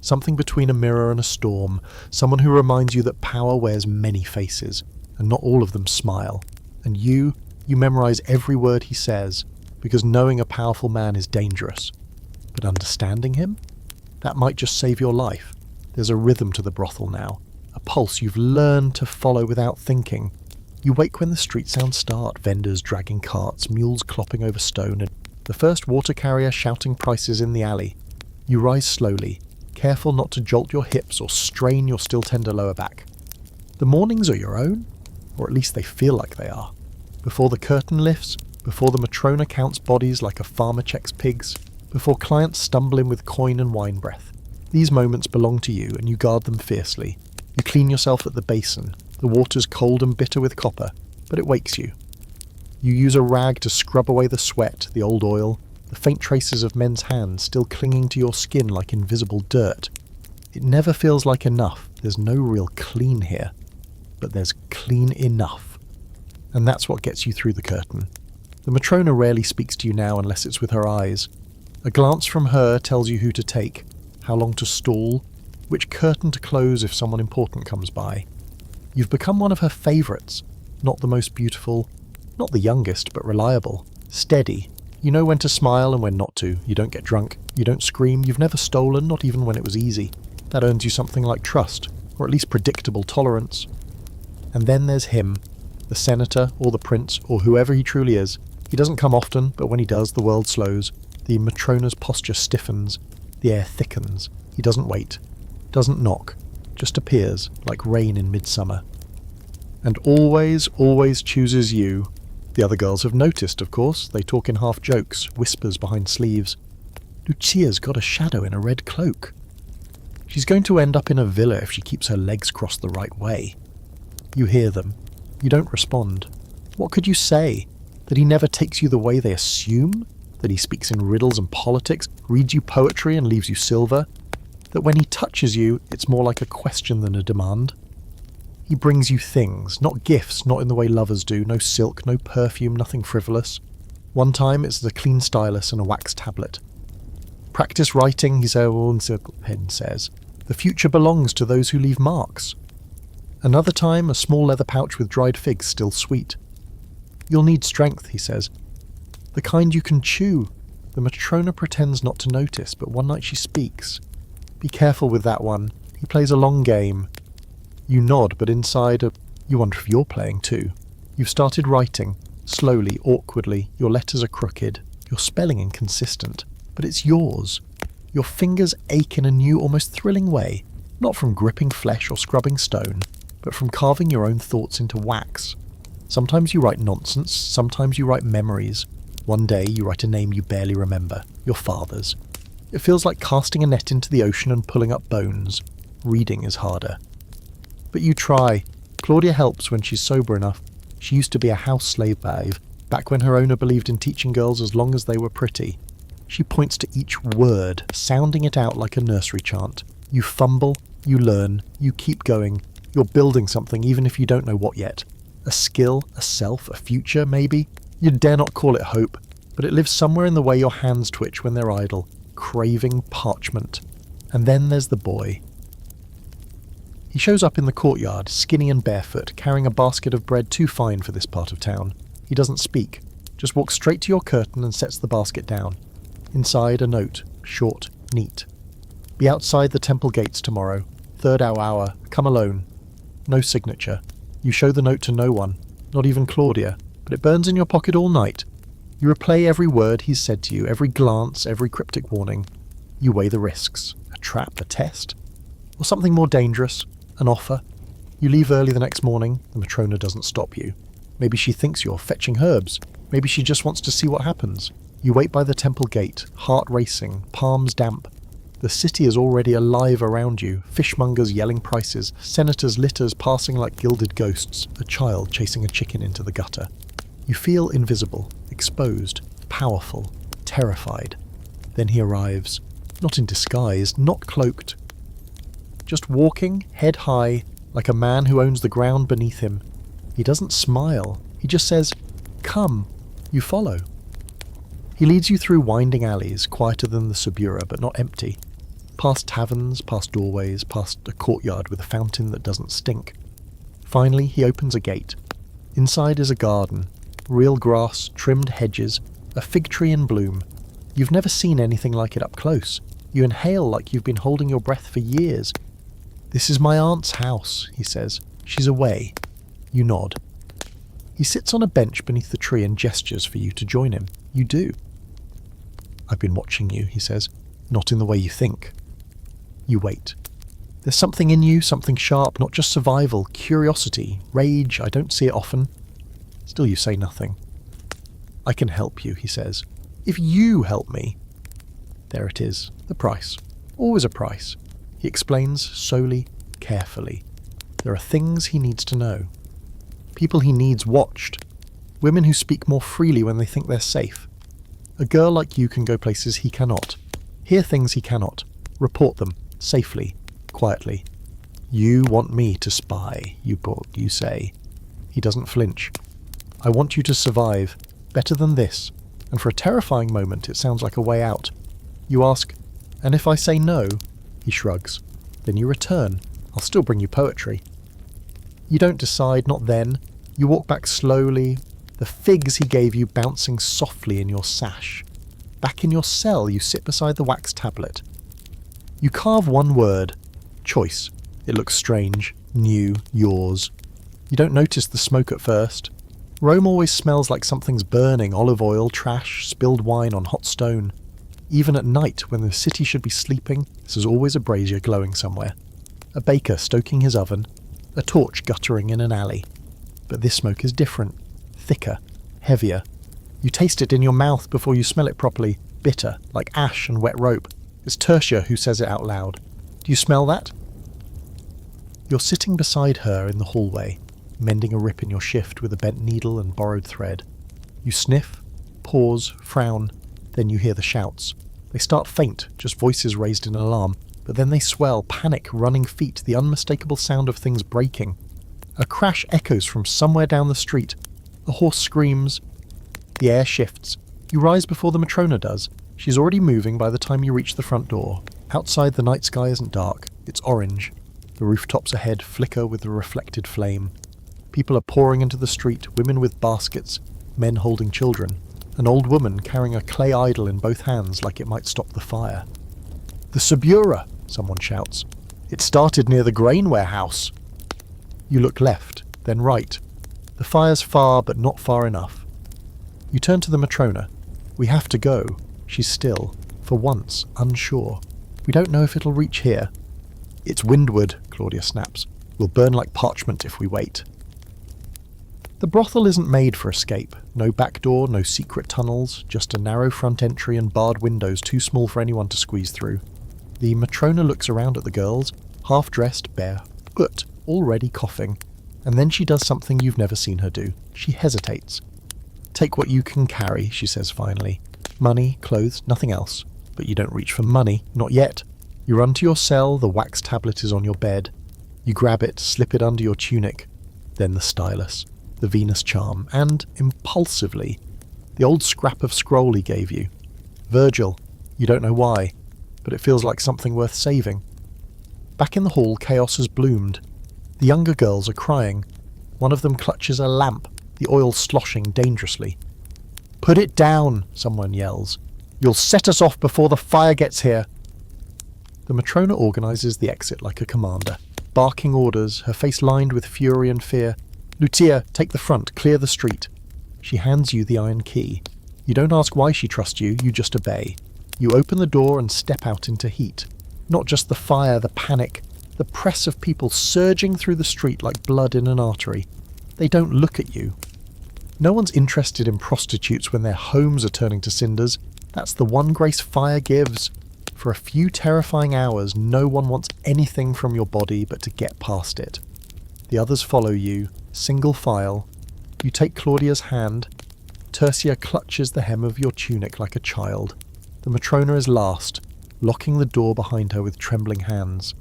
Something between a mirror and a storm. Someone who reminds you that power wears many faces, and not all of them smile. And you You memorize every word he says, because knowing a powerful man is dangerous. But understanding him? That might just save your life. There's a rhythm to the brothel now, a pulse you've learned to follow without thinking. You wake when the street sounds start, vendors dragging carts, mules clopping over stone, and the first water carrier shouting prices in the alley. You rise slowly, careful not to jolt your hips or strain your still tender lower back. The mornings are your own, or at least they feel like they are. Before the curtain lifts, before the Matrona counts bodies like a farmer checks pigs, before clients stumble in with coin and wine breath. These moments belong to you and you guard them fiercely. You clean yourself at the basin. The water's cold and bitter with copper, but it wakes you. You use a rag to scrub away the sweat, the old oil, the faint traces of men's hands still clinging to your skin like invisible dirt. It never feels like enough. There's no real clean here, but there's clean enough. And that's what gets you through the curtain. The Matrona rarely speaks to you now unless it's with her eyes. A glance from her tells you who to take, how long to stall, which curtain to close if someone important comes by. You've become one of her favourites, not the most beautiful, not the youngest, but reliable, steady. You know when to smile and when not to. You don't get drunk, you don't scream, you've never stolen, not even when it was easy. That earns you something like trust, or at least predictable tolerance. And then there's him, the senator or the prince or whoever he truly is. He doesn't come often, but when he does, the world slows. The Matrona's posture stiffens, the air thickens. He doesn't wait, doesn't knock, just appears like rain in midsummer. And always, always chooses you. The other girls have noticed, of course. They talk in half jokes, whispers behind sleeves. Lucia's got a shadow in a red cloak. She's going to end up in a villa if she keeps her legs crossed the right way. You hear them. You don't respond. What could you say? That he never takes you the way they assume? That he speaks in riddles and politics, reads you poetry and leaves you silver? That when he touches you, it's more like a question than a demand? He brings you things, not gifts, not in the way lovers do, no silk, no perfume, nothing frivolous. One time it's the clean stylus and a wax tablet. Practice writing, his own pen says. The future belongs to those who leave marks. Another time, a small leather pouch with dried figs, still sweet. You'll need strength, he says. The kind you can chew. The Matrona pretends not to notice, but one night she speaks. Be careful with that one. He plays a long game. You nod, but inside, you wonder if you're playing too. You've started writing, slowly, awkwardly. Your letters are crooked. Your spelling inconsistent. But it's yours. Your fingers ache in a new, almost thrilling way, not from gripping flesh or scrubbing stone, but from carving your own thoughts into wax. Sometimes you write nonsense, sometimes you write memories. One day you write a name you barely remember, your father's. It feels like casting a net into the ocean and pulling up bones. Reading is harder. But you try. Claudia helps when she's sober enough. She used to be a house slave back when her owner believed in teaching girls as long as they were pretty. She points to each word, sounding it out like a nursery chant. You fumble, you learn, you keep going. You're building something even if you don't know what yet. A skill, a self, a future, maybe? You dare not call it hope, but it lives somewhere in the way your hands twitch when they're idle, craving parchment. And then there's the boy. He shows up in the courtyard, skinny and barefoot, carrying a basket of bread too fine for this part of town. He doesn't speak, just walks straight to your curtain and sets the basket down. Inside, a note, short, neat. Be outside the temple gates tomorrow. Third hour, come alone. No signature. You show the note to no one, not even Claudia, but it burns in your pocket all night. You replay every word he's said to you, every glance, every cryptic warning. You weigh the risks. A trap, a test? Or something more dangerous, an offer? You leave early the next morning. The Matrona doesn't stop you. Maybe she thinks you're fetching herbs. Maybe she just wants to see what happens. You wait by the temple gate, heart racing, palms damp. The city is already alive around you, fishmongers yelling prices, senators' litters passing like gilded ghosts, a child chasing a chicken into the gutter. You feel invisible, exposed, powerful, terrified. Then he arrives, not in disguise, not cloaked. Just walking, head high, like a man who owns the ground beneath him. He doesn't smile, he just says, "Come." You follow. He leads you through winding alleys, quieter than the Subura, but not empty. Past taverns, past doorways, past a courtyard with a fountain that doesn't stink. Finally, he opens a gate. Inside is a garden. Real grass, trimmed hedges, a fig tree in bloom. You've never seen anything like it up close. You inhale like you've been holding your breath for years. "This is my aunt's house," he says. "She's away." You nod. He sits on a bench beneath the tree and gestures for you to join him. You do. "I've been watching you," he says. "Not in the way you think." You wait. There's something in you, something sharp, not just survival, curiosity, rage. I don't see it often. Still you say nothing. "I can help you," he says. "If you help me." There it is, the price. Always a price. He explains solely, carefully. There are things he needs to know. People he needs watched. Women who speak more freely when they think they're safe. A girl like you can go places he cannot. Hear things he cannot. Report them, safely, quietly. "You want me to spy," you say. He doesn't flinch. "I want you to survive. Better than this." And for a terrifying moment it sounds like a way out. You ask, "And if I say no?" He shrugs. "Then you return. I'll still bring you poetry." You don't decide, not then. You walk back slowly, the figs he gave you bouncing softly in your sash. Back in your cell, you sit beside the wax tablet. You carve one word. Choice. It looks strange, new, yours. You don't notice the smoke at first. Rome always smells like something's burning, olive oil, trash, spilled wine on hot stone. Even at night, when the city should be sleeping, there's always a brazier glowing somewhere. A baker stoking his oven, a torch guttering in an alley. But this smoke is different, thicker, heavier. You taste it in your mouth before you smell it properly, bitter, like ash and wet rope. It's Tertia who says it out loud. "Do you smell that?" You're sitting beside her in the hallway, mending a rip in your shift with a bent needle and borrowed thread. You sniff, pause, frown, then you hear the shouts. They start faint, just voices raised in alarm, but then they swell, panic, running feet, the unmistakable sound of things breaking. A crash echoes from somewhere down the street. A horse screams. The air shifts. You rise before the Matrona does. She's already moving by the time you reach the front door. Outside, the night sky isn't dark. It's orange. The rooftops ahead flicker with the reflected flame. People are pouring into the street, women with baskets, men holding children. An old woman carrying a clay idol in both hands like it might stop the fire. "The Subura!" someone shouts. "It started near the grain warehouse." You look left, then right. The fire's far, but not far enough. You turn to the Matrona. "We have to go." She's still, for once, unsure. "We don't know if it'll reach here." "It's windward," Claudia snaps. "We'll burn like parchment if we wait." The brothel isn't made for escape. No back door, no secret tunnels, just a narrow front entry and barred windows too small for anyone to squeeze through. The Matrona looks around at the girls, half-dressed, barefoot, already coughing, and then she does something you've never seen her do. She hesitates. "Take what you can carry," she says finally. "Money, clothes, nothing else. But you don't reach for money, not yet. You run to your cell, the wax tablet is on your bed. You grab it, slip it under your tunic. Then the stylus, the Venus charm, and, impulsively, the old scrap of scroll he gave you. Virgil, you don't know why, but it feels like something worth saving. Back in the hall, chaos has bloomed. The younger girls are crying. One of them clutches a lamp, the oil sloshing dangerously. "Put it down," someone yells. "You'll set us off before the fire gets here." The Matrona organizes the exit like a commander, barking orders, her face lined with fury and fear. "Lucia, take the front, clear the street." She hands you the iron key. You don't ask why she trusts you, you just obey. You open the door and step out into heat. Not just the fire, the panic, the press of people surging through the street like blood in an artery. They don't look at you. No one's interested in prostitutes when their homes are turning to cinders. That's the one grace fire gives. For a few terrifying hours, no one wants anything from your body but to get past it. The others follow you, single file. You take Claudia's hand. Tertia clutches the hem of your tunic like a child. The Matrona is last, locking the door behind her with trembling hands.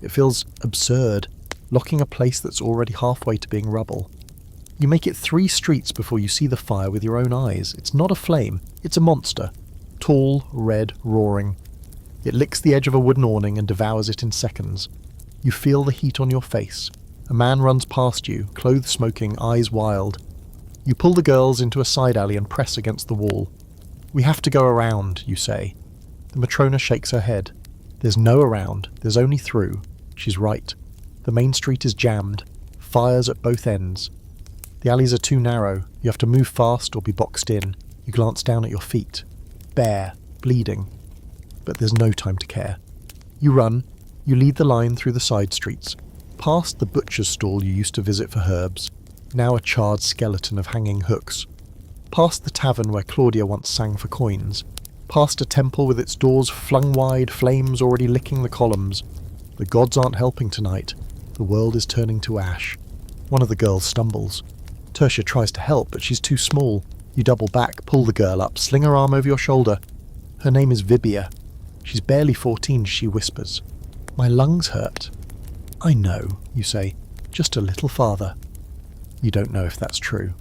It feels absurd, locking a place that's already halfway to being rubble. You make it 3 streets before you see the fire with your own eyes. It's not a flame, it's a monster. Tall, red, roaring. It licks the edge of a wooden awning and devours it in seconds. You feel the heat on your face. A man runs past you, clothes smoking, eyes wild. You pull the girls into a side alley and press against the wall. "We have to go around," you say. The Matrona shakes her head. "There's no around, there's only through." She's right. The main street is jammed. Fires at both ends. The alleys are too narrow. You have to move fast or be boxed in. You glance down at your feet. Bare, bleeding. But there's no time to care. You run. You lead the line through the side streets. Past the butcher's stall you used to visit for herbs, now a charred skeleton of hanging hooks. Past the tavern where Claudia once sang for coins. Past a temple with its doors flung wide, flames already licking the columns. The gods aren't helping tonight. The world is turning to ash. One of the girls stumbles. Tertia tries to help, but she's too small. You double back, pull the girl up, sling her arm over your shoulder. Her name is Vibia. She's barely 14, she whispers. "My lungs hurt." "I know," you say, "just a little farther." You don't know if that's true.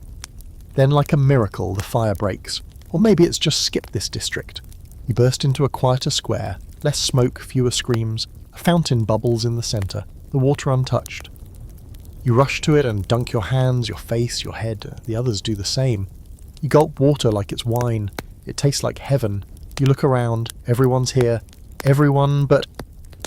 Then, like a miracle, the fire breaks. Or maybe it's just skipped this district. You burst into a quieter square, less smoke, fewer screams. A fountain bubbles in the centre, the water untouched. You rush to it and dunk your hands, your face, your head. The others do the same. You gulp water like it's wine. It tastes like heaven. You look around. Everyone's here. Everyone but...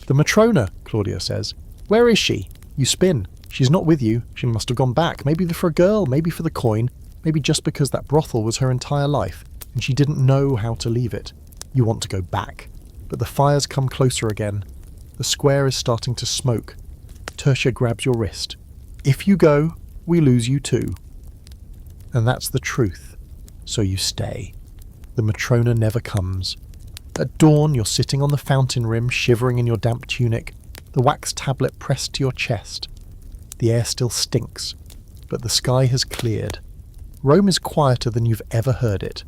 "The Matrona," Claudia says. "Where is she?" You spin. She's not with you. She must have gone back. Maybe for a girl, maybe for the coin. Maybe just because that brothel was her entire life, and she didn't know how to leave it. You want to go back. But the fires come closer again. The square is starting to smoke. Tertia grabs your wrist. "If you go, we lose you too." And that's the truth. So you stay. The Matrona never comes. At dawn, you're sitting on the fountain rim, shivering in your damp tunic, the wax tablet pressed to your chest. The air still stinks, but the sky has cleared. Rome is quieter than you've ever heard it.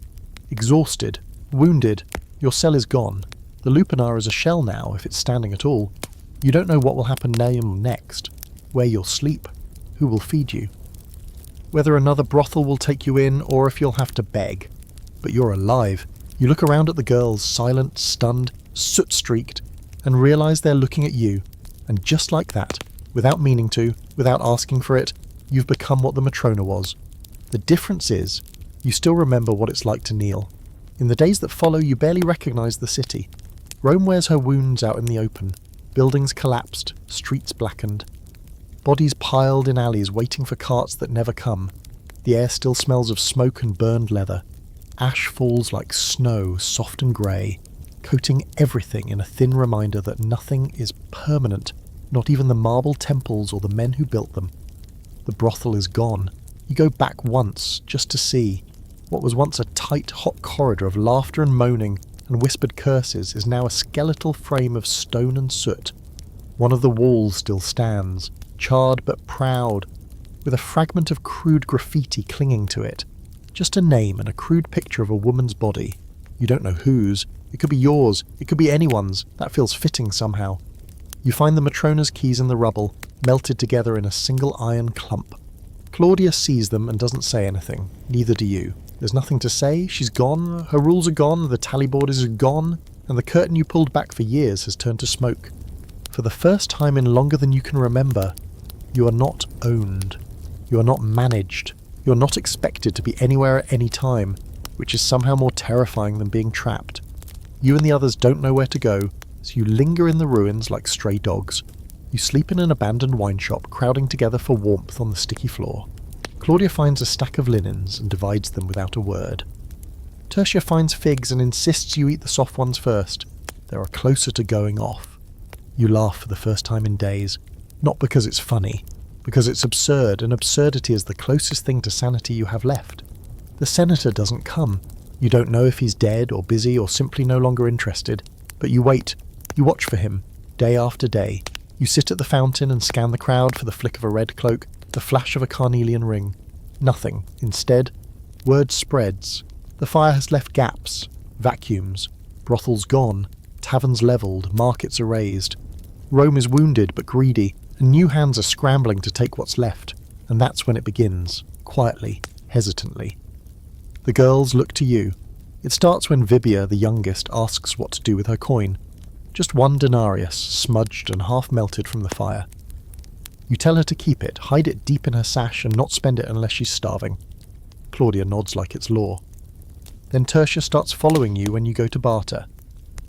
Exhausted, wounded, your cell is gone. The Lupanar is a shell now, if it's standing at all. You don't know what will happen next, where you'll sleep, who will feed you, whether another brothel will take you in or if you'll have to beg. But you're alive. You look around at the girls, silent, stunned, soot-streaked, and realise they're looking at you. And just like that, without meaning to, without asking for it, you've become what the Matrona was. The difference is, you still remember what it's like to kneel. In the days that follow, you barely recognise the city. Rome wears her wounds out in the open. Buildings collapsed, streets blackened. Bodies piled in alleys waiting for carts that never come. The air still smells of smoke and burned leather. Ash falls like snow, soft and grey, coating everything in a thin reminder that nothing is permanent, not even the marble temples or the men who built them. The brothel is gone. You go back once, just to see. What was once a tight, hot corridor of laughter and moaning and whispered curses is now a skeletal frame of stone and soot. One of the walls still stands, charred but proud, with a fragment of crude graffiti clinging to it. Just a name and a crude picture of a woman's body. You don't know whose. It could be yours. It could be anyone's. That feels fitting somehow. You find the Matrona's keys in the rubble, melted together in a single iron clump. Claudia sees them and doesn't say anything. Neither do you. There's nothing to say. She's gone. Her rules are gone. The tally board is gone. And the curtain you pulled back for years has turned to smoke. For the first time in longer than you can remember, you are not owned. You are not managed. You are not expected to be anywhere at any time, which is somehow more terrifying than being trapped. You and the others don't know where to go, so you linger in the ruins like stray dogs. You sleep in an abandoned wine shop, crowding together for warmth on the sticky floor. Claudia finds a stack of linens and divides them without a word. Tertia finds figs and insists you eat the soft ones first. They are closer to going off. You laugh for the first time in days, not because it's funny, because it's absurd, and absurdity is the closest thing to sanity you have left. The senator doesn't come. You don't know if he's dead or busy or simply no longer interested, but you wait. You watch for him, day after day. You sit at the fountain and scan the crowd for the flick of a red cloak, the flash of a carnelian ring. Nothing. Instead, word spreads. The fire has left gaps, vacuums, brothels gone, taverns levelled, markets erased. Rome is wounded but greedy, and new hands are scrambling to take what's left, and that's when it begins, quietly, hesitantly. The girls look to you. It starts when Vibia, the youngest, asks what to do with her coin. Just one denarius, smudged and half melted from the fire. You tell her to keep it, hide it deep in her sash, and not spend it unless she's starving. Claudia nods like it's law. Then Tertia starts following you when you go to barter.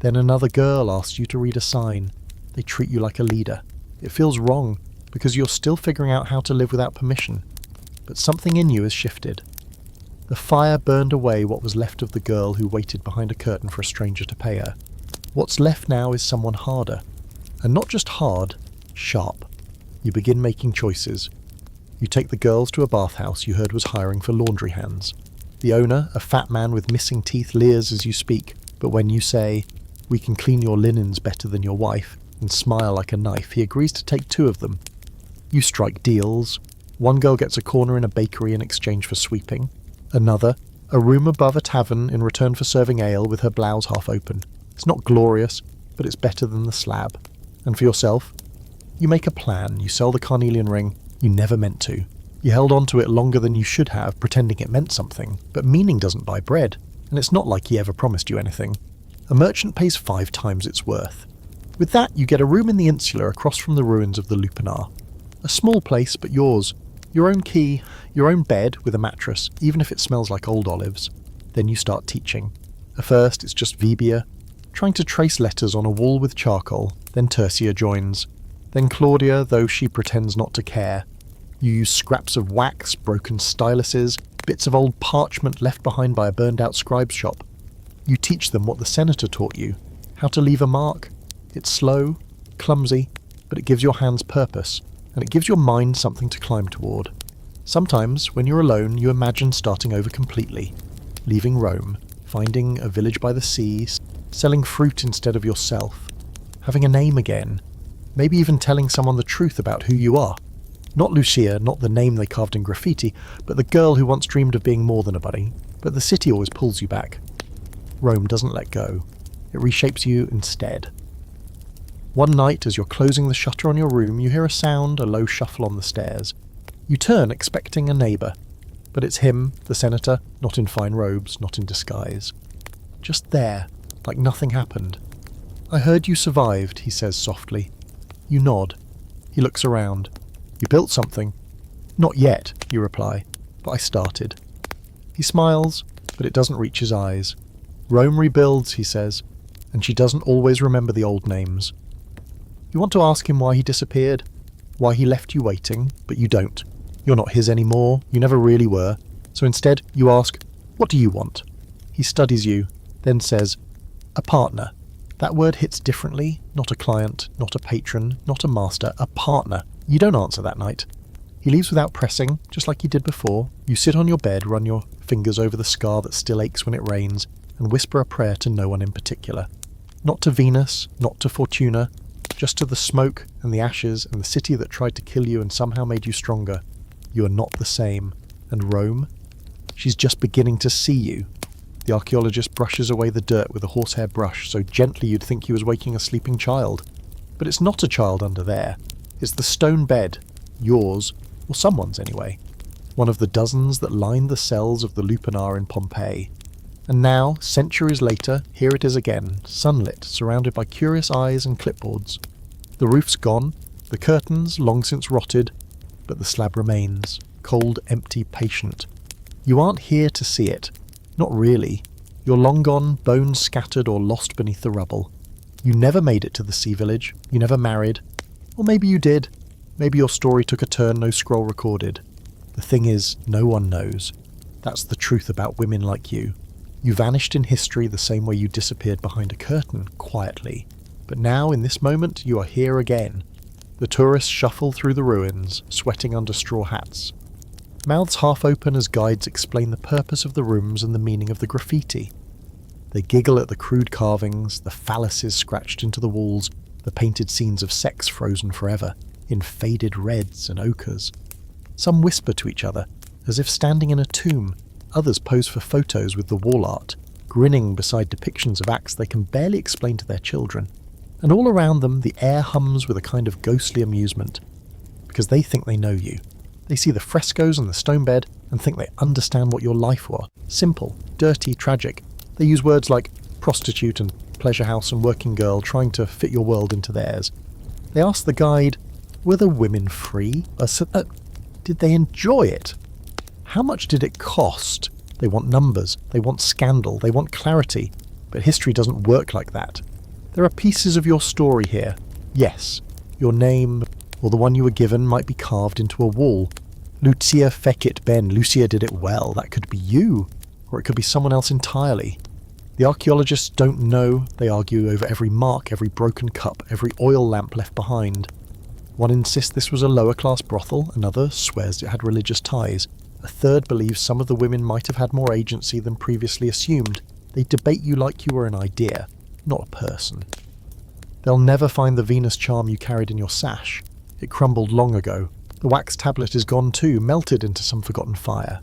Then another girl asks you to read a sign. They treat you like a leader. It feels wrong, because you're still figuring out how to live without permission. But something in you has shifted. The fire burned away what was left of the girl who waited behind a curtain for a stranger to pay her. What's left now is someone harder. And not just hard, sharp. You begin making choices. You take the girls to a bathhouse you heard was hiring for laundry hands. The owner, a fat man with missing teeth, leers as you speak, but when you say, "We can clean your linens better than your wife," and smile like a knife, he agrees to take 2 of them. You strike deals. One girl gets a corner in a bakery in exchange for sweeping. Another, a room above a tavern in return for serving ale with her blouse half open. It's not glorious, but it's better than the slab. And for yourself, you make a plan. You sell the carnelian ring. You never meant to. You held on to it longer than you should have, pretending it meant something. But meaning doesn't buy bread, and it's not like he ever promised you anything. A merchant pays 5 times its worth. With that, you get a room in the insula across from the ruins of the Lupanar. A small place, but yours. Your own key, your own bed with a mattress, even if it smells like old olives. Then you start teaching. At first, it's just Vibia, trying to trace letters on a wall with charcoal. Then Tertia joins. Then Claudia, though she pretends not to care. You use scraps of wax, broken styluses, bits of old parchment left behind by a burned-out scribe's shop. You teach them what the senator taught you, how to leave a mark. It's slow, clumsy, but it gives your hands purpose, and it gives your mind something to climb toward. Sometimes, when you're alone, you imagine starting over completely, leaving Rome, finding a village by the sea, selling fruit instead of yourself, having a name again, maybe even telling someone the truth about who you are. Not Lucia, not the name they carved in graffiti, but the girl who once dreamed of being more than a buddy. But the city always pulls you back. Rome doesn't let go. It reshapes you instead. One night, as you're closing the shutter on your room, you hear a sound, a low shuffle on the stairs. You turn, expecting a neighbour. But it's him, the senator, not in fine robes, not in disguise. Just there, like nothing happened. "I heard you survived," he says softly. You nod. He looks around. "You built something?" "Not yet," you reply, "but I started." He smiles, but it doesn't reach his eyes. "Rome rebuilds," he says, "and she doesn't always remember the old names." You want to ask him why he disappeared, why he left you waiting, but you don't. You're not his anymore, you never really were, so instead you ask, "What do you want?" He studies you, then says, "A partner." That word hits differently, not a client, not a patron, not a master, a partner. You don't answer that night. He leaves without pressing, just like he did before. You sit on your bed, run your fingers over the scar that still aches when it rains, and whisper a prayer to no one in particular. Not to Venus, not to Fortuna, just to the smoke and the ashes and the city that tried to kill you and somehow made you stronger. You are not the same. And Rome? She's just beginning to see you. The archaeologist brushes away the dirt with a horsehair brush so gently you'd think he was waking a sleeping child. But it's not a child under there. It's the stone bed, yours, or someone's anyway. One of the dozens that lined the cells of the Lupanar in Pompeii. And now, centuries later, here it is again, sunlit, surrounded by curious eyes and clipboards. The roof's gone, the curtains long since rotted, but the slab remains, cold, empty, patient. You aren't here to see it. Not really. You're long gone, bones scattered or lost beneath the rubble. You never made it to the sea village. You never married. Or maybe you did. Maybe your story took a turn no scroll recorded. The thing is, no one knows. That's the truth about women like you. You vanished in history the same way you disappeared behind a curtain, quietly. But now, in this moment, you are here again. The tourists shuffle through the ruins, sweating under straw hats. Mouths half open as guides explain the purpose of the rooms and the meaning of the graffiti. They giggle at the crude carvings, the phalluses scratched into the walls, the painted scenes of sex frozen forever, in faded reds and ochres. Some whisper to each other, as if standing in a tomb. Others pose for photos with the wall art, grinning beside depictions of acts they can barely explain to their children. And all around them, the air hums with a kind of ghostly amusement, because they think they know you. They see the frescoes and the stone bed and think they understand what your life was. Simple, dirty, tragic. They use words like prostitute and pleasure house and working girl, trying to fit your world into theirs. They ask the guide, were the women free? Did they enjoy it? How much did it cost? They want numbers, they want scandal, they want clarity. But history doesn't work like that. There are pieces of your story here. Yes, your name, or the one you were given, might be carved into a wall. Lucia fecit ben, Lucia did it well. That could be you, or it could be someone else entirely. The archaeologists don't know. They argue over every mark, every broken cup, every oil lamp left behind. One insists this was a lower-class brothel, another swears it had religious ties. A third believes some of the women might have had more agency than previously assumed. They debate you like you were an idea, not a person. They'll never find the Venus charm you carried in your sash. It crumbled long ago. The wax tablet is gone too, melted into some forgotten fire.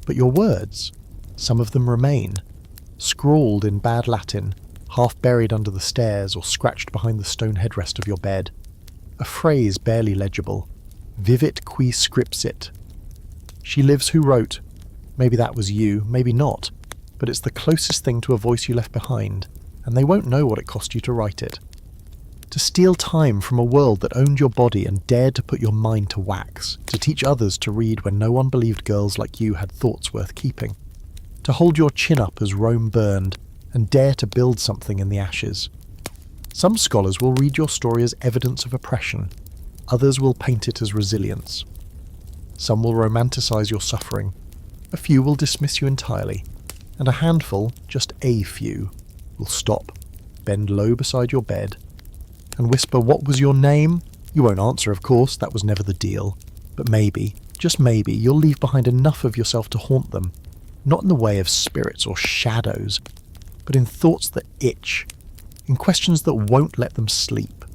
But your words, some of them remain, scrawled in bad Latin, half buried under the stairs or scratched behind the stone headrest of your bed. A phrase barely legible. Vivit qui scripsit. She lives who wrote. Maybe that was you, maybe not. But it's the closest thing to a voice you left behind, and they won't know what it cost you to write it. To steal time from a world that owned your body and dared to put your mind to wax, to teach others to read when no one believed girls like you had thoughts worth keeping. To hold your chin up as Rome burned, and dare to build something in the ashes. Some scholars will read your story as evidence of oppression, others will paint it as resilience. Some will romanticize your suffering, a few will dismiss you entirely, and a handful, just a few, will stop, bend low beside your bed, and whisper, "What was your name?" You won't answer, of course, that was never the deal. But maybe, just maybe, you'll leave behind enough of yourself to haunt them, not in the way of spirits or shadows, but in thoughts that itch, in questions that won't let them sleep,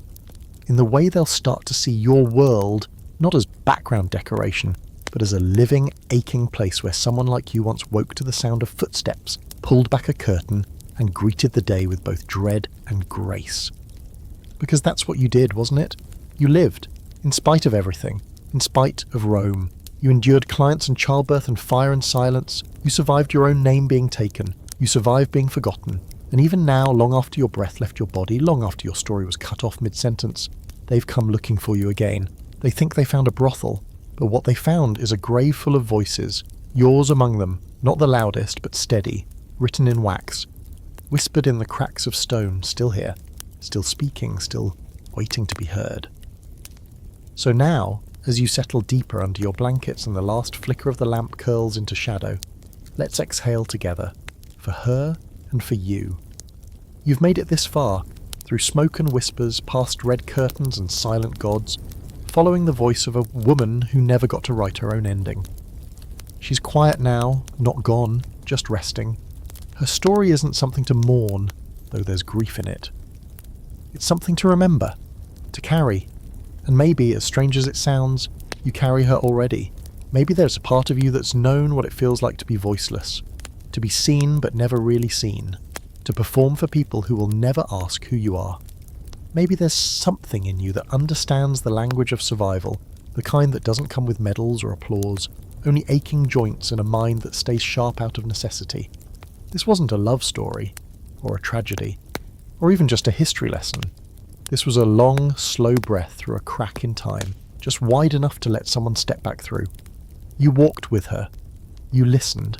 in the way they'll start to see your world not as background decoration, but as a living, aching place where someone like you once woke to the sound of footsteps, pulled back a curtain, and greeted the day with both dread and grace. Because that's what you did, wasn't it? You lived, in spite of everything, in spite of Rome. You endured clients and childbirth and fire and silence. You survived your own name being taken. You survived being forgotten. And even now, long after your breath left your body, long after your story was cut off mid-sentence, they've come looking for you again. They think they found a brothel, but what they found is a grave full of voices, yours among them, not the loudest, but steady, written in wax, whispered in the cracks of stone, still here, still speaking, still waiting to be heard. So now, as you settle deeper under your blankets and the last flicker of the lamp curls into shadow, let's exhale together, for her and for you. You've made it this far, through smoke and whispers, past red curtains and silent gods, following the voice of a woman who never got to write her own ending. She's quiet now, not gone, just resting. Her story isn't something to mourn, though there's grief in it. It's something to remember, to carry. And maybe, as strange as it sounds, you carry her already. Maybe there's a part of you that's known what it feels like to be voiceless, to be seen but never really seen, to perform for people who will never ask who you are. Maybe there's something in you that understands the language of survival, the kind that doesn't come with medals or applause, only aching joints and a mind that stays sharp out of necessity. This wasn't a love story, or a tragedy, or even just a history lesson. This was a long, slow breath through a crack in time, just wide enough to let someone step back through. You walked with her. You listened.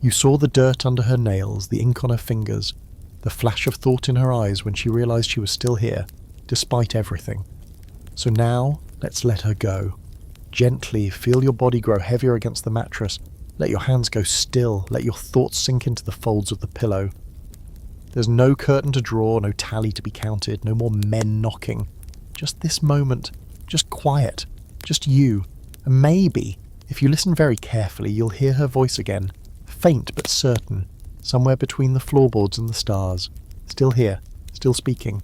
You saw the dirt under her nails, the ink on her fingers, the flash of thought in her eyes when she realized she was still here, despite everything. So now, let's let her go. Gently feel your body grow heavier against the mattress. Let your hands go still. Let your thoughts sink into the folds of the pillow. There's no curtain to draw, no tally to be counted, no more men knocking. Just this moment, just quiet, just you. And maybe, if you listen very carefully, you'll hear her voice again, faint but certain, somewhere between the floorboards and the stars. Still here, still speaking.